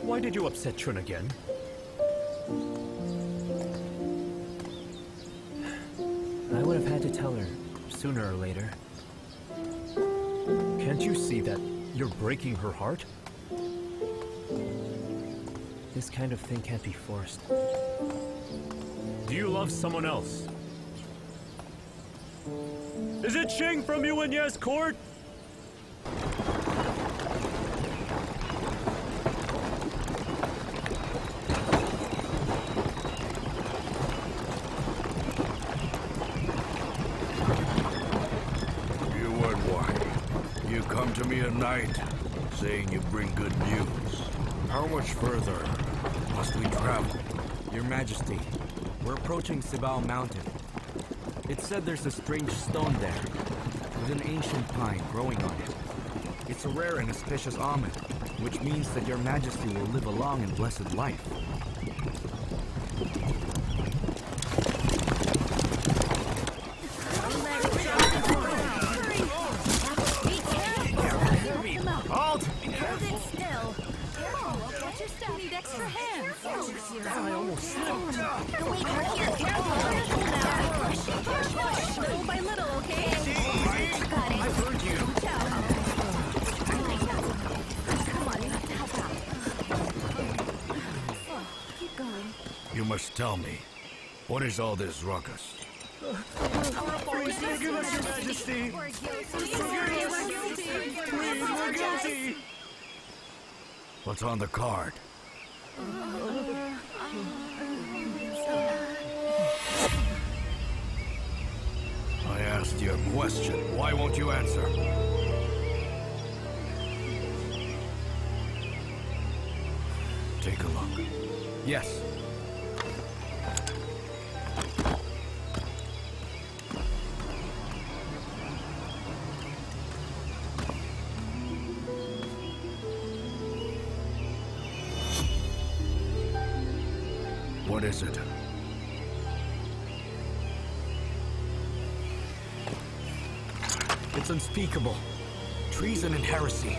Why did you upset Chun again? I would have had to tell her, sooner or later. Can't you see that you're breaking her heart? This kind of thing can't be forced. Do you love someone else? Is it Xing from Yu Wenyue's court? Yu Wenyue, you come to me at night, saying you bring good news. How much further must we travel? Your Majesty, we're approaching Sibao Mountain. It said there's a strange stone there, with an ancient pine growing on it. It's a rare and auspicious omen, which means that your Majesty will live a long and blessed life. Hold it still. Watch your step. Need extra hands. I almost slipped. Wait, here. Careful now. Push. Little by little, okay? Got it. I heard you. Come on, you have to help out. Keep going. You must tell me, what is all this ruckus? Please forgive us, Your Majesty. We're guilty. We're guilty. What's on the card? I asked you a question. Why won't you answer? Take a look. Yes. What is it? It's unspeakable. Treason and heresy.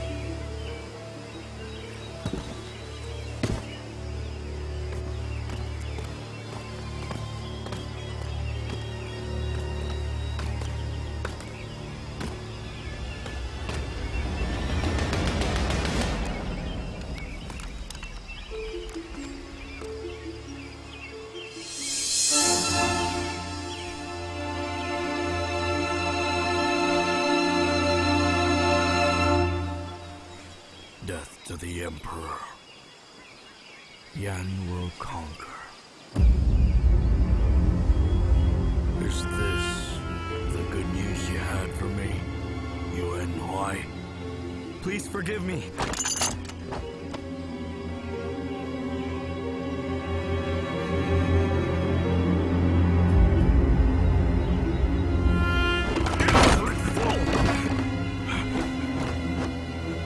Death to the Emperor. Yan will conquer. Is this the good news you had for me, Yuwen? Please forgive me.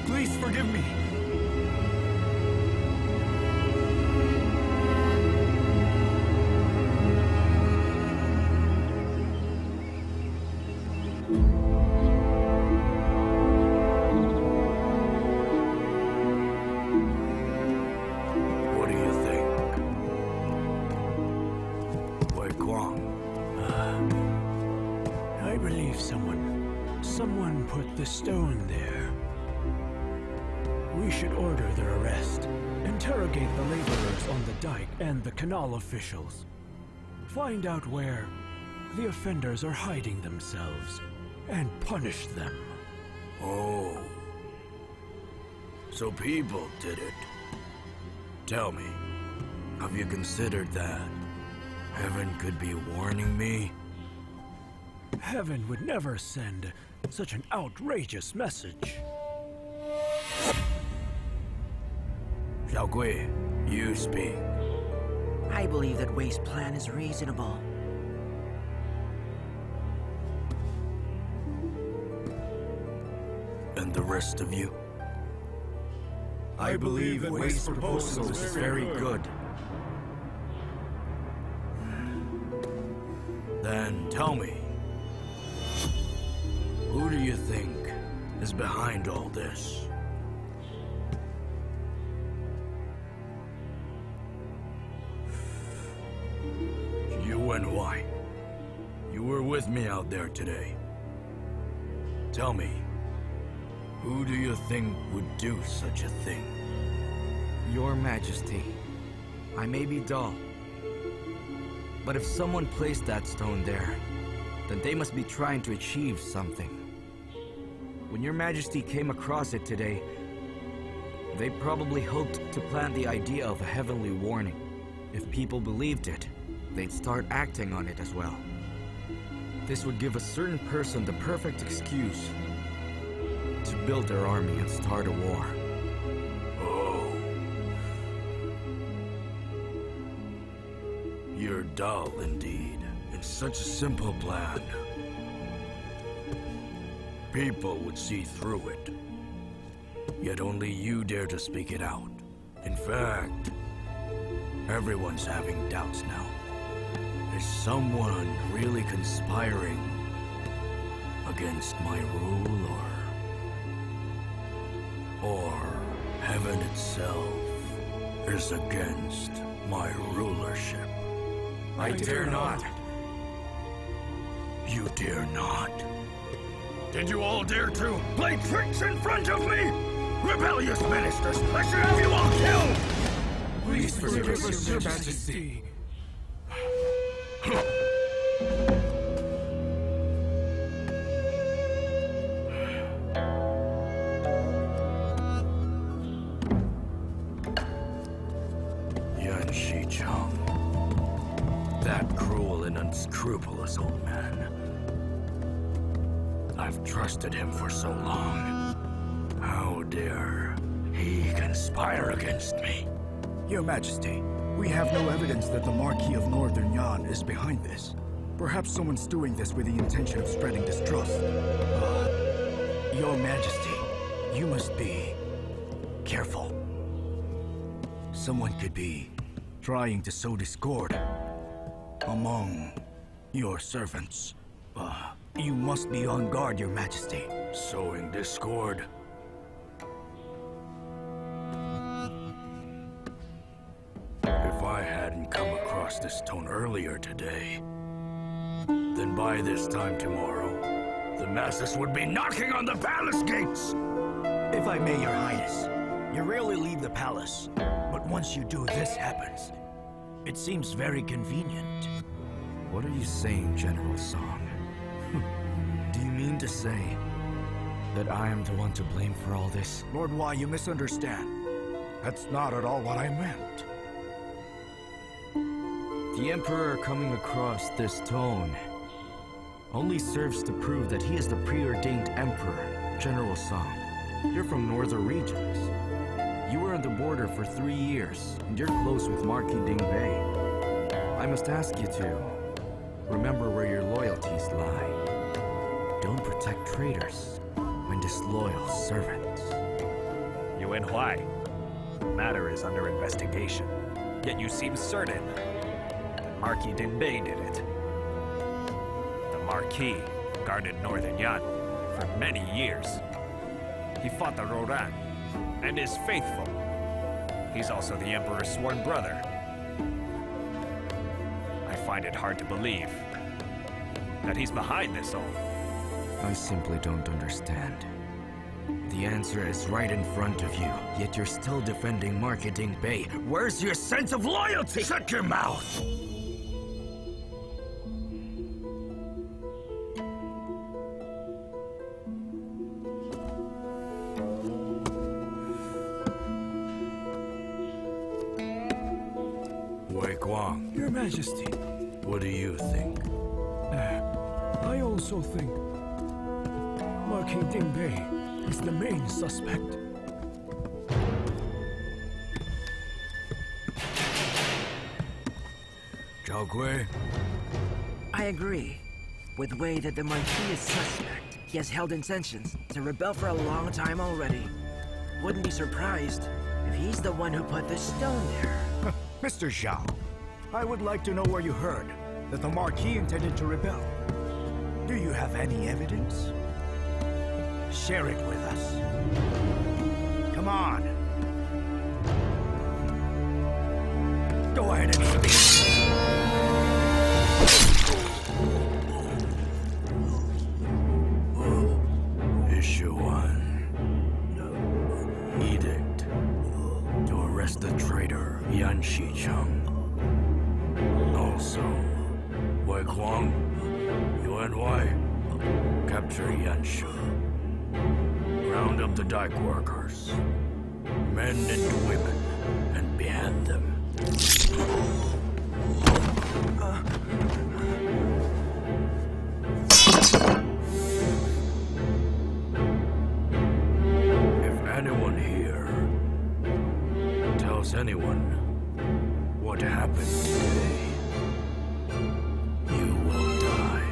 Please forgive me. What do you think? Wei Guang? I believe someone put the stone there. We should order their arrest. Interrogate the laborers on the dike and the canal officials. Find out where the offenders are hiding themselves and punish them. Oh. So people did it. Tell me, have you considered that heaven could be warning me? Heaven would never send such an outrageous message. Xiaogui, you speak. I believe that Wei's plan is reasonable. And the rest of you? I believe that Wei's proposal is very good. Then tell me, who do you think is behind all this? Yu Wenyue, you were with me out there today. Tell me, who do you think would do such a thing? Your Majesty, I may be dull, but if someone placed that stone there, then they must be trying to achieve something. When Your Majesty came across it today, they probably hoped to plant the idea of a heavenly warning. If people believed it, they'd start acting on it as well. This would give a certain person the perfect excuse to build their army and start a war. Oh. You're dull indeed. In such a simple plan, people would see through it. Yet only you dare to speak it out. In fact, everyone's having doubts now. Is someone really conspiring against my rule, or heaven itself is against my rulership? I dare not. You dare not? Did you all dare to play tricks in front of me? Rebellious ministers, I should have you all killed! Please forgive us, Your Majesty. Yan Shichang, that cruel and unscrupulous old man. I've trusted him for so long. How dare he conspire against me? Your Majesty, we have no evidence that the Marquis of Northern Yan is behind this. Perhaps someone's doing this with the intention of spreading distrust. Your Majesty, you must be careful. Someone could be trying to sow discord among your servants. You must be on guard, Your Majesty. Sowing discord? If I hadn't come across this stone earlier today, then by this time tomorrow, the masses would be knocking on the palace gates! If I may, Your Highness, you rarely leave the palace, but once you do, this happens. It seems very convenient. What are you saying, General Song? Do you mean to say that I am the one to blame for all this? Lord Wai, you misunderstand. That's not at all what I meant. The Emperor coming across this stone only serves to prove that he is the preordained Emperor. General Song, you're from northern regions. You were on the border for 3 years, and you're close with Marquis Ding Bei. I must ask you to remember where your loyalties lie. Don't protect traitors when disloyal servants. Yuwen Huai, the matter is under investigation. Yet you seem certain that Marquis Ding Bei did it. The Marquis guarded Northern Yan for many years. He fought the Roran and is faithful. He's also the Emperor's sworn brother. I find it hard to believe that he's behind this all. I simply don't understand. The answer is right in front of you, yet you're still defending Marquis Ding Bei. Where's your sense of loyalty? Shut your mouth! Wei Guang. Your Majesty. What do you think? I also think Marquis Ding Bei is the main suspect. Zhao Gui? I agree with Wei that the Marquis is suspect. He has held intentions to rebel for a long time already. Wouldn't be surprised if he's the one who put the stone there. Mr. Zhao, I would like to know where you heard that the Marquis intended to rebel. Do you have any evidence? Share it with us. Come on. Go ahead and speak. Issue 1. Edict. To arrest the traitor, Yan Shicheng. Also, Wei Huang, Yuwen Mansion, capture Yan Shu. Round up the dike workers, men and women, and behead them. If anyone here tells anyone what happened today, you will die.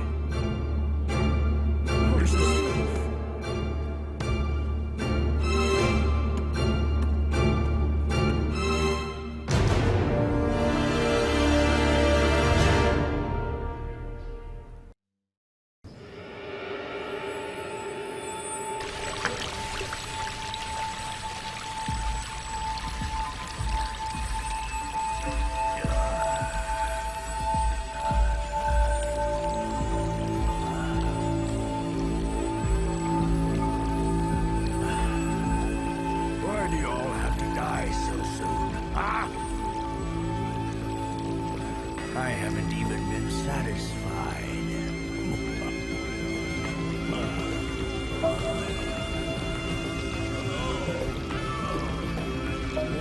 I haven't even been satisfied.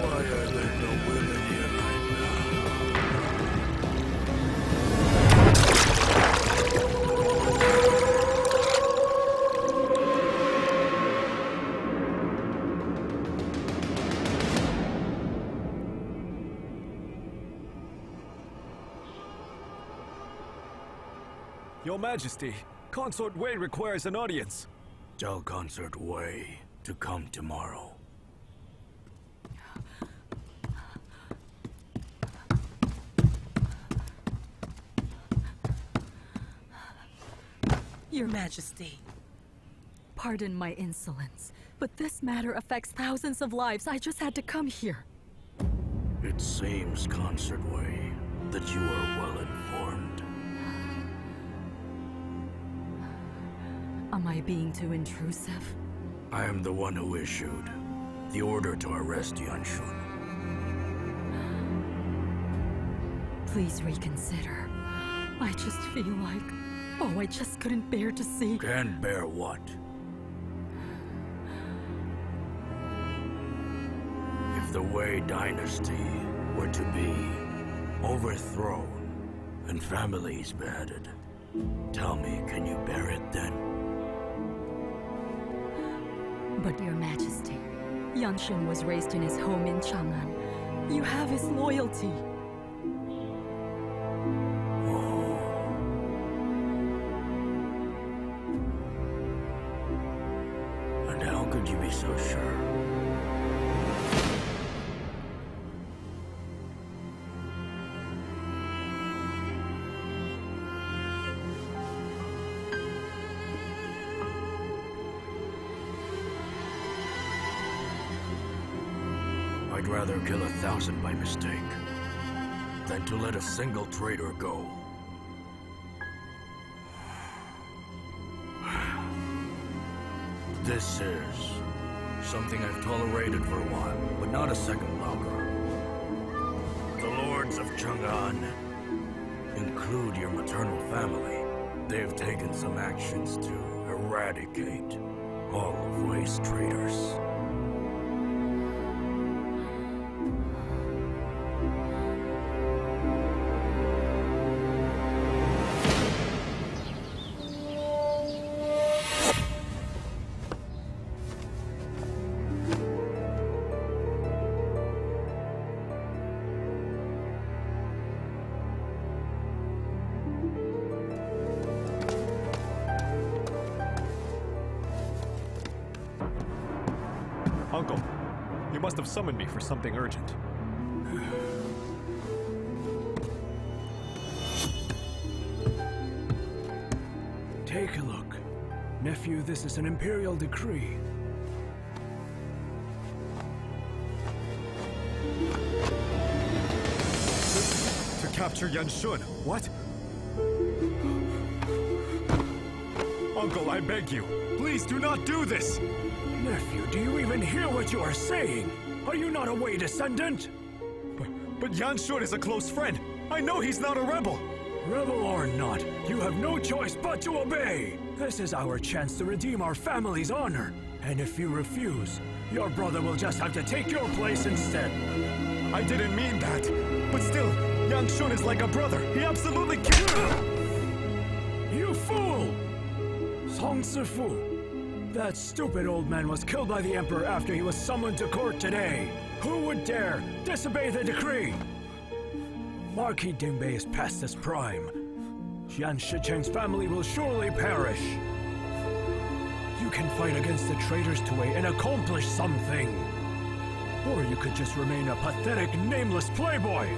Why are there no women here right Your Majesty, Consort Wei requires an audience. Tell Consort Wei to come tomorrow. Your Majesty. Pardon my insolence, but this matter affects thousands of lives. I just had to come here. It seems, Consort Wei, that you are well informed. Am I being too intrusive? I am the one who issued the order to arrest Yan Xun. Please reconsider. I just feel like... Oh, I just couldn't bear to see... Can't bear what? If the Wei dynasty were to be overthrown and families beheaded, tell me, can you bear it then? But Your Majesty, Yan Xun was raised in his home in Chang'an. You have his loyalty. And how could you be so sure? I'd rather kill 1,000 by mistake than to let a single traitor go. This is something I've tolerated for a while, but not a second longer. The lords of Chang'an include your maternal family. They have taken some actions to eradicate all of Wei's traitors. Uncle, you must have summoned me for something urgent. Take a look. Nephew, this is an imperial decree. To capture Yan Xun. What? Uncle, I beg you. Please do not do this! Nephew, do you even hear what you are saying? Are you not a Wei descendant? But Yan Xun is a close friend. I know he's not a rebel. Rebel or not, you have no choice but to obey. This is our chance to redeem our family's honor. And if you refuse, your brother will just have to take your place instead. I didn't mean that. But still, Yan Xun is like a brother. He absolutely can't. You fool! Song Sifu. That stupid old man was killed by the Emperor after he was summoned to court today. Who would dare disobey the decree? Marquis Dingbei is past his prime. Yan Shicheng's family will surely perish. You can fight against the traitors to Wei and accomplish something. Or you could just remain a pathetic, nameless playboy.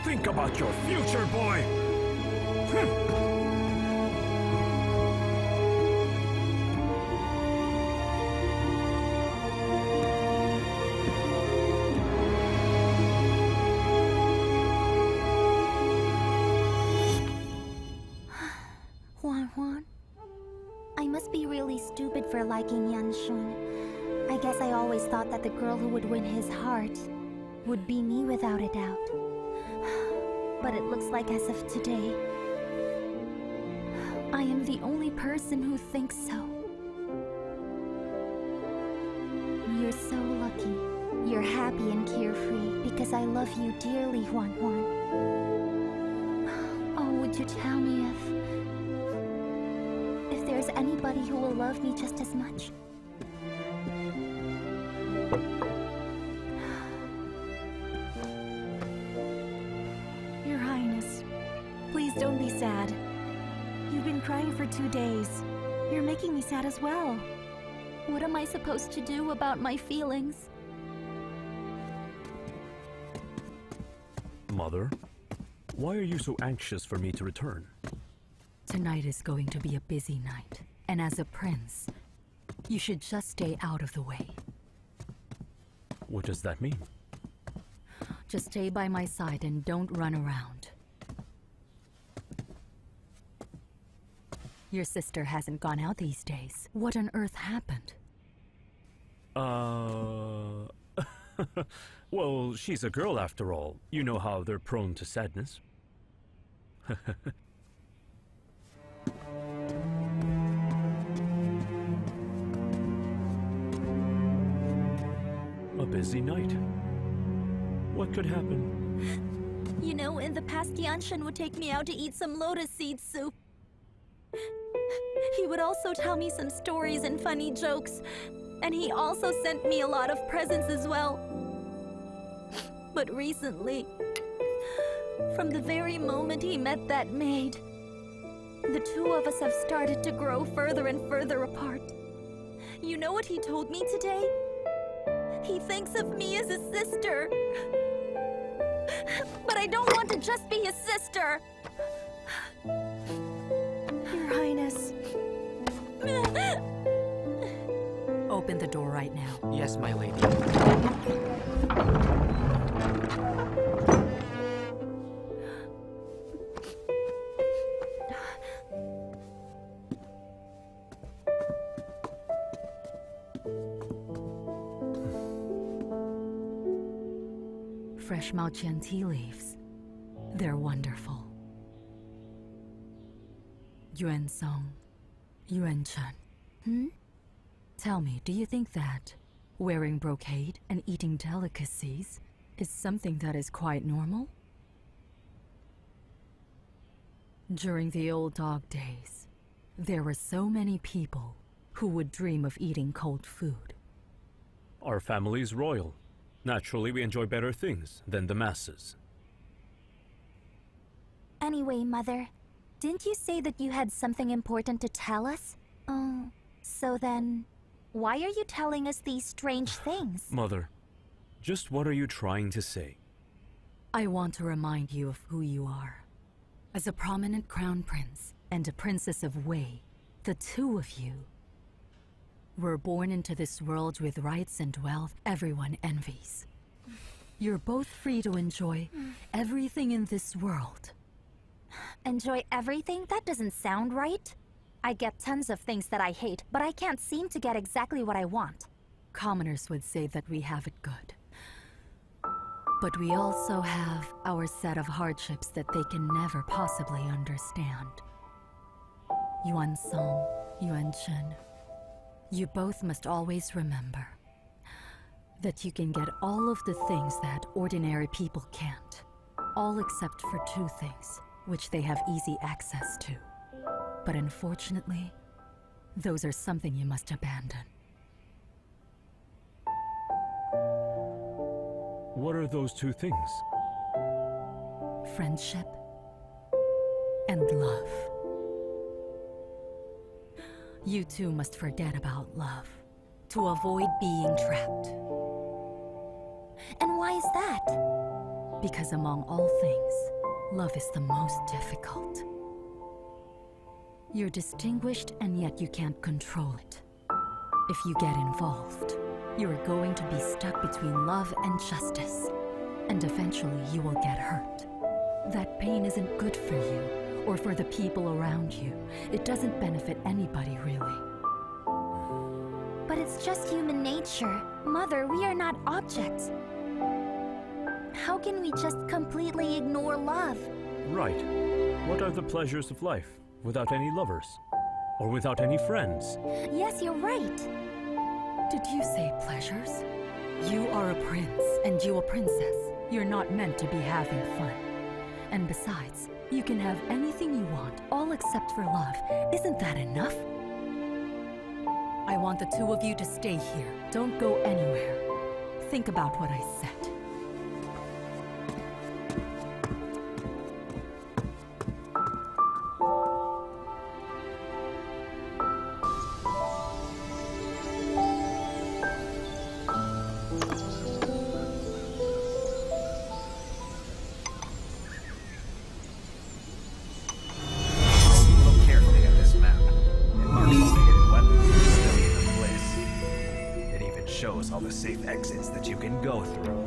Think about your future, boy! I must be really stupid for liking Yan Xun. I guess I always thought that the girl who would win his heart would be me without a doubt. But it looks like as of today, I am the only person who thinks so. You're so lucky. You're happy and carefree because I love you dearly, Huan Huan. Oh, would you tell me if there's anybody who will love me just as much? Your Highness, please don't be sad. You've been crying for 2 days. You're making me sad as well. What am I supposed to do about my feelings? Mother, why are you so anxious for me to return? Tonight is going to be a busy night, and as a prince, you should just stay out of the way. What does that mean? Just stay by my side and don't run around. Your sister hasn't gone out these days. What on earth happened? Well, she's a girl after all. You know how they're prone to sadness. A busy night. What could happen? You know, in the past, Yan Xun would take me out to eat some lotus seed soup. He would also tell me some stories and funny jokes. And he also sent me a lot of presents as well. But recently, from the very moment he met that maid, the two of us have started to grow further and further apart. You know what he told me today? He thinks of me as a sister. But I don't want to just be his sister. Your Highness. Open the door right now. Yes, my lady. Fresh Maoqian tea leaves. They're wonderful. Yuan Song, Yuan Chen. Tell me, do you think that wearing brocade and eating delicacies is something that is quite normal? During the old dog days, there were so many people who would dream of eating cold food. Our family is royal. Naturally, we enjoy better things than the masses. Anyway, Mother, didn't you say that you had something important to tell us? Oh, so then, why are you telling us these strange things? Mother, just what are you trying to say? I want to remind you of who you are. As a prominent crown prince and a princess of Wei, The two of you were born into this world with rights and wealth everyone envies. You're both free to enjoy everything in this world. Enjoy everything? That doesn't sound right. I get tons of things that I hate, but I can't seem to get exactly what I want. Commoners would say that we have it good. But we also have our set of hardships that they can never possibly understand. Yuan Song, Yuan Chen, you both must always remember that you can get all of the things that ordinary people can't. All except for two things, which they have easy access to. But unfortunately, those are something you must abandon. What are those two things? Friendship and love. You two must forget about love to avoid being trapped. And why is that? Because among all things, love is the most difficult. You're distinguished and yet you can't control it. If you get involved, you're going to be stuck between love and justice. And eventually you will get hurt. That pain isn't good for you or for the people around you. It doesn't benefit anybody, really. But it's just human nature. Mother, we are not objects. How can we just completely ignore love? Right. What are the pleasures of life without any lovers? Or without any friends? Yes, you're right. Did you say pleasures? You are a prince, and you a princess. You're not meant to be having fun. And besides, you can have anything you want, all except for love. Isn't that enough? I want the two of you to stay here. Don't go anywhere. Think about what I said. All the safe exits that you can go through.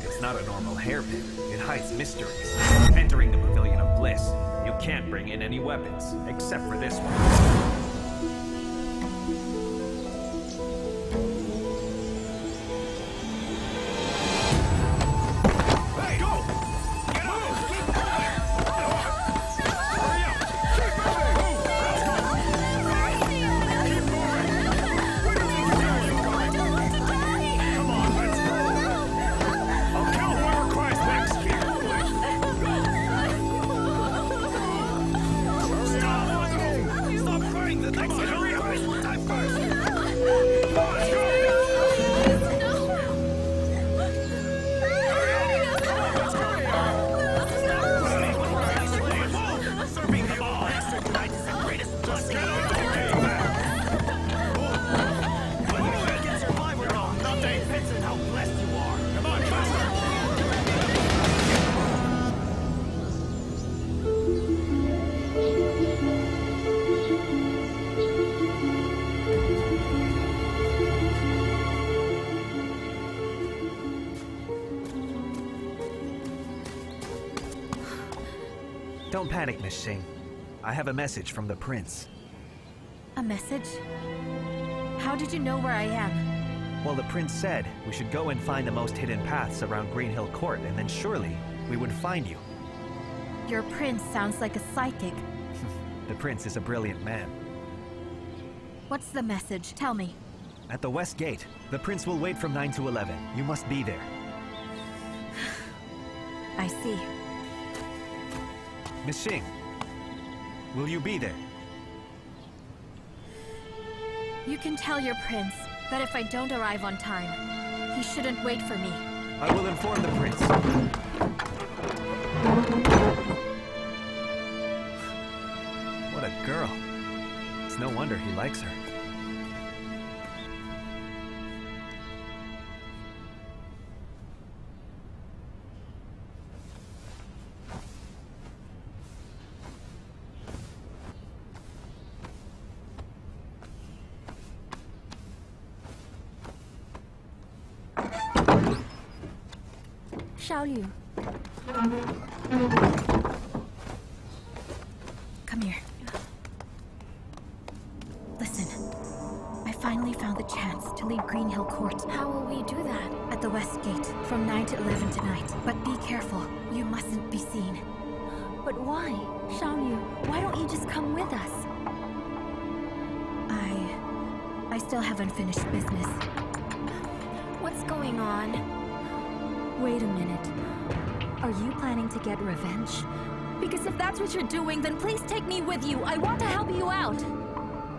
It's not a normal hairpin. It hides mysteries. Entering the Pavilion of Bliss, you can't bring in any weapons, except for this one. Don't panic, Miss Xing. I have a message from the prince. A message? How did you know where I am? Well, the prince said we should go and find the most hidden paths around Green Hill Court, and then surely we would find you. Your prince sounds like a psychic. The prince is a brilliant man. What's the message? Tell me. At the west gate, the prince will wait from 9 to 11. You must be there. I see. Miss Xing, will you be there? You can tell your prince that if I don't arrive on time, he shouldn't wait for me. I will inform the prince. What a girl. It's no wonder he likes her. Zhao Liu. Come here. Listen, I finally found the chance to leave Green Hill Court. How will we do that? At the West Gate, from 9 to 11 tonight. But be careful, you mustn't be seen. But why? Zhao Liu, why don't you just come with us? I still have unfinished business. What's going on? Wait a minute. Are you planning to get revenge? Because if that's what you're doing, then please take me with you. I want to help you out.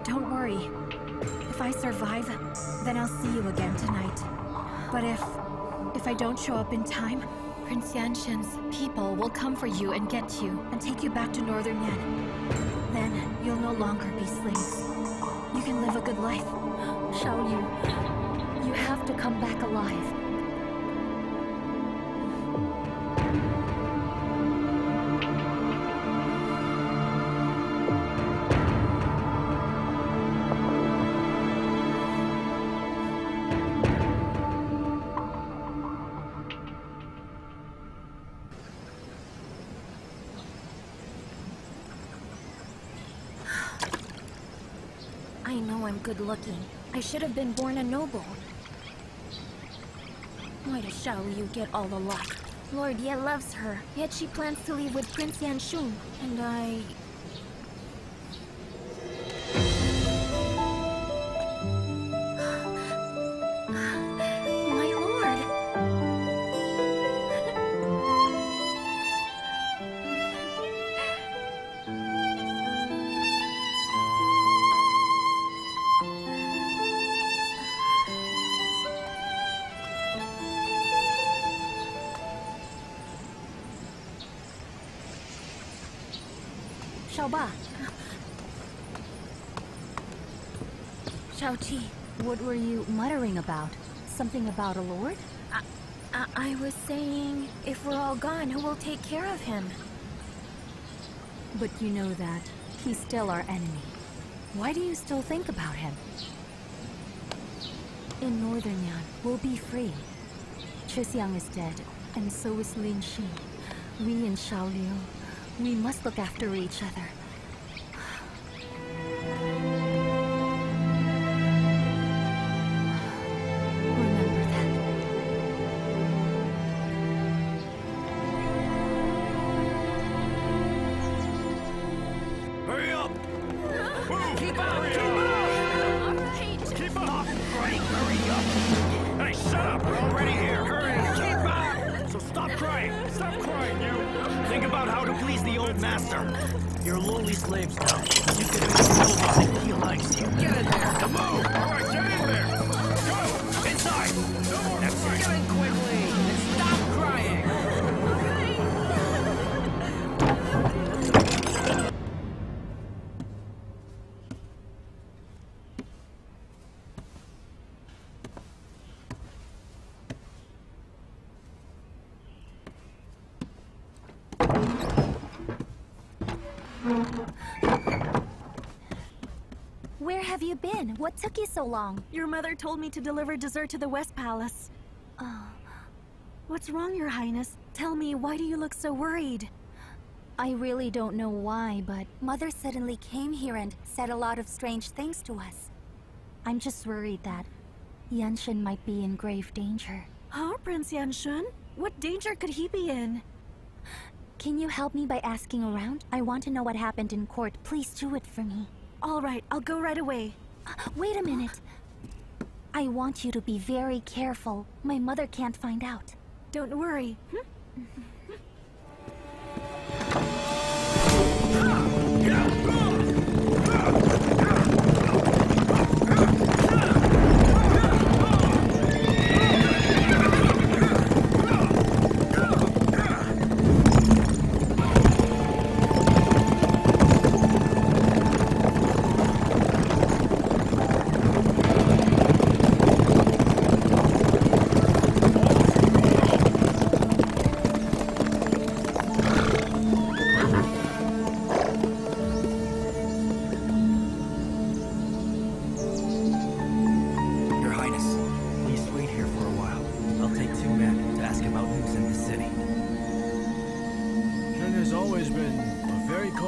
Don't worry. If I survive, then I'll see you again tonight. But if I don't show up in time, Prince Yanshin's people will come for you and get you. and take you back to Northern Yan, then you'll no longer be slaves. You can live a good life. Zhao Liu, you have to come back alive. I know I'm good looking. I should have been born a noble. Why does Zhao Liu get all the luck? Lord Ye loves her, yet she plans to leave with Prince Yan Xun, and I... My lord! Xiaoba, Xiaoqi, what were you muttering about? Something about a lord? I was saying, if we're all gone, who will take care of him? But you know that he's still our enemy. Why do you still think about him? In Northern Yan, we'll be free. Chu Qiao is dead, and so is Lin Gengxin. We and Zhao Liu, we must look after each other. Remember that. Hurry up! Keep up! Keep up! Crying, hurry up! Hey, shut up! We're already here! Hurry! Keep up! So stop crying! Stop crying, you! Think about how to please the old master. You're lowly slaves now. You can improve nobody. He likes you. Get in there! Come on! Alright, get in there! Go! Inside! No more! That's right! Get in quickly and stop crying! Where have you been? What took you so long? Your mother told me to deliver dessert to the West Palace. What's wrong, Your Highness? Tell me, why do you look so worried? I really don't know why, but Mother suddenly came here and said a lot of strange things to us. I'm just worried that Yanshin might be in grave danger. Huh, Prince Yanshun? What danger could he be in? Can you help me by asking around? I want to know what happened in court. Please do it for me. All right, I'll go right away. Wait a minute. I want you to be very careful. My mother can't find out. Don't worry.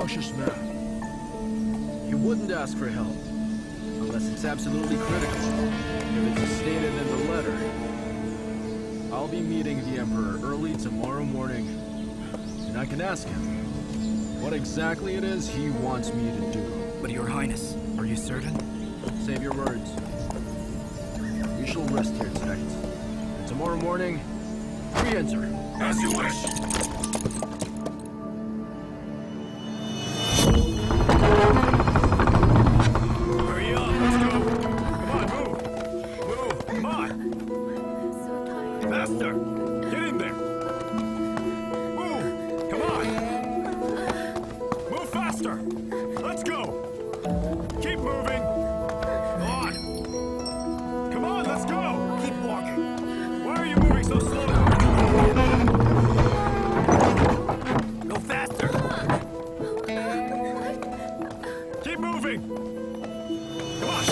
cautious man. You wouldn't ask for help, unless it's absolutely critical. If it's stated in the letter, I'll be meeting the Emperor early tomorrow morning, and I can ask him what exactly it is he wants me to do. But Your Highness, are you certain? Save your words. We shall rest here tonight, and tomorrow morning, re-enter. As you wish. Hurry up, let's go. Come on, move. Move, come on. Faster. Get in there. Move, come on. Move faster. Let's go. Keep moving. Go on. Come on, let's go. Keep walking. Why are you moving so slowly? Go faster! Keep moving! Come on!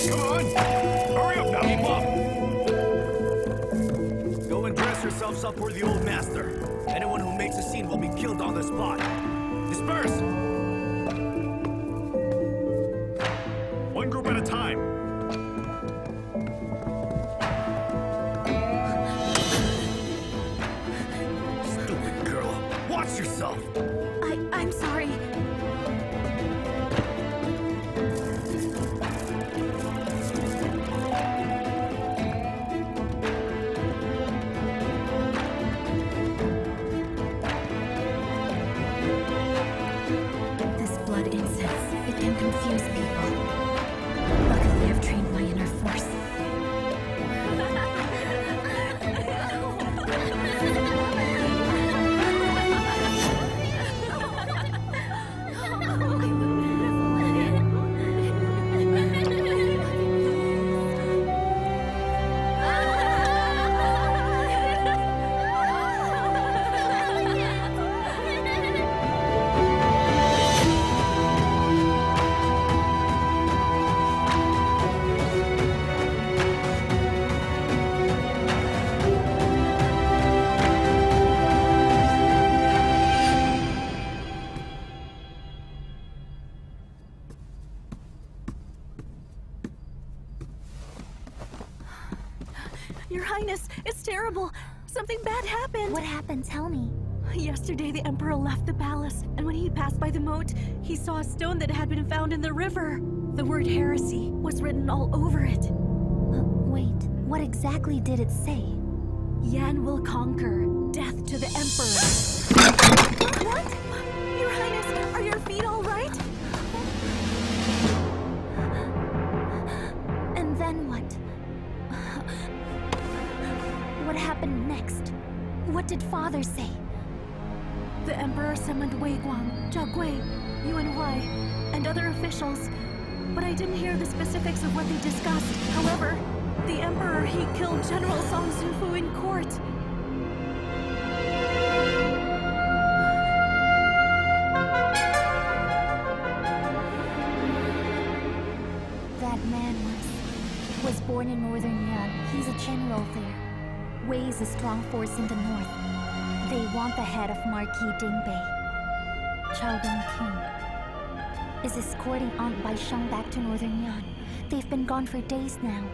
Come on! Hurry up now! Keep up! Go and dress yourselves up for the old master. Anyone who makes a scene will be killed on the spot. Disperse! One group at a time. Stupid girl. Watch yourself! I'm sorry. This blood incense, it can confuse people. Luckily, I've trained my inner force. Your Highness, it's terrible. Something bad happened. What happened? Tell me. Yesterday, the Emperor left the palace, and when he passed by the moat, he saw a stone that had been found in the river. The word heresy was written all over it. Wait, what exactly did it say? Yan will conquer. Death to the Emperor. What? Your Highness, are your feet all right? And then what? What happened next? What did Father say? The Emperor summoned Wei Guang, Zhao Gui, Yuwen Mansion, and other officials, but I didn't hear the specifics of what they discussed. However, the Emperor, he killed General Song Zufu in court. That man was born in northern Yan. He's a general there. Wei is a strong force in the north. They want the head of Marquis Dingbei. Chao King is escorting Aunt Baishang back to northern Yan. They've been gone for days now.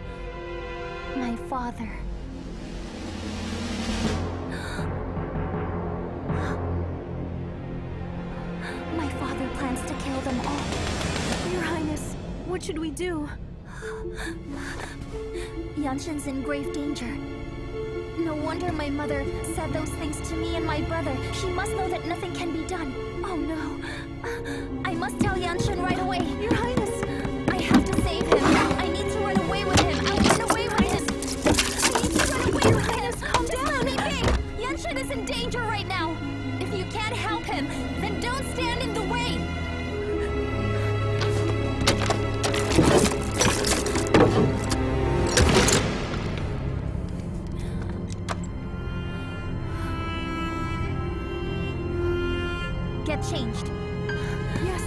My father. My father plans to kill them all. Your Highness, what should we do? Yanxun's in grave danger. No wonder my mother said those things to me and my brother. She must know that nothing can be done. Oh no. I must tell Yanxun right away. Your Highness! I have to save him. I need to run away with him. I'll run away with him. I need to run away with him. Calm down. Hey, Yanxun is in danger right now. If you can't help him, then don't stand in the way. Get changed. Yes.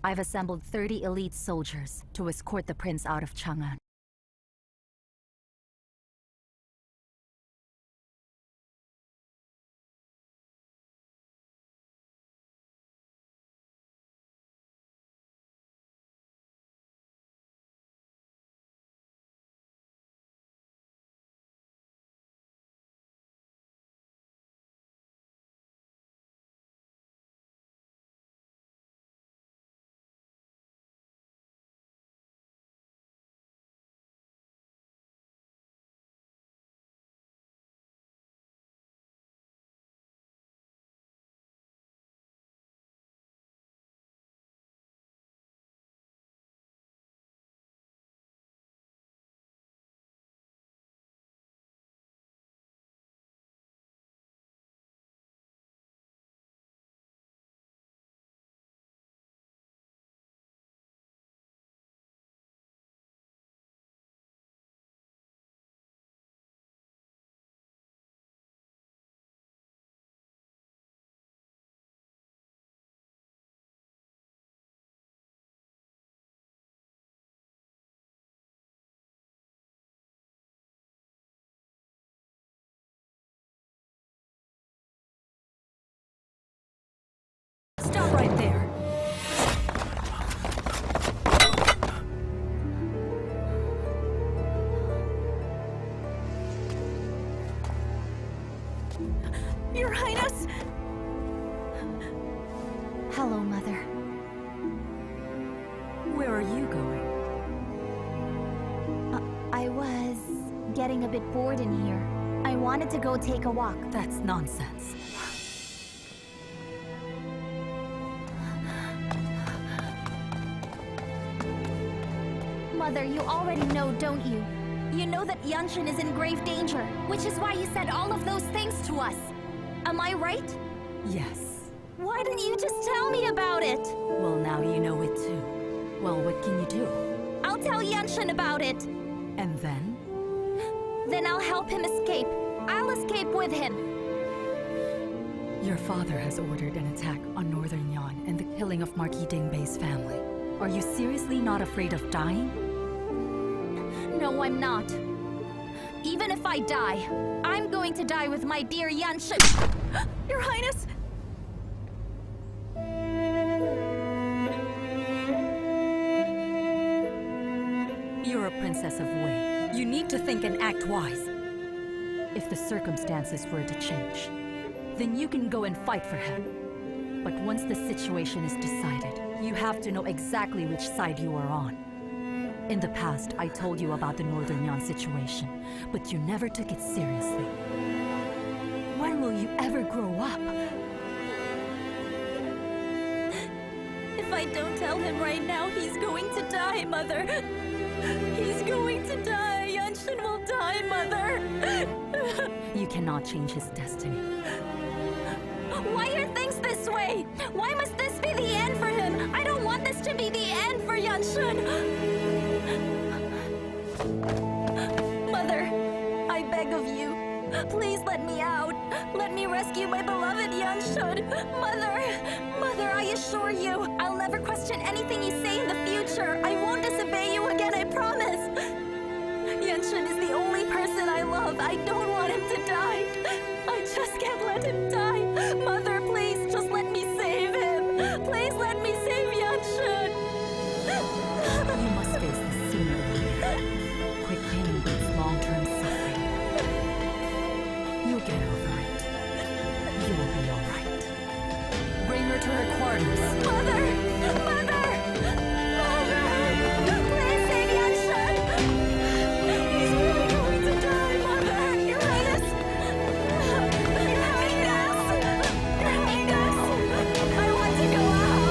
I've assembled 30 elite soldiers to escort the prince out of Chang'an. Stop right there! Your Highness! Hello, Mother. Where are you going? I was getting a bit bored in here. I wanted to go take a walk. That's nonsense. Mother, you already know, don't you? You know that Yanxun is in grave danger, which is why you said all of those things to us. Am I right? Yes. Why didn't you just tell me about it? Well, now you know it too. Well, what can you do? I'll tell Yanxun about it. And then? Then I'll help him escape. I'll escape with him. Your father has ordered an attack on Northern Yan and the killing of Marquis Dingbei's family. Are you seriously not afraid of dying? No, I'm not. Even if I die, I'm going to die with my dear Yanxun. Your Highness! You're a princess of Wei. You need to think and act wise. If the circumstances were to change, then you can go and fight for him. But once the situation is decided, you have to know exactly which side you are on. In the past, I told you about the Northern Yan situation, but you never took it seriously. When will you ever grow up? If I don't tell him right now, he's going to die, Mother. He's going to die. Yanxun will die, Mother. You cannot change his destiny. Why are things this way? Why must this be the end for him? I don't want this to be the end for Yanxun. Mother, I beg of you, please let me out. Let me rescue my beloved Yanxun. Mother, I assure you, I'll never question anything you say in the future. I won't disobey you again, I promise. Yanxun is the only person I love. I don't want him to die. I just can't let him die. Mother, please, just let me save him. Please let me save Yanxun. You must face this sooner or later. Quick pain brings long-term suffering. You'll get over it. You will be all right. Bring her to her quarters. Mother! Please save Yanxun! He's really going to die, Mother! Your Highness! Your Highness! I want to go out!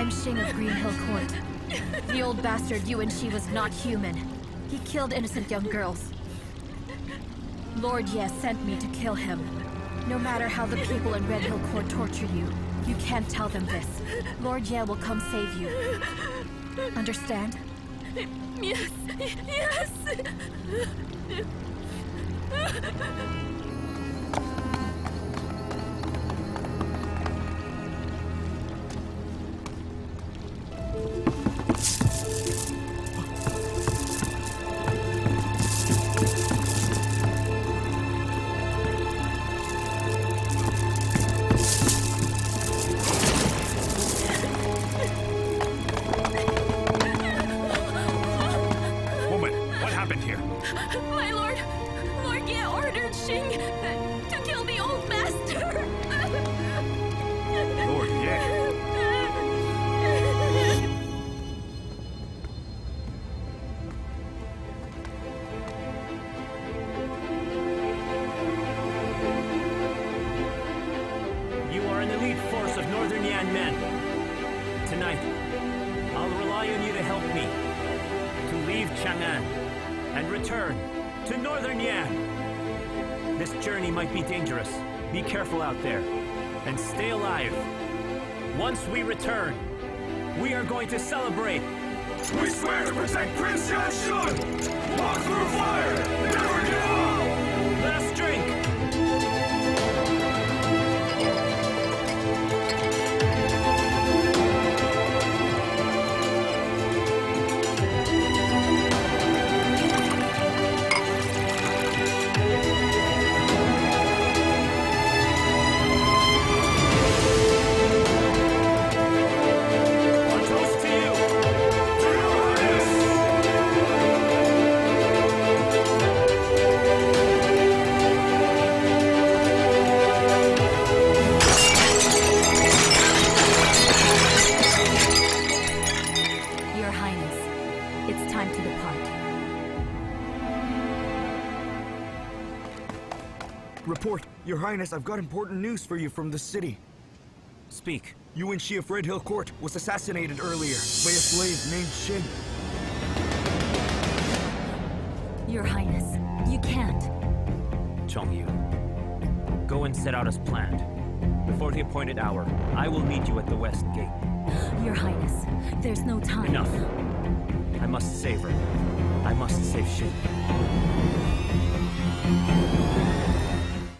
I'm Xing of Green Hill Court. The old bastard Yuwen was not human. He killed innocent young girls. Lord Ye sent me to kill him. No matter how the people in Red Hill Court torture you, you can't tell them this. Lord Ye will come save you. Understand? Yes, yes. My lord, Lord Ye ordered Xing to kill the old master. Lord Ye? You are an elite force of Northern Yan men. Tonight, I'll rely on you to help me to leave Chang'an and return to Northern Yan. This journey might be dangerous. Be careful out there and stay alive. Once we return, we are going to celebrate. We swear to protect Prince Yan Xun! Walk through fire! Never give up! Let us drink! Report, Your Highness, I've got important news for you from the city. Speak. Yuwen of Red Hill Court was assassinated earlier by a slave named Xing. Your Highness, you can't. Chongyu, go and set out as planned. Before the appointed hour, I will meet you at the West Gate. Your Highness, there's no time. Enough. I must save her. I must save Xing.